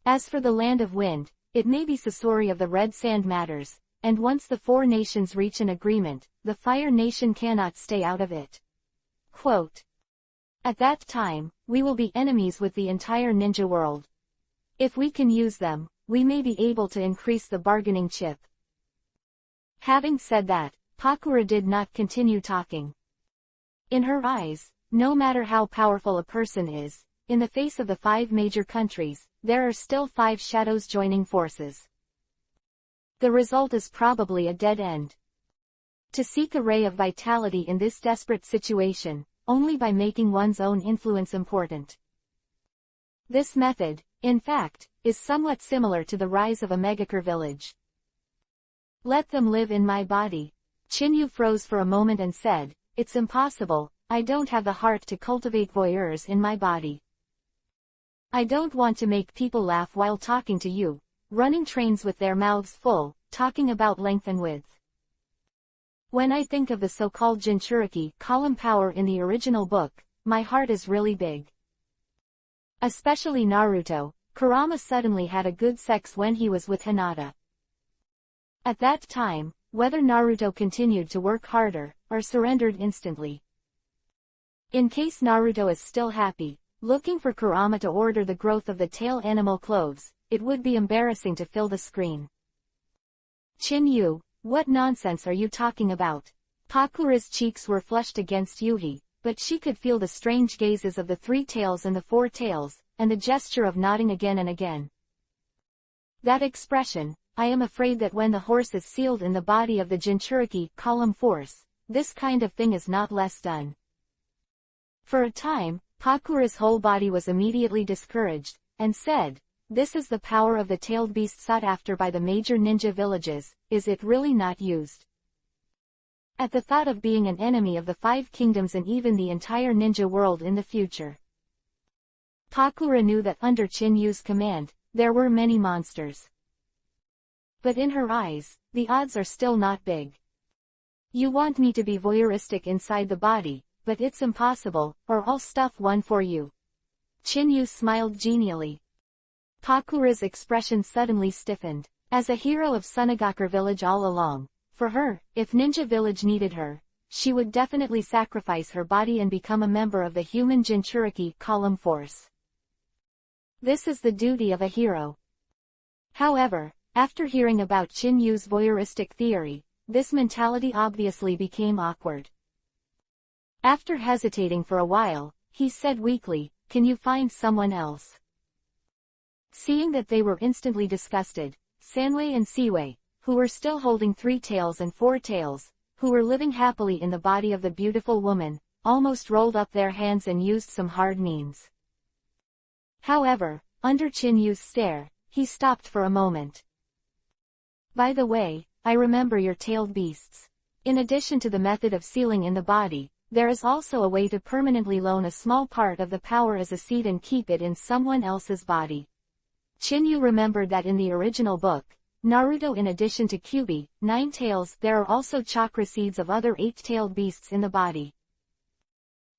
As for the Land of Wind, it may be Sasori of the Red Sand matters, and once the four nations reach an agreement, the Fire Nation cannot stay out of it. Quote, "At that time, we will be enemies with the entire ninja world. If we can use them, we may be able to increase the bargaining chip." Having said that, Pakura did not continue talking. In her eyes, no matter how powerful a person is, in the face of the 5 major countries, there are still 5 shadows joining forces. The result is probably a dead end. To seek a ray of vitality in this desperate situation, only by making one's own influence important. This method, in fact, is somewhat similar to the rise of a megacure village. "Let them live in my body." Chinyu froze for a moment and said, "It's impossible, I don't have the heart to cultivate voyeurs in my body. I don't want to make people laugh while talking to you, running trains with their mouths full, talking about length and width. When I think of the so-called Jinchuriki column power in the original book, my heart is really big." Especially Naruto, Kurama suddenly had a good sex when he was with Hinata. At that time, whether Naruto continued to work harder, or surrendered instantly. In case Naruto is still happy, looking for Kurama to order the growth of the tail animal clothes, it would be embarrassing to fill the screen. "Chinyu, what nonsense are you talking about?" Pakura's cheeks were flushed against Yuhi, but she could feel the strange gazes of the 3 tails and the 4 tails, and the gesture of nodding again and again. That expression, "I am afraid that when the horse is sealed in the body of the Jinchuriki column force, this kind of thing is not less done." For a time, Pakura's whole body was immediately discouraged, and said, "This is the power of the tailed beast sought after by the major ninja villages, is it really not used?" At the thought of being an enemy of the 5 kingdoms and even the entire ninja world in the future, Pakura knew that under Chinyu's command, there were many monsters. But in her eyes, the odds are still not big. "You want me to be voyeuristic inside the body, but it's impossible, or I'll stuff one for you." Chinyu smiled genially. Pakura's expression suddenly stiffened. As a hero of Sunagakure village all along, for her, if Ninja Village needed her, she would definitely sacrifice her body and become a member of the human Jinchuriki column force. This is the duty of a hero. However, after hearing about Chinyu's voyeuristic theory, this mentality obviously became awkward. After hesitating for a while, he said weakly, "Can you find someone else?" Seeing that they were instantly disgusted, Sanwei and Siwei, who were still holding 3 tails and 4 tails, who were living happily in the body of the beautiful woman, almost rolled up their hands and used some hard means. However, under Chinyu's stare, he stopped for a moment. "By the way, I remember your tailed beasts. In addition to the method of sealing in the body, there is also a way to permanently loan a small part of the power as a seed and keep it in someone else's body." Chinyu remembered that in the original book, Naruto, in addition to Kyuubi, 9 tails, there are also chakra seeds of other 8-tailed beasts in the body.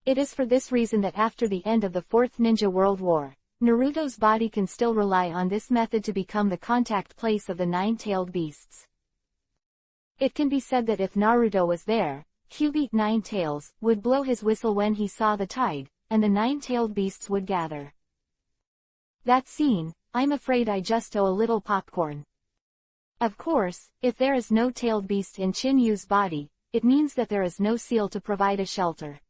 It is for this reason that after the end of the 4th Ninja World War, Naruto's body can still rely on this method to become the contact place of the 9-tailed beasts. It can be said that if Naruto was there, Kyuubi 9 tails would blow his whistle when he saw the tide, and the 9-tailed beasts would gather. That scene, I'm afraid I just owe a little popcorn. Of course, if there is no tailed beast in Chinyu's body, it means that there is no seal to provide a shelter.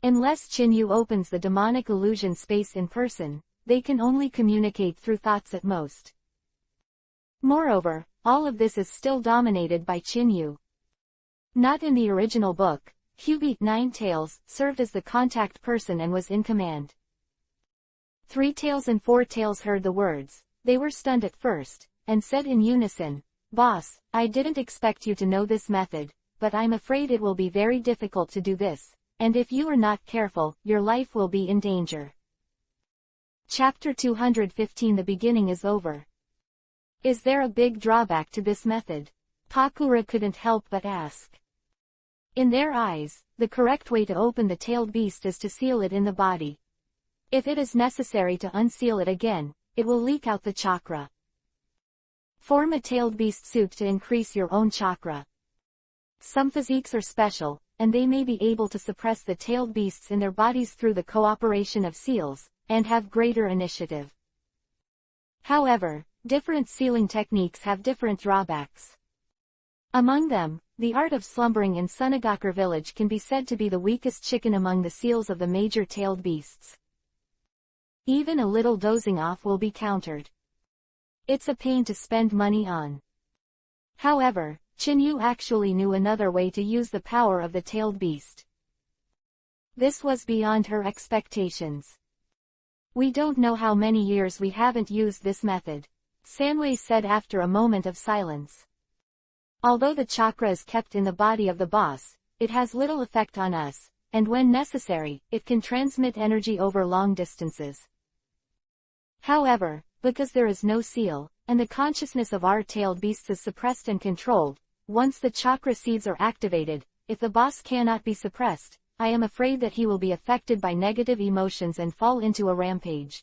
Unless Chinyu opens the demonic illusion space in person, they can only communicate through thoughts at most. Moreover, all of this is still dominated by Chinyu. Not in the original book, Kyuubi 9 tails served as the contact person and was in command. 3 tails and 4 tails heard the words. They were stunned at first, and said in unison, "Boss, I didn't expect you to know this method, but I'm afraid it will be very difficult to do this, and if you are not careful, your life will be in danger." Chapter 215. The beginning is over. Is there a big drawback to this method? Pakura couldn't help but ask. In their eyes, the correct way to open the tailed beast is to seal it in the body. If it is necessary to unseal it again, it will leak out the chakra. Form a tailed beast suit to increase your own chakra. Some physiques are special, and they may be able to suppress the tailed beasts in their bodies through the cooperation of seals, and have greater initiative. However, different sealing techniques have different drawbacks. Among them, the art of slumbering in Sunagakure village can be said to be the weakest chicken among the seals of the major tailed beasts. Even a little dozing off will be countered. It's a pain to spend money on. However, Chinyu actually knew another way to use the power of the tailed beast. This was beyond her expectations. We don't know how many years we haven't used this method, Sanwei said after a moment of silence. Although the chakra is kept in the body of the boss, it has little effect on us, and when necessary, it can transmit energy over long distances. However, because there is no seal, and the consciousness of our tailed beasts is suppressed and controlled, once the chakra seeds are activated, if the boss cannot be suppressed, I am afraid that he will be affected by negative emotions and fall into a rampage.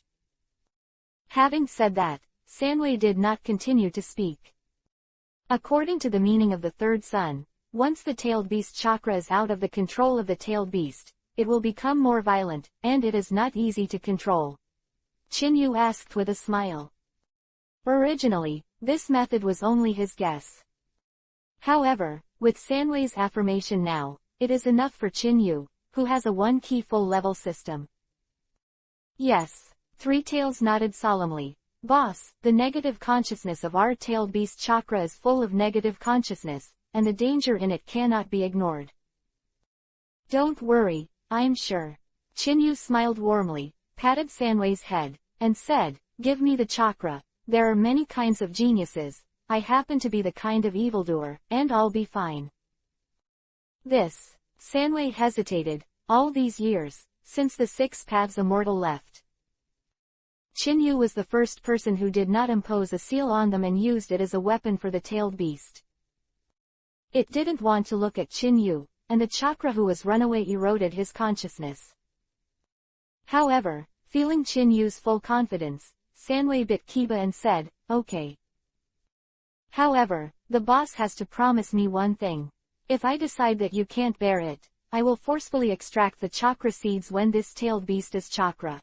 Having said that, Sanwei did not continue to speak. According to the meaning of the third sun, once the tailed beast chakra is out of the control of the tailed beast, it will become more violent, and it is not easy to control. Chinyu asked with a smile. Originally, this method was only his guess. However, with Sanwei's affirmation now, it is enough for Chinyu, who has a one-key full-level system. Yes, Three Tails nodded solemnly. Boss, the negative consciousness of our tailed beast chakra is full of negative consciousness, and the danger in it cannot be ignored. Don't worry, I'm sure. Chinyu smiled warmly, patted Sanwei's head, and said, give me the chakra. There are many kinds of geniuses, I happen to be the kind of evildoer, and I'll be fine. Sanwei hesitated, all these years, since the Six Paths Immortal left. Chinyu was the first person who did not impose a seal on them and used it as a weapon for the tailed beast. It didn't want to look at Chinyu, and the chakra who was runaway eroded his consciousness. However, feeling Chinyu's full confidence, Sanwei bit Kiba and said, okay. However, the boss has to promise me one thing. If I decide that you can't bear it, I will forcefully extract the chakra seeds when this tailed beast is chakra.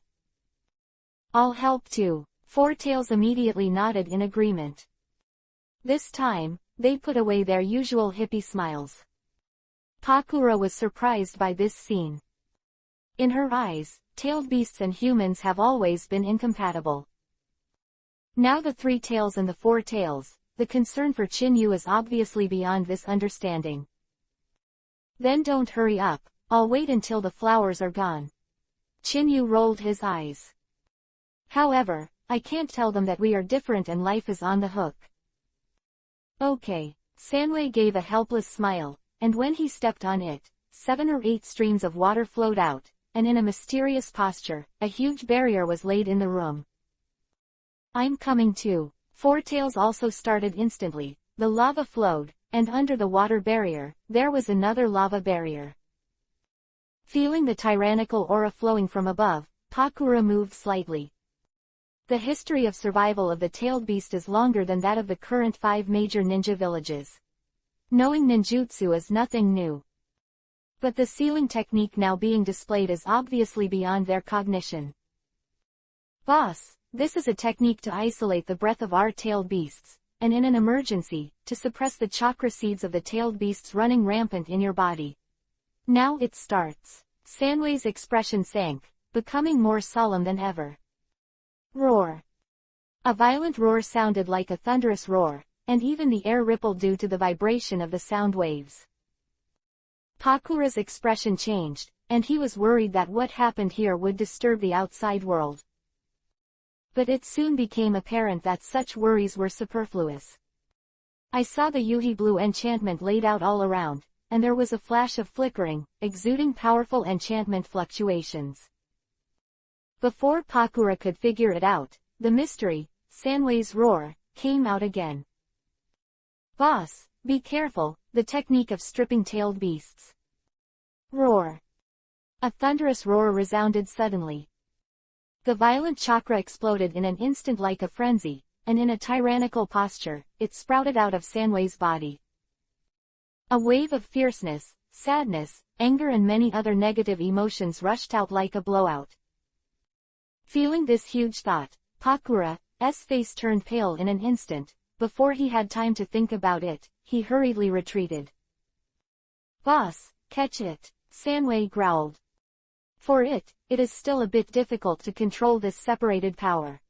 I'll help too. Four Tails immediately nodded in agreement. This time, they put away their usual hippie smiles. Pakura was surprised by this scene. In her eyes, tailed beasts and humans have always been incompatible. Now the Three Tails and the Four Tails, the concern for Chinyu is obviously beyond this understanding. Then don't hurry up, I'll wait until the flowers are gone. Chinyu rolled his eyes. However, I can't tell them that we are different and life is on the hook. Okay. Sanwei gave a helpless smile, and when he stepped on it, 7 or 8 streams of water flowed out, and in a mysterious posture, a huge barrier was laid in the room. I'm coming too. Four Tails also started instantly, the lava flowed, and under the water barrier, there was another lava barrier. Feeling the tyrannical aura flowing from above, Pakura moved slightly. The history of survival of the tailed beast is longer than that of the current 5 major ninja villages. Knowing ninjutsu is nothing new. But the sealing technique now being displayed is obviously beyond their cognition. Boss, this is a technique to isolate the breath of our tailed beasts, and in an emergency, to suppress the chakra seeds of the tailed beasts running rampant in your body. Now it starts. Sanwei's expression sank, becoming more solemn than ever. Roar. A violent roar sounded like a thunderous roar, and even the air rippled due to the vibration of the sound waves. Pakura's expression changed, and he was worried that what happened here would disturb the outside world. But it soon became apparent that such worries were superfluous. I saw the Yuhi blue enchantment laid out all around, and there was a flash of flickering, exuding powerful enchantment fluctuations. Before Pakura could figure it out, the mystery, Sanwei's roar, came out again. Boss, be careful, the technique of stripping tailed beasts. Roar. A thunderous roar resounded suddenly. The violent chakra exploded in an instant like a frenzy, and in a tyrannical posture, it sprouted out of Sanwei's body. A wave of fierceness, sadness, anger and many other negative emotions rushed out like a blowout. Feeling this huge thought, Pakura's face turned pale in an instant. Before he had time to think about it, he hurriedly retreated. "Boss, catch it," Sanwei growled. "For it is still a bit difficult to control this separated power."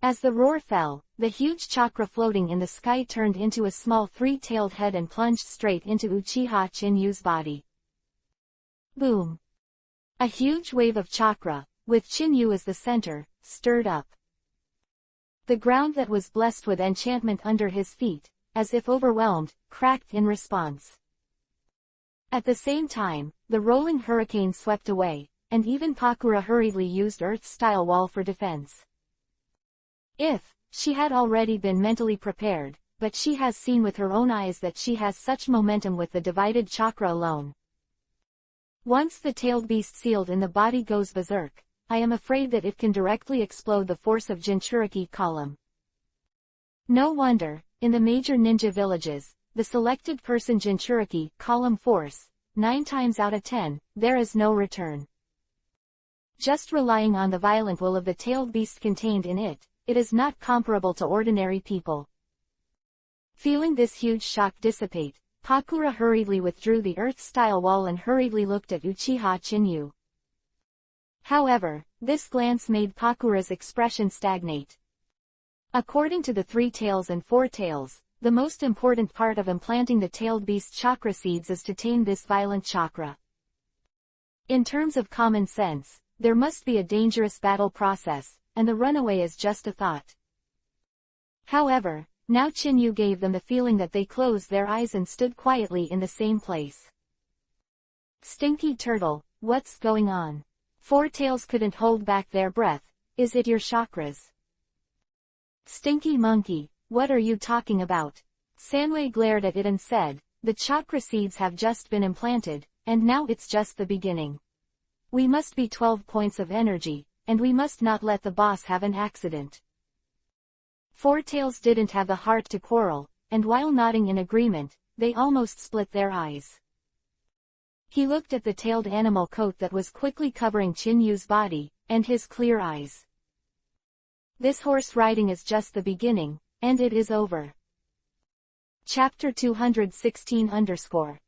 As the roar fell, the huge chakra floating in the sky turned into a small three-tailed head and plunged straight into Uchiha Chinyu's body. Boom! A huge wave of chakra, with Chinyu as the center, stirred up. The ground that was blessed with enchantment under his feet, as if overwhelmed, cracked in response. At the same time, the rolling hurricane swept away, and even Pakura hurriedly used Earth-style wall for defense. She had already been mentally prepared, but she has seen with her own eyes that she has such momentum with the divided chakra alone. Once the tailed beast sealed in the body goes berserk, I am afraid that it can directly explode the force of Jinchuriki column. No wonder, in the major ninja villages, the selected person Jinchuriki column force, 9 times out of 10, there is no return. Just relying on the violent will of the tailed beast contained in it, it is not comparable to ordinary people. Feeling this huge shock dissipate, Pakura hurriedly withdrew the Earth-style wall and hurriedly looked at Uchiha Chinyu. However, this glance made Pakura's expression stagnate. According to the 3 tails and 4 tails, the most important part of implanting the tailed beast chakra seeds is to tame this violent chakra. In terms of common sense, there must be a dangerous battle process, and the runaway is just a thought. However, now Chinyu gave them the feeling that they closed their eyes and stood quietly in the same place. "Stinky turtle, what's going on?" 4 tails couldn't hold back their breath. "Is it your chakras?" "Stinky monkey, what are you talking about?" Sanwei glared at it and said, "The chakra seeds have just been implanted, and now it's just the beginning. We must be 12 points of energy, and we must not let the boss have an accident." 4 tails didn't have the heart to quarrel, and while nodding in agreement, they almost split their eyes. He looked at the tailed animal coat that was quickly covering Chinyu's body, and his clear eyes. "This horse riding is just the beginning, and it is over." Chapter 216 _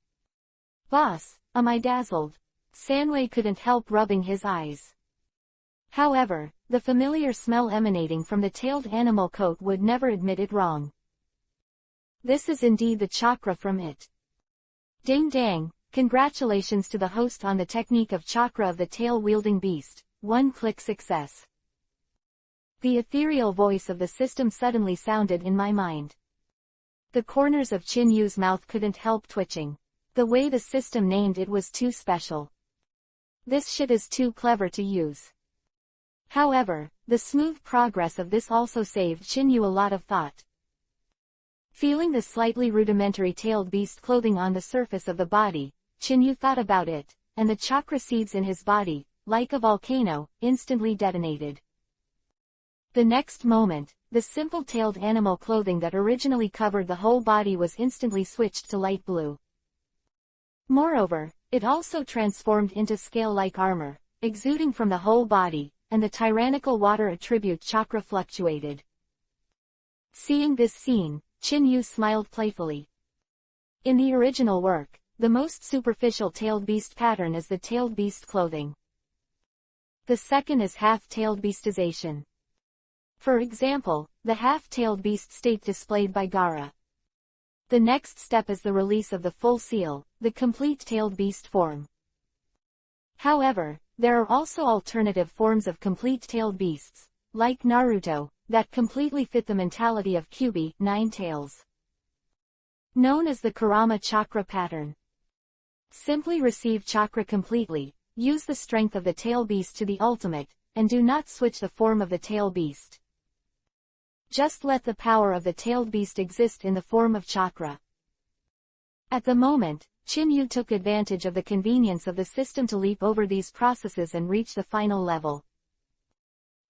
"Boss, am I dazzled?" Sanwei couldn't help rubbing his eyes. However, the familiar smell emanating from the tailed animal coat would never admit it wrong. This is indeed the chakra from it. Ding dang, congratulations to the host on the technique of chakra of the tail-wielding beast, 1-click success. The ethereal voice of the system suddenly sounded in my mind. The corners of Chinyu's mouth couldn't help twitching. The way the system named it was too special. This shit is too clever to use. However, the smooth progress of this also saved Chinyu a lot of thought. Feeling the slightly rudimentary tailed beast clothing on the surface of the body, Chinyu thought about it, and the chakra seeds in his body, like a volcano, instantly detonated. The next moment, the simple tailed animal clothing that originally covered the whole body was instantly switched to light blue. Moreover, it also transformed into scale-like armor, exuding from the whole body, and the tyrannical water attribute chakra fluctuated. Seeing this scene, Chinyu smiled playfully. In the original work, the most superficial tailed beast pattern is the tailed beast clothing. The second is half-tailed beastization. For example, the half-tailed beast state displayed by Gaara. The next step is the release of the full seal, the complete tailed beast form. However, there are also alternative forms of complete tailed beasts, like Naruto, that completely fit the mentality of Kyuubi, 9 tails. Known as the Kurama chakra pattern. Simply receive chakra completely, use the strength of the tail beast to the ultimate, and do not switch the form of the tail beast. Just let the power of the tailed beast exist in the form of chakra. At the moment, Chinyu took advantage of the convenience of the system to leap over these processes and reach the final level.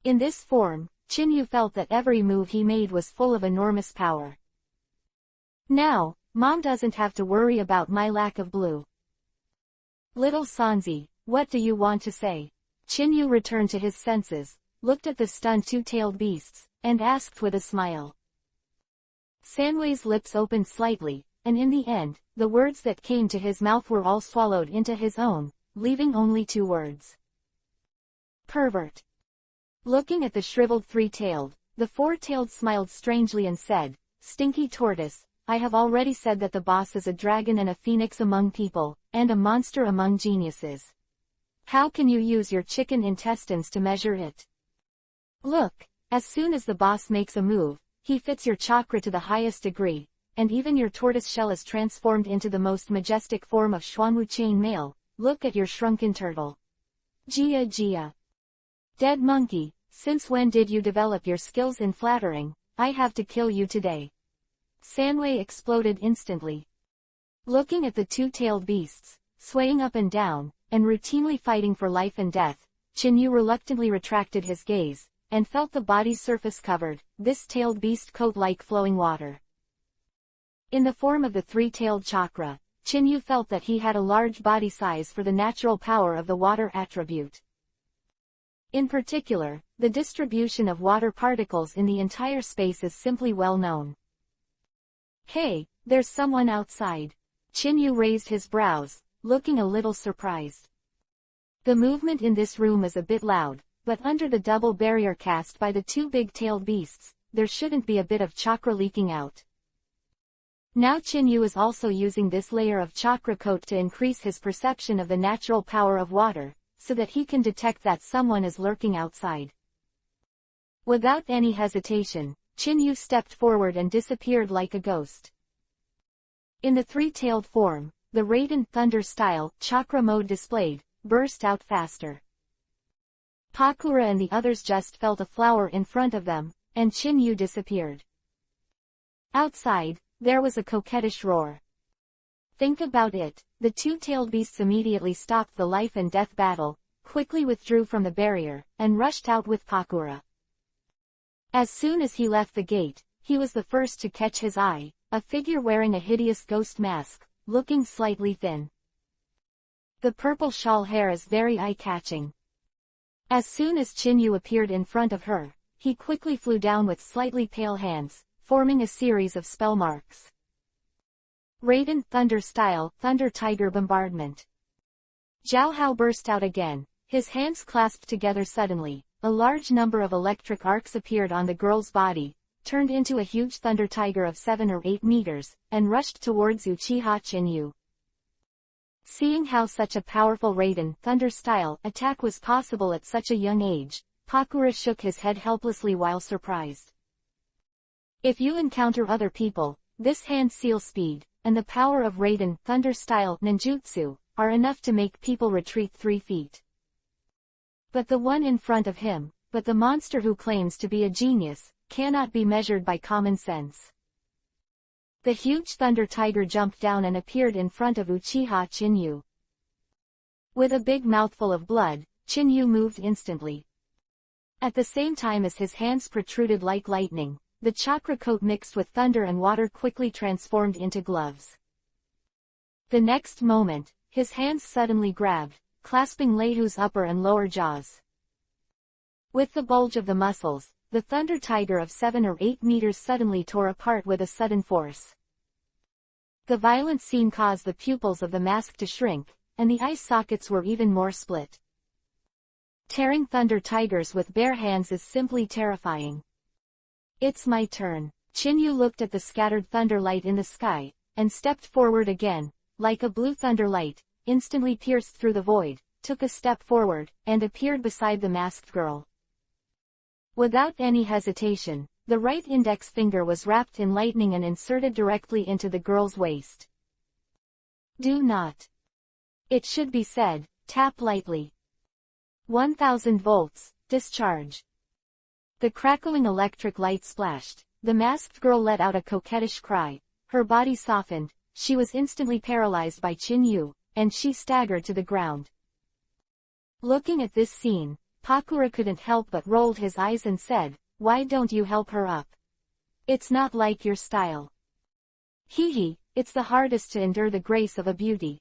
In this form, Chinyu felt that every move he made was full of enormous power. Now, Mom doesn't have to worry about my lack of blue. Little Sanzi, what do you want to say? Chinyu returned to his senses, looked at the stunned two-tailed beasts, and asked with a smile. Sanwei's lips opened slightly, and in the end, the words that came to his mouth were all swallowed into his own, leaving only two words. Pervert. Looking at the shriveled three-tailed, the four-tailed smiled strangely and said, Stinky Tortoise, I have already said that the boss is a dragon and a phoenix among people, and a monster among geniuses. How can you use your chicken intestines to measure it? Look, as soon as the boss makes a move, he fits your chakra to the highest degree, and even your tortoise shell is transformed into the most majestic form of Xuanwu chain mail. Look at your shrunken turtle. Jia Jia. Dead monkey, since when did you develop your skills in flattering? I have to kill you today. Sanwei exploded instantly. Looking at the two-tailed beasts, swaying up and down, and routinely fighting for life and death, Chinyu reluctantly retracted his gaze, and felt the body's surface covered, this tailed beast coat like flowing water. In the form of the three-tailed chakra, Chinyu felt that he had a large body size for the natural power of the water attribute. In particular, the distribution of water particles in the entire space is simply well known. Hey, there's someone outside. Chinyu raised his brows, looking a little surprised. The movement in this room is a bit loud, but under the double barrier cast by the two big-tailed beasts, there shouldn't be a bit of chakra leaking out. Now Chinyu is also using this layer of chakra coat to increase his perception of the natural power of water, so that he can detect that someone is lurking outside. Without any hesitation, Chinyu stepped forward and disappeared like a ghost. In the three-tailed form, the Raiden Thunder style, chakra mode displayed, burst out faster. Pakura and the others just felt a flower in front of them, and Chinyu disappeared. Outside, there was a coquettish roar. Think about it, the two-tailed beasts immediately stopped the life and death battle, quickly withdrew from the barrier, and rushed out with Pakura. As soon as he left the gate, he was the first to catch his eye, a figure wearing a hideous ghost mask, looking slightly thin. The purple shawl hair is very eye-catching. As soon as Chinyu appeared in front of her, he quickly flew down with slightly pale hands, forming a series of spell marks. Raiden Thunder style, Thunder Tiger Bombardment. Zhao Hao burst out again, his hands clasped together suddenly. A large number of electric arcs appeared on the girl's body, turned into a huge thunder tiger of 7 or 8 meters, and rushed towards Uchiha Chinyu. Seeing how such a powerful Raiden Thunder style attack was possible at such a young age, Pakura shook his head helplessly while surprised. If you encounter other people, this hand seal speed, and the power of Raiden Thunder style ninjutsu, are enough to make people retreat 3 feet. But the one in front of him, but the monster who claims to be a genius, cannot be measured by common sense. The huge thunder tiger jumped down and appeared in front of Uchiha Chinyu. With a big mouthful of blood, Chinyu moved instantly. At the same time as his hands protruded like lightning, the chakra coat mixed with thunder and water quickly transformed into gloves. The next moment, his hands suddenly grabbed, clasping Leihu's upper and lower jaws. With the bulge of the muscles, the thunder tiger of 7 or 8 meters suddenly tore apart with a sudden force. The violent scene caused the pupils of the mask to shrink, and the eye sockets were even more split. Tearing thunder tigers with bare hands is simply terrifying. It's my turn. Chinyu looked at the scattered thunder light in the sky, and stepped forward again, like a blue thunder light, instantly pierced through the void, took a step forward, and appeared beside the masked girl. Without any hesitation, the right index finger was wrapped in lightning and inserted directly into the girl's waist. Do not. It should be said, tap lightly. 1000 volts, discharge. The crackling electric light splashed. The masked girl let out a coquettish cry. Her body softened. She was instantly paralyzed by Chinyu, and she staggered to the ground. Looking at this scene, Pakura couldn't help but rolled his eyes and said, why don't you help her up? It's not like your style. Hee, it's the hardest to endure the grace of a beauty.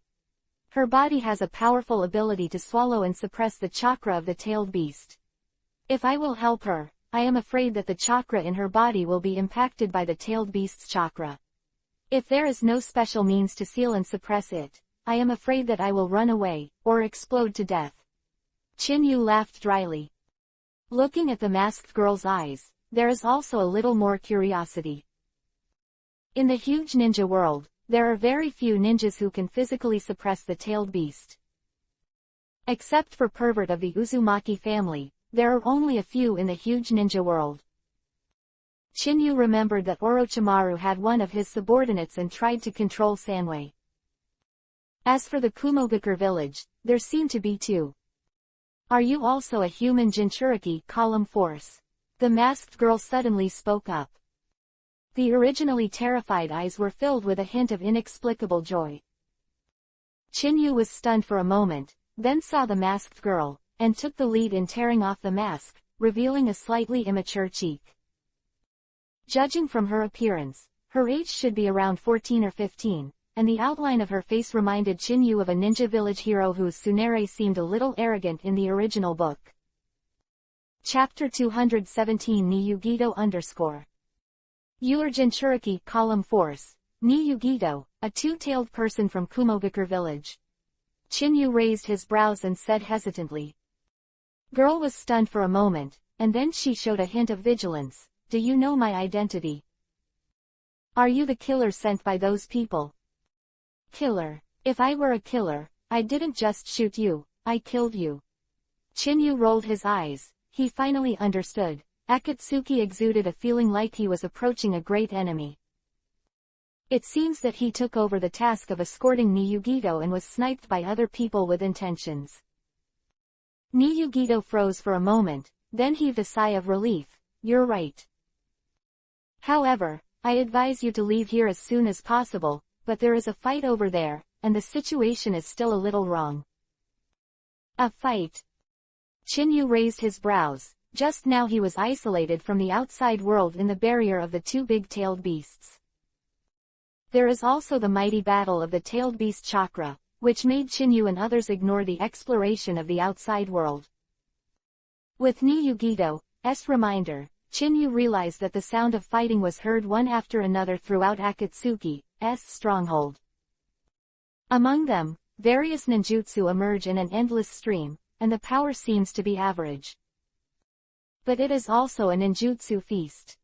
Her body has a powerful ability to swallow and suppress the chakra of the tailed beast. If I will help her, I am afraid that the chakra in her body will be impacted by the tailed beast's chakra. If there is no special means to seal and suppress it, I am afraid that I will run away, or explode to death. Chin-yu laughed dryly. Looking at the masked girl's eyes, there is also a little more curiosity. In the huge ninja world, there are very few ninjas who can physically suppress the tailed beast. Except for Pervert of the Uzumaki family, there are only a few in the huge ninja world. Chin-yu remembered that Orochimaru had one of his subordinates and tried to control Sanwei. As for the Kumogakure village, there seem to be two. Are you also a human Jinchuriki column force? The masked girl suddenly spoke up. The originally terrified eyes were filled with a hint of inexplicable joy. Chin-yu was stunned for a moment, then saw the masked girl, and took the lead in tearing off the mask, revealing a slightly immature cheek. Judging from her appearance, her age should be around 14 or 15, and the outline of her face reminded Chin-yu of a ninja village hero whose tsunere seemed a little arrogant in the original book. Chapter 217 Niyugido_. You are Jinchuriki column force, Niyugido, a two-tailed person from Kumogakure village. Chin-yu raised his brows and said hesitantly. Girl was stunned for a moment, and then she showed a hint of vigilance. Do you know my identity? Are you the killer sent by those people? Killer. If I were a killer, I didn't just shoot you, I killed you. Chin-yu rolled his eyes. He finally understood. Akatsuki exuded a feeling like he was approaching a great enemy. It seems that he took over the task of escorting Niyugido and was sniped by other people with intentions. Niyugido froze for a moment, then heaved a sigh of relief. You're right. However, I advise you to leave here as soon as possible, but there is a fight over there, and the situation is still a little wrong. A fight? Chin-yu raised his brows. Just now he was isolated from the outside world in the barrier of the two big-tailed beasts. There is also the mighty battle of the tailed beast chakra, which made Chin-yu and others ignore the exploration of the outside world. With Niyugido's reminder, Chin-yu realized that the sound of fighting was heard one after another throughout Akatsuki's stronghold. Among them, various ninjutsu emerge in an endless stream, and the power seems to be average. But it is also a ninjutsu feast.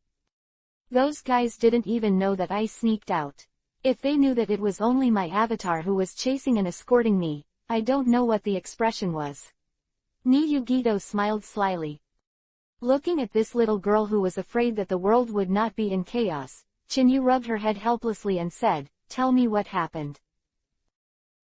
Those guys didn't even know that I sneaked out. If they knew that it was only my avatar who was chasing and escorting me, I don't know what the expression was. Niyugido smiled slyly. Looking at this little girl who was afraid that the world would not be in chaos, Chin-yu rubbed her head helplessly and said, Tell me what happened.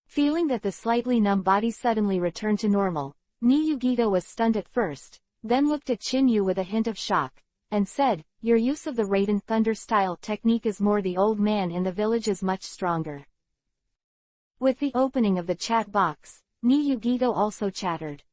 Feeling that the slightly numb body suddenly returned to normal, Niyugido was stunned at first, then looked at Chin-yu with a hint of shock, and said, Your use of the Raiden Thunder style technique is more. The old man in the village is much stronger. With the opening of the chat box, Niyugido also chattered.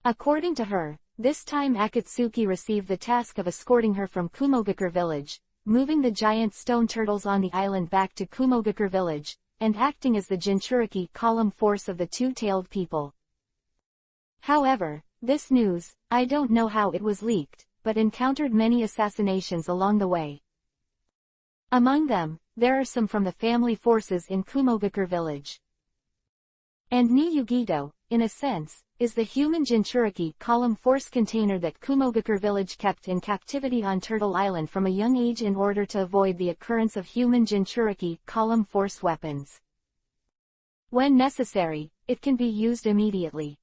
According to her, this time Akatsuki received the task of escorting her from Kumogakure village, moving the giant stone turtles on the island back to Kumogakure village, and acting as the Jinchuriki column force of the two-tailed people. However, this news, I don't know how it was leaked, but encountered many assassinations along the way. Among them, there are some from the family forces in Kumogakure village. And Niyugido, in a sense, is the human Jinchuriki column force container that Kumogakure village kept in captivity on Turtle Island from a young age in order to avoid the occurrence of human Jinchuriki column force weapons. When necessary, it can be used immediately.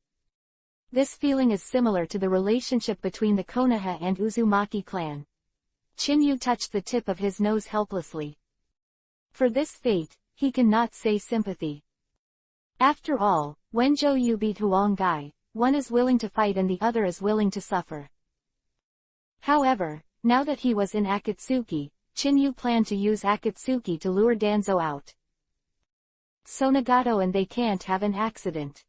This feeling is similar to the relationship between the Konoha and Uzumaki clan. Chin-yu touched the tip of his nose helplessly. For this fate, he cannot say sympathy. After all, when Zhou beat Huanggai, one is willing to fight and the other is willing to suffer. However, now that he was in Akatsuki, Chin-yu planned to use Akatsuki to lure Danzo out. So Nagato and they can't have an accident.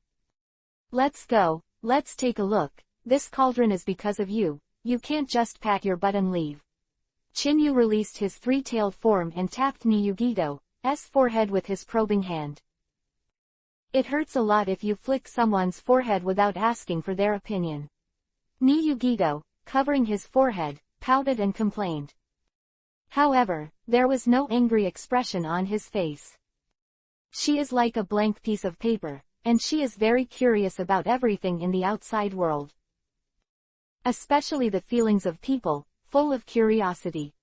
Let's go. Let's take a look. This cauldron is because of you, you can't just pack your butt and leave. Chinyu released his three-tailed form and tapped Niyugito's forehead with his probing hand. It hurts a lot if you flick someone's forehead without asking for their opinion. Niyugito, covering his forehead, pouted and complained. However, there was no angry expression on his face. She is like a blank piece of paper, and she is very curious about everything in the outside world. Especially the feelings of people, full of curiosity.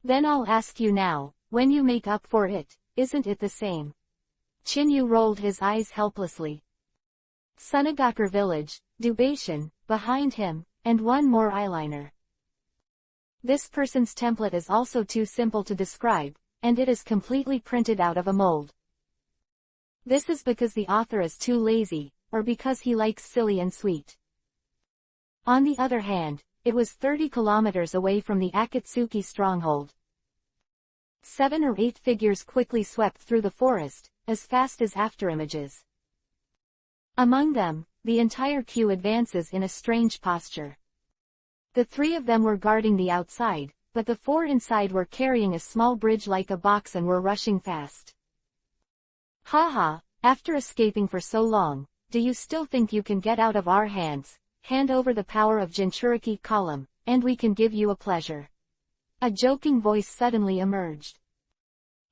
Then I'll ask you now, when you make up for it, isn't it the same? Chinyu rolled his eyes helplessly. Sunagakure Village, Dubation, behind him, and one more eyeliner. This person's template is also too simple to describe, and it is completely printed out of a mold. This is because the author is too lazy, or because he likes silly and sweet. On the other hand, it was 30 kilometers away from the Akatsuki stronghold. 7 or 8 figures quickly swept through the forest, as fast as afterimages. Among them, the entire queue advances in a strange posture. The 3 of them were guarding the outside, but the 4 inside were carrying a small bridge like a box and were rushing fast. Haha, after escaping for so long, do you still think you can get out of our hands? Hand over the power of Jinchuriki column, and we can give you a pleasure. A joking voice suddenly emerged.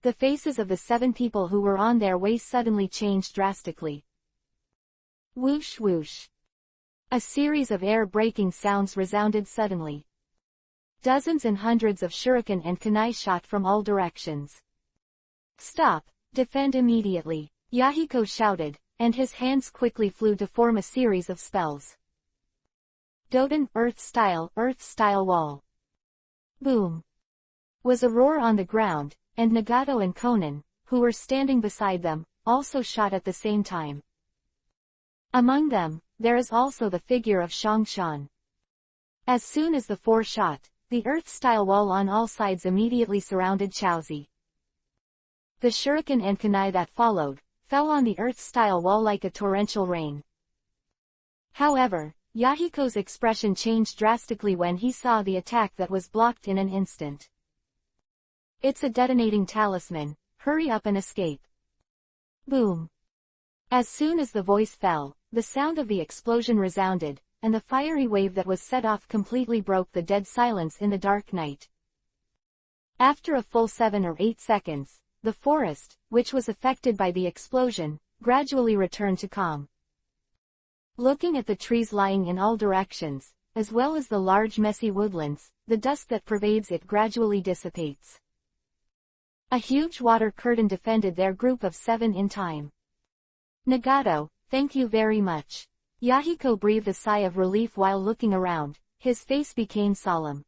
The faces of the 7 people who were on their way suddenly changed drastically. Whoosh whoosh. A series of air-breaking sounds resounded suddenly. Dozens and hundreds of shuriken and kunai shot from all directions. Stop, defend immediately, Yahiko shouted, and his hands quickly flew to form a series of spells. Doden, earth-style wall. Boom. Was a roar on the ground, and Nagato and Konan, who were standing beside them, also shot at the same time. Among them, there is also the figure of Shongshan. As soon as the 4 shot, the earth-style wall on all sides immediately surrounded Chaozi. The shuriken and kunai that followed, fell on the earth-style wall like a torrential rain. However, Yahiko's expression changed drastically when he saw the attack that was blocked in an instant. It's a detonating talisman, hurry up and escape. Boom. As soon as the voice fell, the sound of the explosion resounded, and the fiery wave that was set off completely broke the dead silence in the dark night. After a full 7 or 8 seconds, the forest, which was affected by the explosion, gradually returned to calm. Looking at the trees lying in all directions, as well as the large messy woodlands, the dust that pervades it gradually dissipates. A huge water curtain defended their group of 7 in time. Nagato, thank you very much. Yahiko breathed a sigh of relief while looking around, his face became solemn.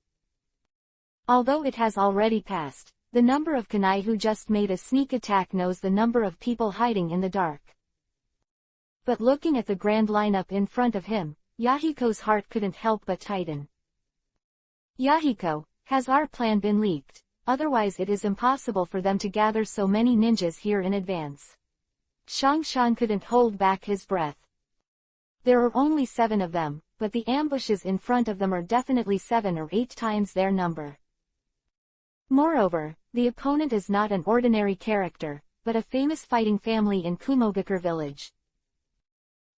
Although it has already passed, the number of kunai who just made a sneak attack knows the number of people hiding in the dark. But looking at the grand lineup in front of him, Yahiko's heart couldn't help but tighten. Yahiko, has our plan been leaked? Otherwise it is impossible for them to gather so many ninjas here in advance. Shongshan couldn't hold back his breath. There are only 7 of them, but the ambushes in front of them are definitely 7 or 8 times their number. Moreover, the opponent is not an ordinary character, but a famous fighting family in Kumogakure village.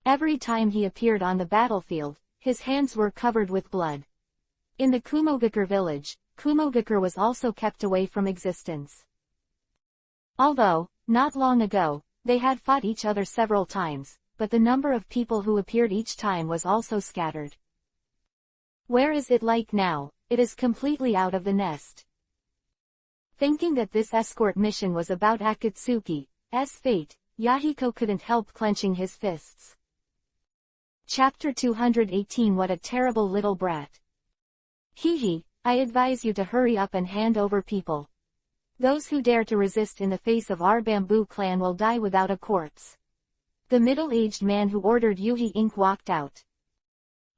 Every time he appeared on the battlefield, his hands were covered with blood. In the Kumogakure village, Kumogakure was also kept away from existence. Although, not long ago, they had fought each other several times, but the number of people who appeared each time was also scattered. Where is it like now? It is completely out of the nest. Thinking that this escort mission was about Akatsuki's fate, Yahiko couldn't help clenching his fists. Chapter 218 What a terrible little brat. Hee, I advise you to hurry up and hand over people. Those who dare to resist in the face of our bamboo clan will die without a corpse. The middle-aged man who ordered Yuhi Inc. walked out.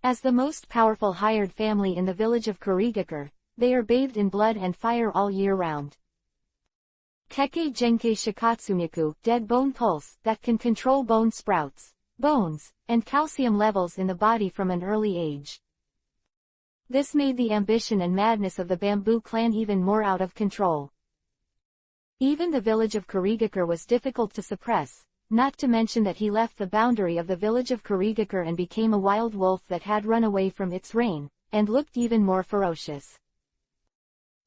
As the most powerful hired family in the village of Kurigakure, they are bathed in blood and fire all year round. Keke Genkai Shikatsumiku, dead bone pulse, that can control bone sprouts, bones, and calcium levels in the body from an early age. This made the ambition and madness of the Bamboo clan even more out of control. Even the village of Kurigakure was difficult to suppress, not to mention that he left the boundary of the village of Kurigakure and became a wild wolf that had run away from its reign, and looked even more ferocious.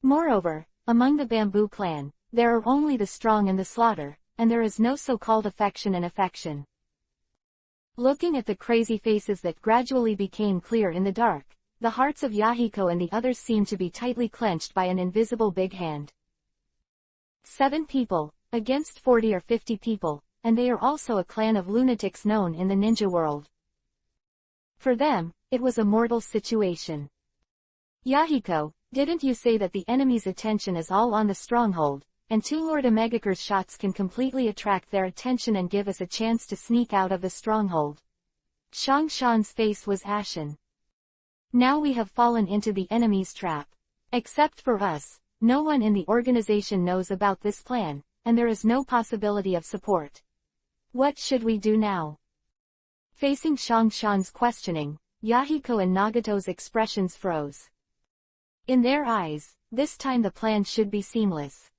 Moreover, among the Bamboo clan, there are only the strong and the slaughter, and there is no so-called affection and affection. Looking at the crazy faces that gradually became clear in the dark, the hearts of Yahiko and the others seemed to be tightly clenched by an invisible big hand. 7 people, against 40 or 50 people, and they are also a clan of lunatics known in the ninja world. For them, it was a mortal situation. Yahiko, didn't you say that the enemy's attention is all on the stronghold, and 2 Lord Omegakure's shots can completely attract their attention and give us a chance to sneak out of the stronghold? Shangshan's face was ashen. Now we have fallen into the enemy's trap. Except for us, no one in the organization knows about this plan, and there is no possibility of support. What should we do now? Facing Shangshan's questioning, Yahiko and Nagato's expressions froze. In their eyes, this time the plan should be seamless.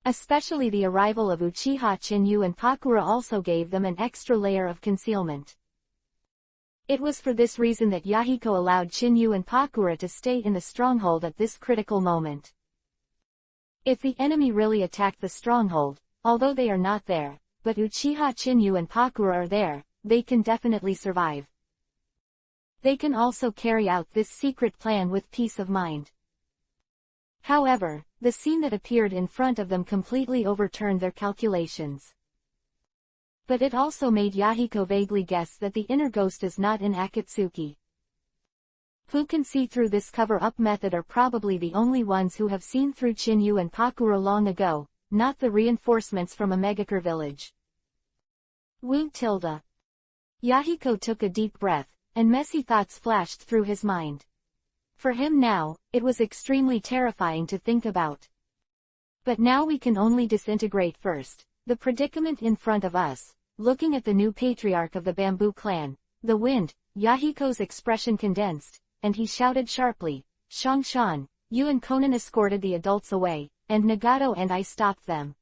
Especially the arrival of Uchiha Chinyu and Pakura also gave them an extra layer of concealment. It was for this reason that Yahiko allowed Chinyu and Pakura to stay in the stronghold at this critical moment. If the enemy really attacked the stronghold, although they are not there, but Uchiha Chinyu and Pakura are there, they can definitely survive. They can also carry out this secret plan with peace of mind. However, the scene that appeared in front of them completely overturned their calculations. But it also made Yahiko vaguely guess that the inner ghost is not in Akatsuki. Who can see through this cover-up method are probably the only ones who have seen through Chinyu and Pakura long ago, not the reinforcements from Omegakure village. Wu tilde. Yahiko took a deep breath, and messy thoughts flashed through his mind. For him now, it was extremely terrifying to think about. But now we can only disintegrate first. The predicament in front of us, looking at the new patriarch of the Bamboo clan, the wind, Yahiko's expression condensed, and he shouted sharply, "Shangshan, you and Konan escorted the adults away, and Nagato and I stopped them.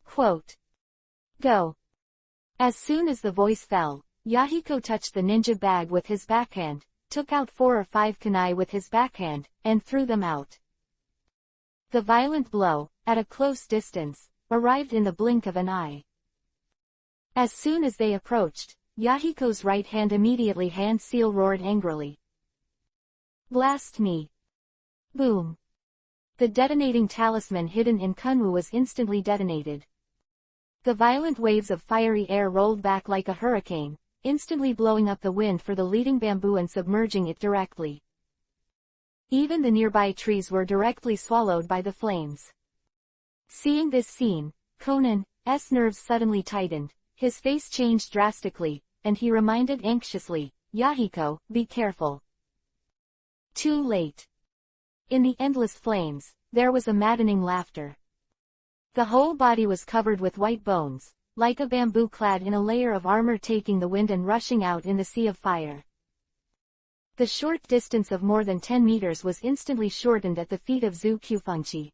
Quote. Go." As soon as the voice fell, Yahiko touched the ninja bag with his backhand, took out 4 or 5 kunai with his backhand, and threw them out. The violent blow, at a close distance, arrived in the blink of an eye. As soon as they approached, Yahiko's right hand immediately hand-seal roared angrily. "Blast me!" Boom! The detonating talisman hidden in Kunwu was instantly detonated. The violent waves of fiery air rolled back like a hurricane, instantly blowing up the wind for the leading bamboo and submerging it directly. Even the nearby trees were directly swallowed by the flames. Seeing this scene, Conan's nerves suddenly tightened, his face changed drastically, and he reminded anxiously, "Yahiko, be careful." Too late. In the endless flames, there was a maddening laughter. The whole body was covered with white bones, like a bamboo clad in a layer of armor taking the wind and rushing out in the sea of fire. The short distance of more than 10 meters was instantly shortened at the feet of Zu Kyufunchi.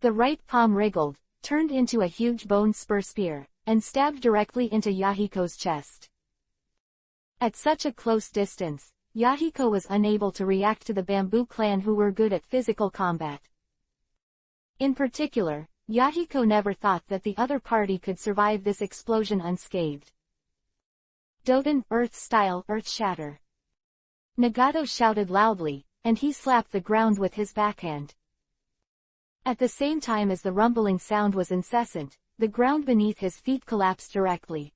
The right palm wriggled, turned into a huge bone spur spear, and stabbed directly into Yahiko's chest. At such a close distance, Yahiko was unable to react to the Bamboo clan who were good at physical combat. In particular, Yahiko never thought that the other party could survive this explosion unscathed. Doden, earth-style, earth-shatter. Nagato shouted loudly, and he slapped the ground with his backhand. At the same time as the rumbling sound was incessant, the ground beneath his feet collapsed directly.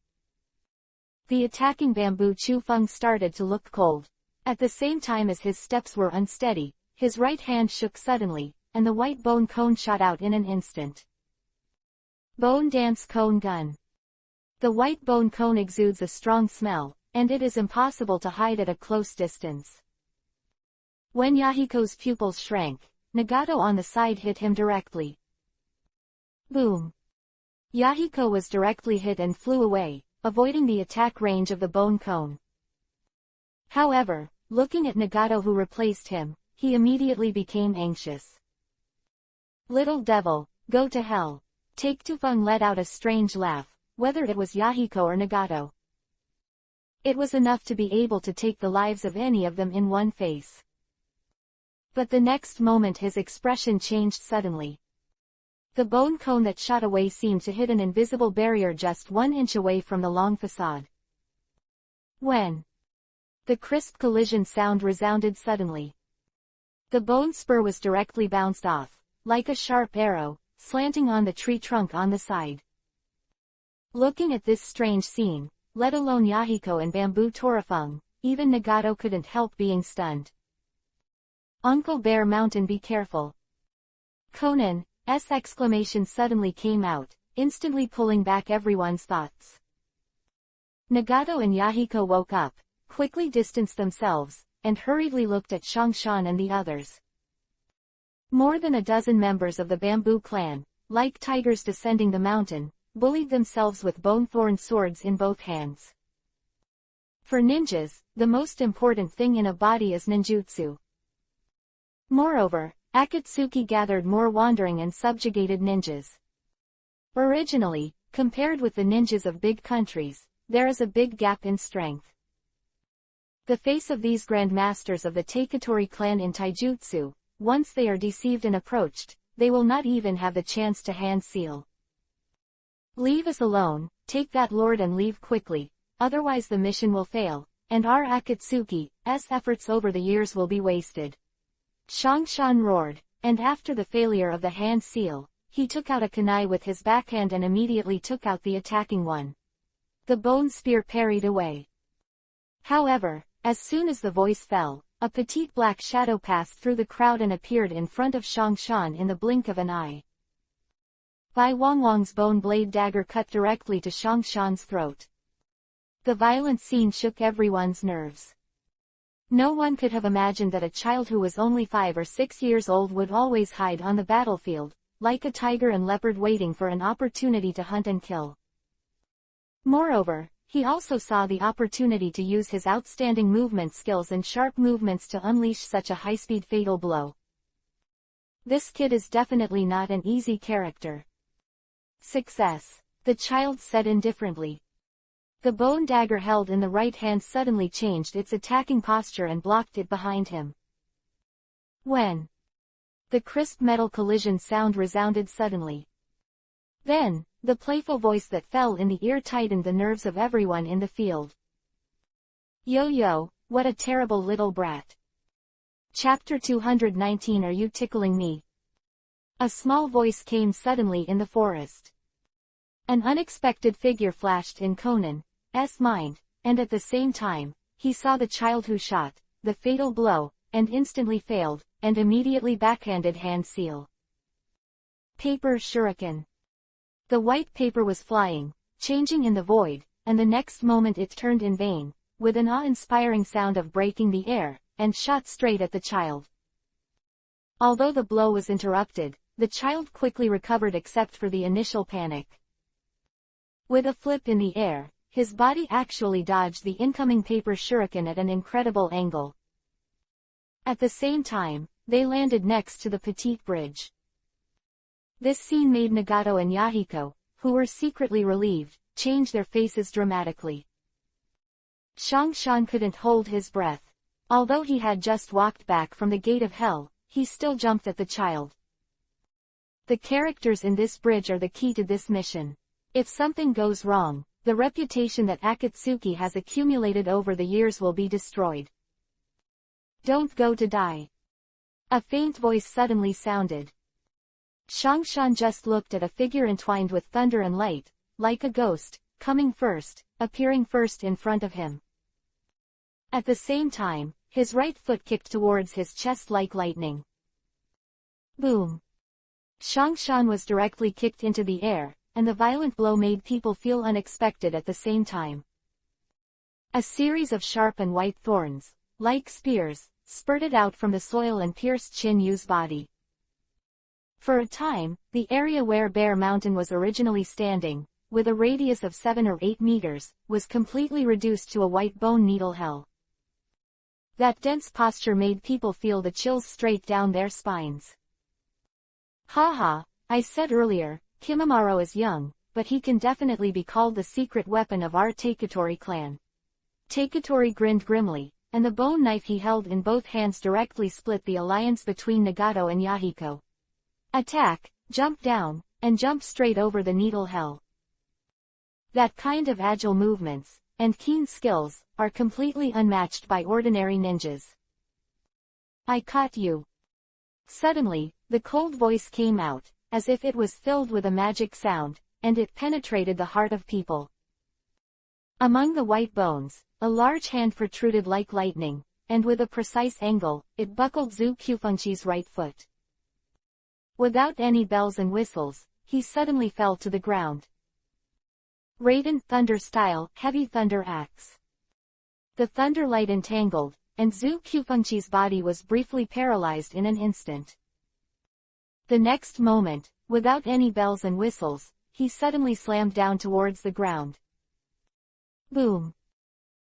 The attacking bamboo Chufeng started to look cold. At the same time as his steps were unsteady, his right hand shook suddenly, and the white bone cone shot out in an instant. Bone Dance Cone Gun. The white bone cone exudes a strong smell, and it is impossible to hide at a close distance. When Yahiko's pupils shrank, Nagato on the side hit him directly. Boom! Yahiko was directly hit and flew away, avoiding the attack range of the bone cone. However, looking at Nagato who replaced him, he immediately became anxious. "Little devil, go to hell." Take Tufeng let out a strange laugh, whether it was Yahiko or Nagato. It was enough to be able to take the lives of any of them in one face. But the next moment his expression changed suddenly. The bone cone that shot away seemed to hit an invisible barrier just 1 inch away from the long facade. When the crisp collision sound resounded suddenly, the bone spur was directly bounced off, like a sharp arrow, slanting on the tree trunk on the side. Looking at this strange scene, let alone Yahiko and Bamboo Torifung, even Nagato couldn't help being stunned. "Uncle Bear Mountain, be careful." Conan's exclamation suddenly came out, instantly pulling back everyone's thoughts. Nagato and Yahiko woke up, quickly distanced themselves, and hurriedly looked at Shangshan and the others. More than a dozen members of the Bamboo clan, like tigers descending the mountain, bullied themselves with bone-thorn swords in both hands. For ninjas, the most important thing in a body is ninjutsu. Moreover, Akatsuki gathered more wandering and subjugated ninjas. Originally, compared with the ninjas of big countries, there is a big gap in strength. The face of these grandmasters of the Taikatori clan in taijutsu, once they are deceived and approached, they will not even have the chance to hand seal. "Leave us alone, take that lord and leave quickly, otherwise the mission will fail, and our Akatsuki's efforts over the years will be wasted." Shangshan roared, and after the failure of the hand seal, he took out a kunai with his backhand and immediately took out the attacking one. The bone spear parried away. However, as soon as the voice fell, a petite black shadow passed through the crowd and appeared in front of Shangshan in the blink of an eye. Bai Wangwang's bone blade dagger cut directly to Shangshan's throat. The violent scene shook everyone's nerves. No one could have imagined that a child who was only 5 or 6 years old would always hide on the battlefield, like a tiger and leopard waiting for an opportunity to hunt and kill. Moreover, he also saw the opportunity to use his outstanding movement skills and sharp movements to unleash such a high-speed fatal blow. This kid is definitely not an easy character. "Success," the child said indifferently. The bone dagger held in the right hand suddenly changed its attacking posture and blocked it behind him. When the crisp metal collision sound resounded suddenly, then the playful voice that fell in the ear tightened the nerves of everyone in the field. "Yo, what a terrible little brat. Chapter 219, Are you tickling me?" A small voice came suddenly in the forest. An unexpected figure flashed in Conan's mind, and at the same time, he saw the child who shot the fatal blow, and instantly failed, and immediately backhanded hand seal. Paper shuriken. The white paper was flying, changing in the void, and the next moment it turned in vain, with an awe-inspiring sound of breaking the air, and shot straight at the child. Although the blow was interrupted, the child quickly recovered except for the initial panic. With a flip in the air, his body actually dodged the incoming paper shuriken at an incredible angle. At the same time, they landed next to the petite bridge. This scene made Nagato and Yahiko, who were secretly relieved, change their faces dramatically. Shangshan couldn't hold his breath. Although he had just walked back from the gate of hell, he still jumped at the child. The characters in this bridge are the key to this mission. If something goes wrong, the reputation that Akatsuki has accumulated over the years will be destroyed. "Don't go to die." A faint voice suddenly sounded. Shangshan just looked at a figure entwined with thunder and light, like a ghost, coming first, appearing first in front of him. At the same time, his right foot kicked towards his chest like lightning. Boom! Shangshan was directly kicked into the air, and the violent blow made people feel unexpected at the same time. A series of sharp and white thorns, like spears, spurted out from the soil and pierced Chin Yu's body. For a time, the area where Bear Mountain was originally standing, with a radius of 7 or 8 meters, was completely reduced to a white bone needle hell. That dense posture made people feel the chills straight down their spines. Haha, I said earlier, Kimimaro is young, but he can definitely be called the secret weapon of our Taketori clan. Taketori grinned grimly, and the bone knife he held in both hands directly split the alliance between Nagato and Yahiko. Attack, jump down, and jump straight over the needle hell. That kind of agile movements, and keen skills, are completely unmatched by ordinary ninjas. I caught you. Suddenly, the cold voice came out, as if it was filled with a magic sound, and it penetrated the heart of people. Among the white bones, a large hand protruded like lightning, and with a precise angle, it buckled Zhu Qifengqi's right foot. Without any bells and whistles, he suddenly fell to the ground. Raiden Thunder Style, Heavy Thunder Axe. The thunder light entangled, and Zhu Qifengqi's body was briefly paralyzed in an instant. The next moment, without any bells and whistles, he suddenly slammed down towards the ground. Boom!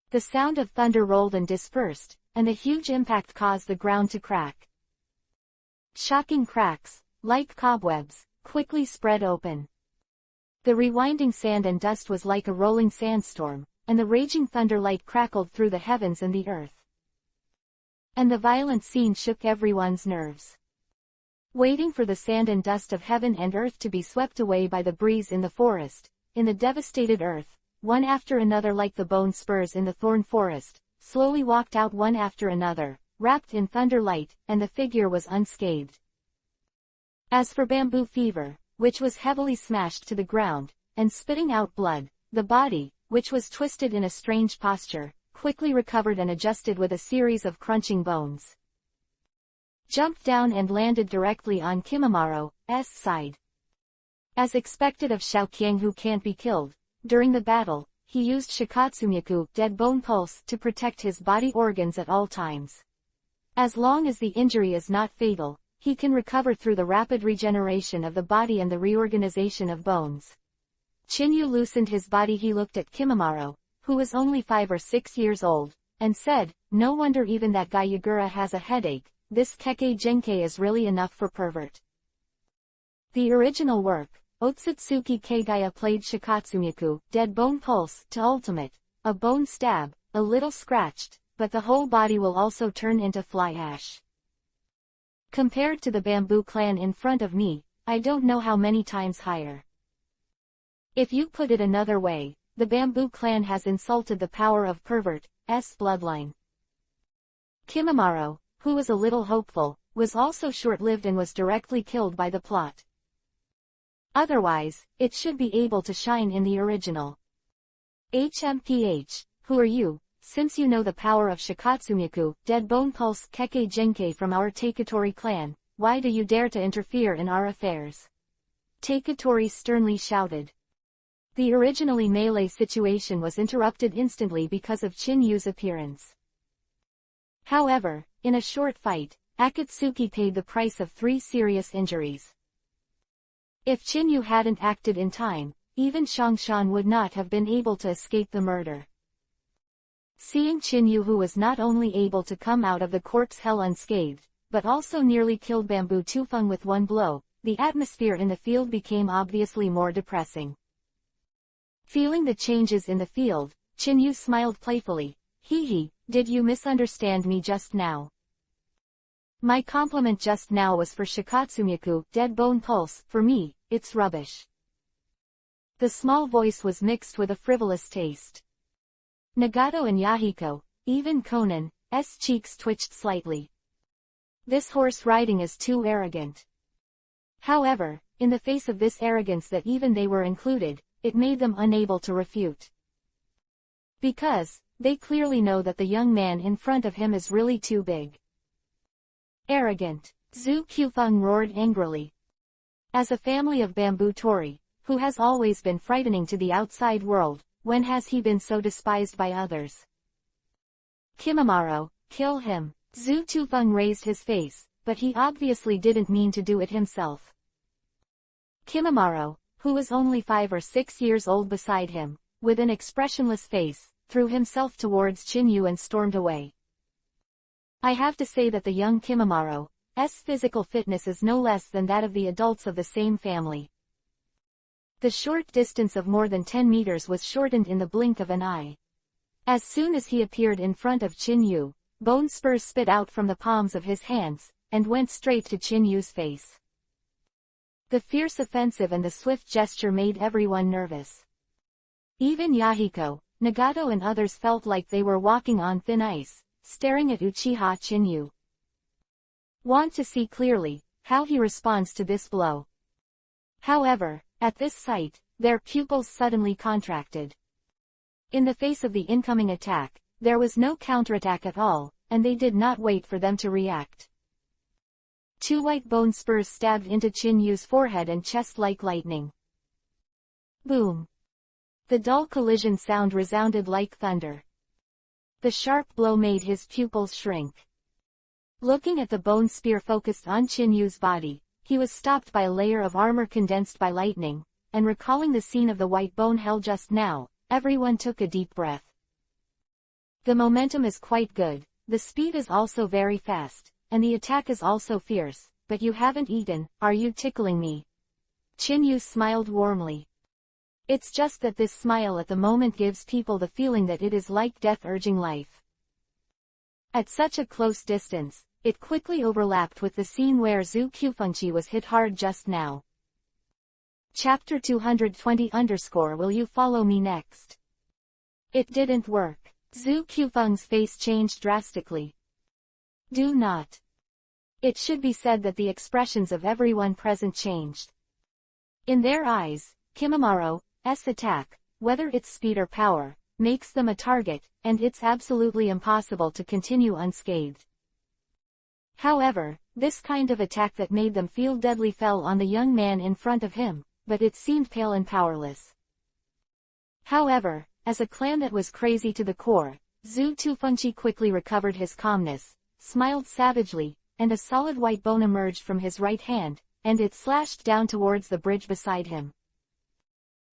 The sound of thunder rolled and dispersed, and the huge impact caused the ground to crack. Shocking cracks, like cobwebs, quickly spread open. The rewinding sand and dust was like a rolling sandstorm, and the raging thunder light crackled through the heavens and the earth. And the violent scene shook everyone's nerves. Waiting for the sand and dust of heaven and earth to be swept away by the breeze in the forest, in the devastated earth, one after another like the bone spurs in the thorn forest, slowly walked out one after another, wrapped in thunder light, and the figure was unscathed. As for Bamboo Fever, which was heavily smashed to the ground, and spitting out blood, the body, which was twisted in a strange posture, quickly recovered and adjusted with a series of crunching bones. Jumped down and landed directly on Kimimaro's side. As expected of Xiaoqiang who can't be killed, during the battle, he used Shikatsumiku, Dead Bone Pulse, to protect his body organs at all times. As long as the injury is not fatal, he can recover through the rapid regeneration of the body and the reorganization of bones. Chinyu loosened his body. He looked at Kimimaro, who was only 5 or 6 years old, and said, "No wonder even that guy Yagura has a headache, this Kekkei Genkai is really enough for pervert." The original work, Otsutsuki Keigaya, played Shikatsumiku, Dead Bone Pulse, to ultimate, a bone stab, a little scratched, but the whole body will also turn into fly ash. Compared to the Bamboo Clan in front of me, I don't know how many times higher. If you put it another way, the Bamboo Clan has insulted the power of pervert's bloodline. Kimimaro, who was a little hopeful, was also short-lived and was directly killed by the plot. Otherwise, it should be able to shine in the original. HMPH, who are you, since you know the power of Shikatsumiku, Dead Bone Pulse Kekkei Genkai from our Taketori clan, why do you dare to interfere in our affairs? Taketori sternly shouted. The originally melee situation was interrupted instantly because of Chinyu's appearance. However, in a short fight, Akatsuki paid the price of 3 serious injuries. If Chinyu hadn't acted in time, even Shangshan would not have been able to escape the murder. Seeing Chinyu, who was not only able to come out of the corpse hell unscathed, but also nearly killed Bamboo Tufeng with one blow, the atmosphere in the field became obviously more depressing. Feeling the changes in the field, Chinyu smiled playfully. Hee, did you misunderstand me just now? My compliment just now was for Shikatsumiku, Dead Bone Pulse. For me, it's rubbish. The small voice was mixed with a frivolous taste. Nagato and Yahiko, even Conan's cheeks twitched slightly. This horse riding is too arrogant. However, in the face of this arrogance that even they were included, it made them unable to refute. Because, they clearly know that the young man in front of him is really too big. Arrogant, Zhu Qifeng roared angrily. As a family of Bamboo Tori, who has always been frightening to the outside world, when has he been so despised by others? Kimimaro, kill him. Zhu Qifeng raised his face, but he obviously didn't mean to do it himself. Kimimaro, who was only 5 or 6 years old beside him, with an expressionless face, threw himself towards Chinyu and stormed away. I have to say that the young Kimamaro's physical fitness is no less than that of the adults of the same family. The short distance of more than 10 meters was shortened in the blink of an eye. As soon as he appeared in front of Chin-yu, bone spurs spit out from the palms of his hands, and went straight to Chin-yu's face. The fierce offensive and the swift gesture made everyone nervous. Even Yahiko, Nagato and others felt like they were walking on thin ice, staring at Uchiha Chin-yu. Want to see clearly how he responds to this blow. However, at this sight, their pupils suddenly contracted. In the face of the incoming attack, there was no counterattack at all, and they did not wait for them to react. Two white bone spurs stabbed into Chin-yu's forehead and chest like lightning. Boom! The dull collision sound resounded like thunder. The sharp blow made his pupils shrink. Looking at the bone spear focused on Chin-yu's body, he was stopped by a layer of armor condensed by lightning, and recalling the scene of the white bone hell just now, everyone took a deep breath. The momentum is quite good, the speed is also very fast, and the attack is also fierce, but you haven't eaten, are you tickling me? Chin-yu smiled warmly. It's just that this smile at the moment gives people the feeling that it is like death urging life. At such a close distance, it quickly overlapped with the scene where Zhu Qifengqi was hit hard just now. Chapter 220 _ Will you follow me next? It didn't work. Zhu Qifeng's face changed drastically. Do not. It should be said that the expressions of everyone present changed. In their eyes, Kimamaro's attack, whether its speed or power, makes them a target, and it's absolutely impossible to continue unscathed. However, this kind of attack that made them feel deadly fell on the young man in front of him, but it seemed pale and powerless. However, as a clan that was crazy to the core, Zhu Qifengqi quickly recovered his calmness, smiled savagely, and a solid white bone emerged from his right hand, and it slashed down towards the bridge beside him.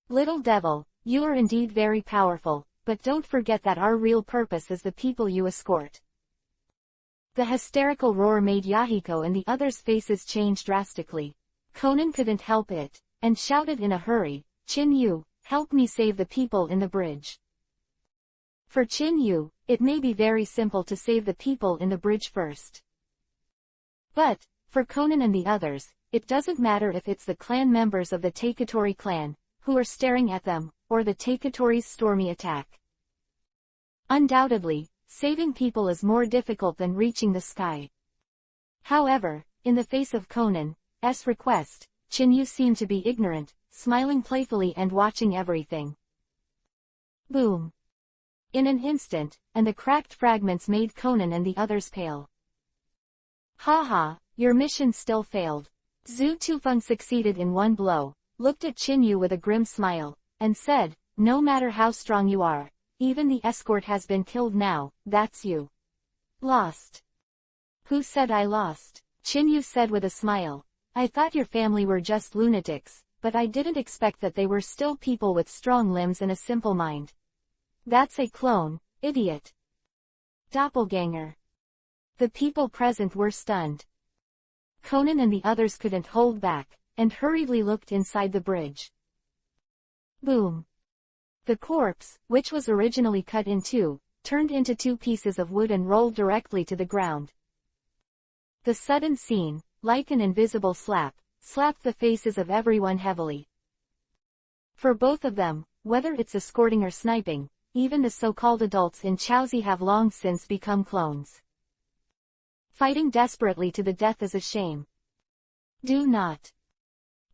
Little devil, you are indeed very powerful, but don't forget that our real purpose is the people you escort. The hysterical roar made Yahiko and the others' faces change drastically. Conan couldn't help it, and shouted in a hurry, Chin-yu, help me save the people in the bridge. For Chin-yu, it may be very simple to save the people in the bridge first. But, for Conan and the others, it doesn't matter if it's the clan members of the Taketori clan, who are staring at them, or the Taketori's stormy attack. Undoubtedly, saving people is more difficult than reaching the sky. However, in the face of Conan's request, Chin-yu seemed to be ignorant, smiling playfully and watching everything. Boom! In an instant, and the cracked fragments made Conan and the others pale. Haha, your mission still failed. Zhu Qifeng succeeded in one blow, looked at Chin-yu with a grim smile, and said, no matter how strong you are, even the escort has been killed now, that's you. Lost. Who said I lost? Chin-yu said with a smile. I thought your family were just lunatics, but I didn't expect that they were still people with strong limbs and a simple mind. That's a clone, idiot. Doppelganger. The people present were stunned. Conan and the others couldn't hold back, and hurriedly looked inside the bridge. Boom. The corpse, which was originally cut in two, turned into two pieces of wood and rolled directly to the ground. The sudden scene, like an invisible slap, slapped the faces of everyone heavily. For both of them, whether it's escorting or sniping, even the so-called adults in Chaozi have long since become clones. Fighting desperately to the death is a shame. Do not.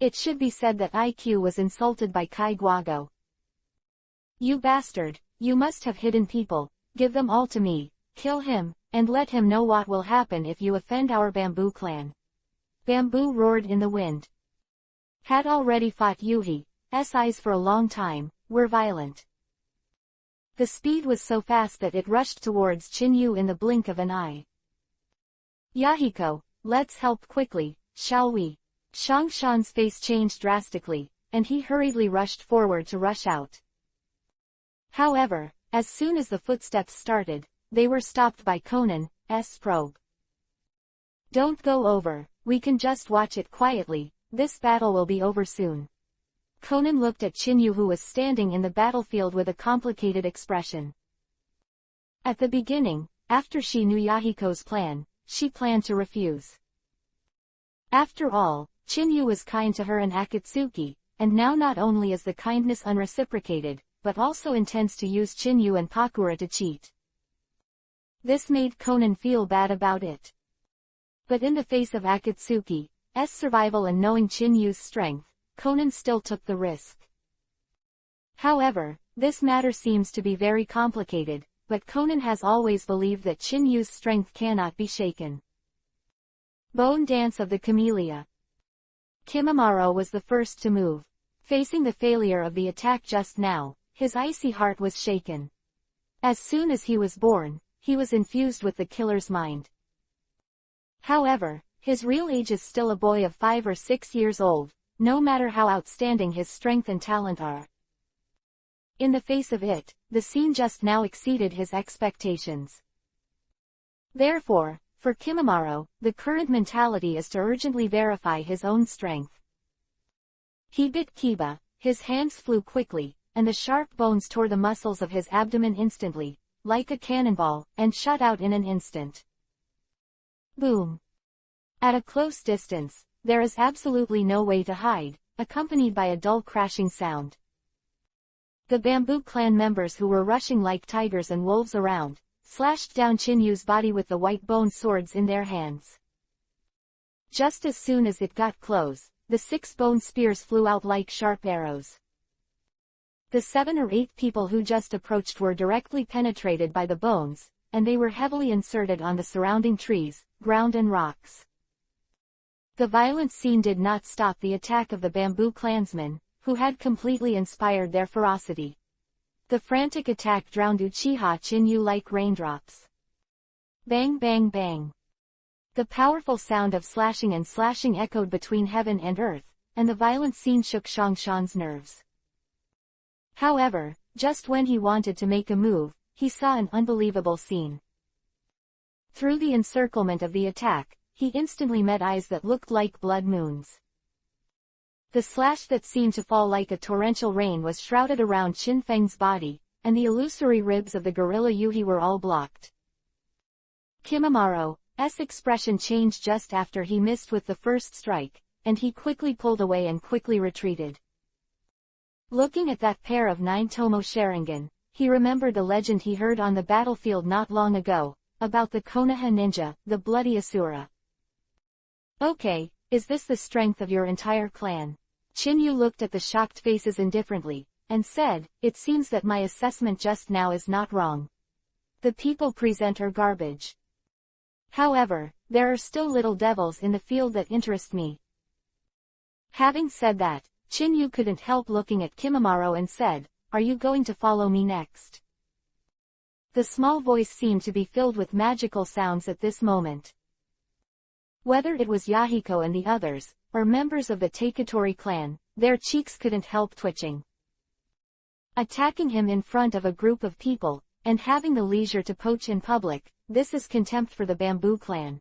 It should be said that IQ was insulted by Kai Guago. You bastard, you must have hidden people, give them all to me, kill him, and let him know what will happen if you offend our Bamboo clan. Bamboo roared in the wind. Had already fought Yuhi's eyes for a long time, were violent. The speed was so fast that it rushed towards Chin-yu in the blink of an eye. Yahiko, let's help quickly, shall we? Shangshan's face changed drastically, and he hurriedly rushed forward to rush out. However, as soon as the footsteps started, they were stopped by Conan's probe. Don't go over, we can just watch it quietly, this battle will be over soon. Conan looked at Chinyu, who was standing in the battlefield with a complicated expression. At the beginning, after she knew Yahiko's plan, she planned to refuse. After all, Chinyu was kind to her and Akatsuki, and now not only is the kindness unreciprocated, but also intends to use Chinyu and Pakura to cheat. This made Conan feel bad about it. But in the face of Akatsuki's survival and knowing Chinyu's strength, Conan still took the risk. However, this matter seems to be very complicated, but Conan has always believed that Chinyu's strength cannot be shaken. Bone Dance of the Camellia. Kimimaro was the first to move. Facing the failure of the attack just now, his icy heart was shaken. As soon as he was born, he was infused with the killer's mind. However, his real age is still a boy of 5 or 6 years old, no matter how outstanding his strength and talent are. In the face of it, the scene just now exceeded his expectations. Therefore, for Kimimaro, the current mentality is to urgently verify his own strength. He bit Kiba, his hands flew quickly, and the sharp bones tore the muscles of his abdomen instantly, like a cannonball, and shot out in an instant. Boom! At a close distance, there is absolutely no way to hide, accompanied by a dull crashing sound. The Bamboo Clan members, who were rushing like tigers and wolves around, slashed down Chinyu's body with the white bone swords in their hands. Just as soon as it got close, the 6 bone spears flew out like sharp arrows. The 7 or 8 people who just approached were directly penetrated by the bones, and they were heavily inserted on the surrounding trees, ground and rocks. The violent scene did not stop the attack of the Bamboo Clansmen, who had completely inspired their ferocity. The frantic attack drowned Uchiha Chinyu like raindrops. Bang bang bang. The powerful sound of slashing and slashing echoed between heaven and earth, and the violent scene shook Shangshan's nerves. However, just when he wanted to make a move, he saw an unbelievable scene. Through the encirclement of the attack, he instantly met eyes that looked like blood moons. The slash that seemed to fall like a torrential rain was shrouded around Qin Feng's body, and the illusory ribs of the gorilla Yuhi were all blocked. Kimimaro's expression changed just after he missed with the first strike, and he quickly pulled away and quickly retreated. Looking at that pair of 9-tomo Sharingan, he remembered the legend he heard on the battlefield not long ago, about the Konoha ninja, the bloody Asura. Okay, is this the strength of your entire clan? Chinyu looked at the shocked faces indifferently, and said, it seems that my assessment just now is not wrong. The people present are garbage. However, there are still little devils in the field that interest me. Having said that, Chinyu couldn't help looking at Kimimaro and said, are you going to follow me next? The small voice seemed to be filled with magical sounds at this moment. Whether it was Yahiko and the others, or members of the Taketori clan, their cheeks couldn't help twitching. Attacking him in front of a group of people, and having the leisure to poach in public, this is contempt for the Bamboo clan.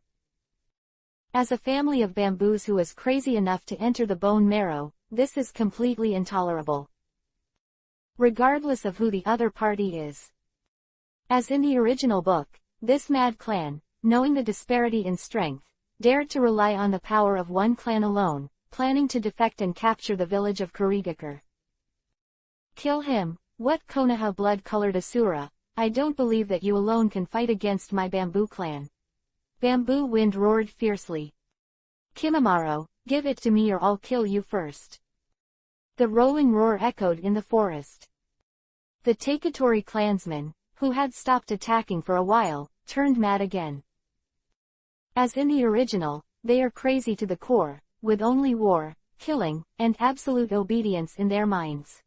As a family of bamboos who is crazy enough to enter the bone marrow, this is completely intolerable. Regardless of who the other party is. As in the original book, this mad clan, knowing the disparity in strength, dared to rely on the power of one clan alone, planning to defect and capture the village of Kurigakure. Kill him, what Konoha blood-colored Asura, I don't believe that you alone can fight against my Bamboo clan. Bamboo Wind roared fiercely. Kimimaro, give it to me or I'll kill you first. The rolling roar echoed in the forest. The Taketori clansmen, who had stopped attacking for a while, turned mad again. As in the original, they are crazy to the core, with only war, killing, and absolute obedience in their minds.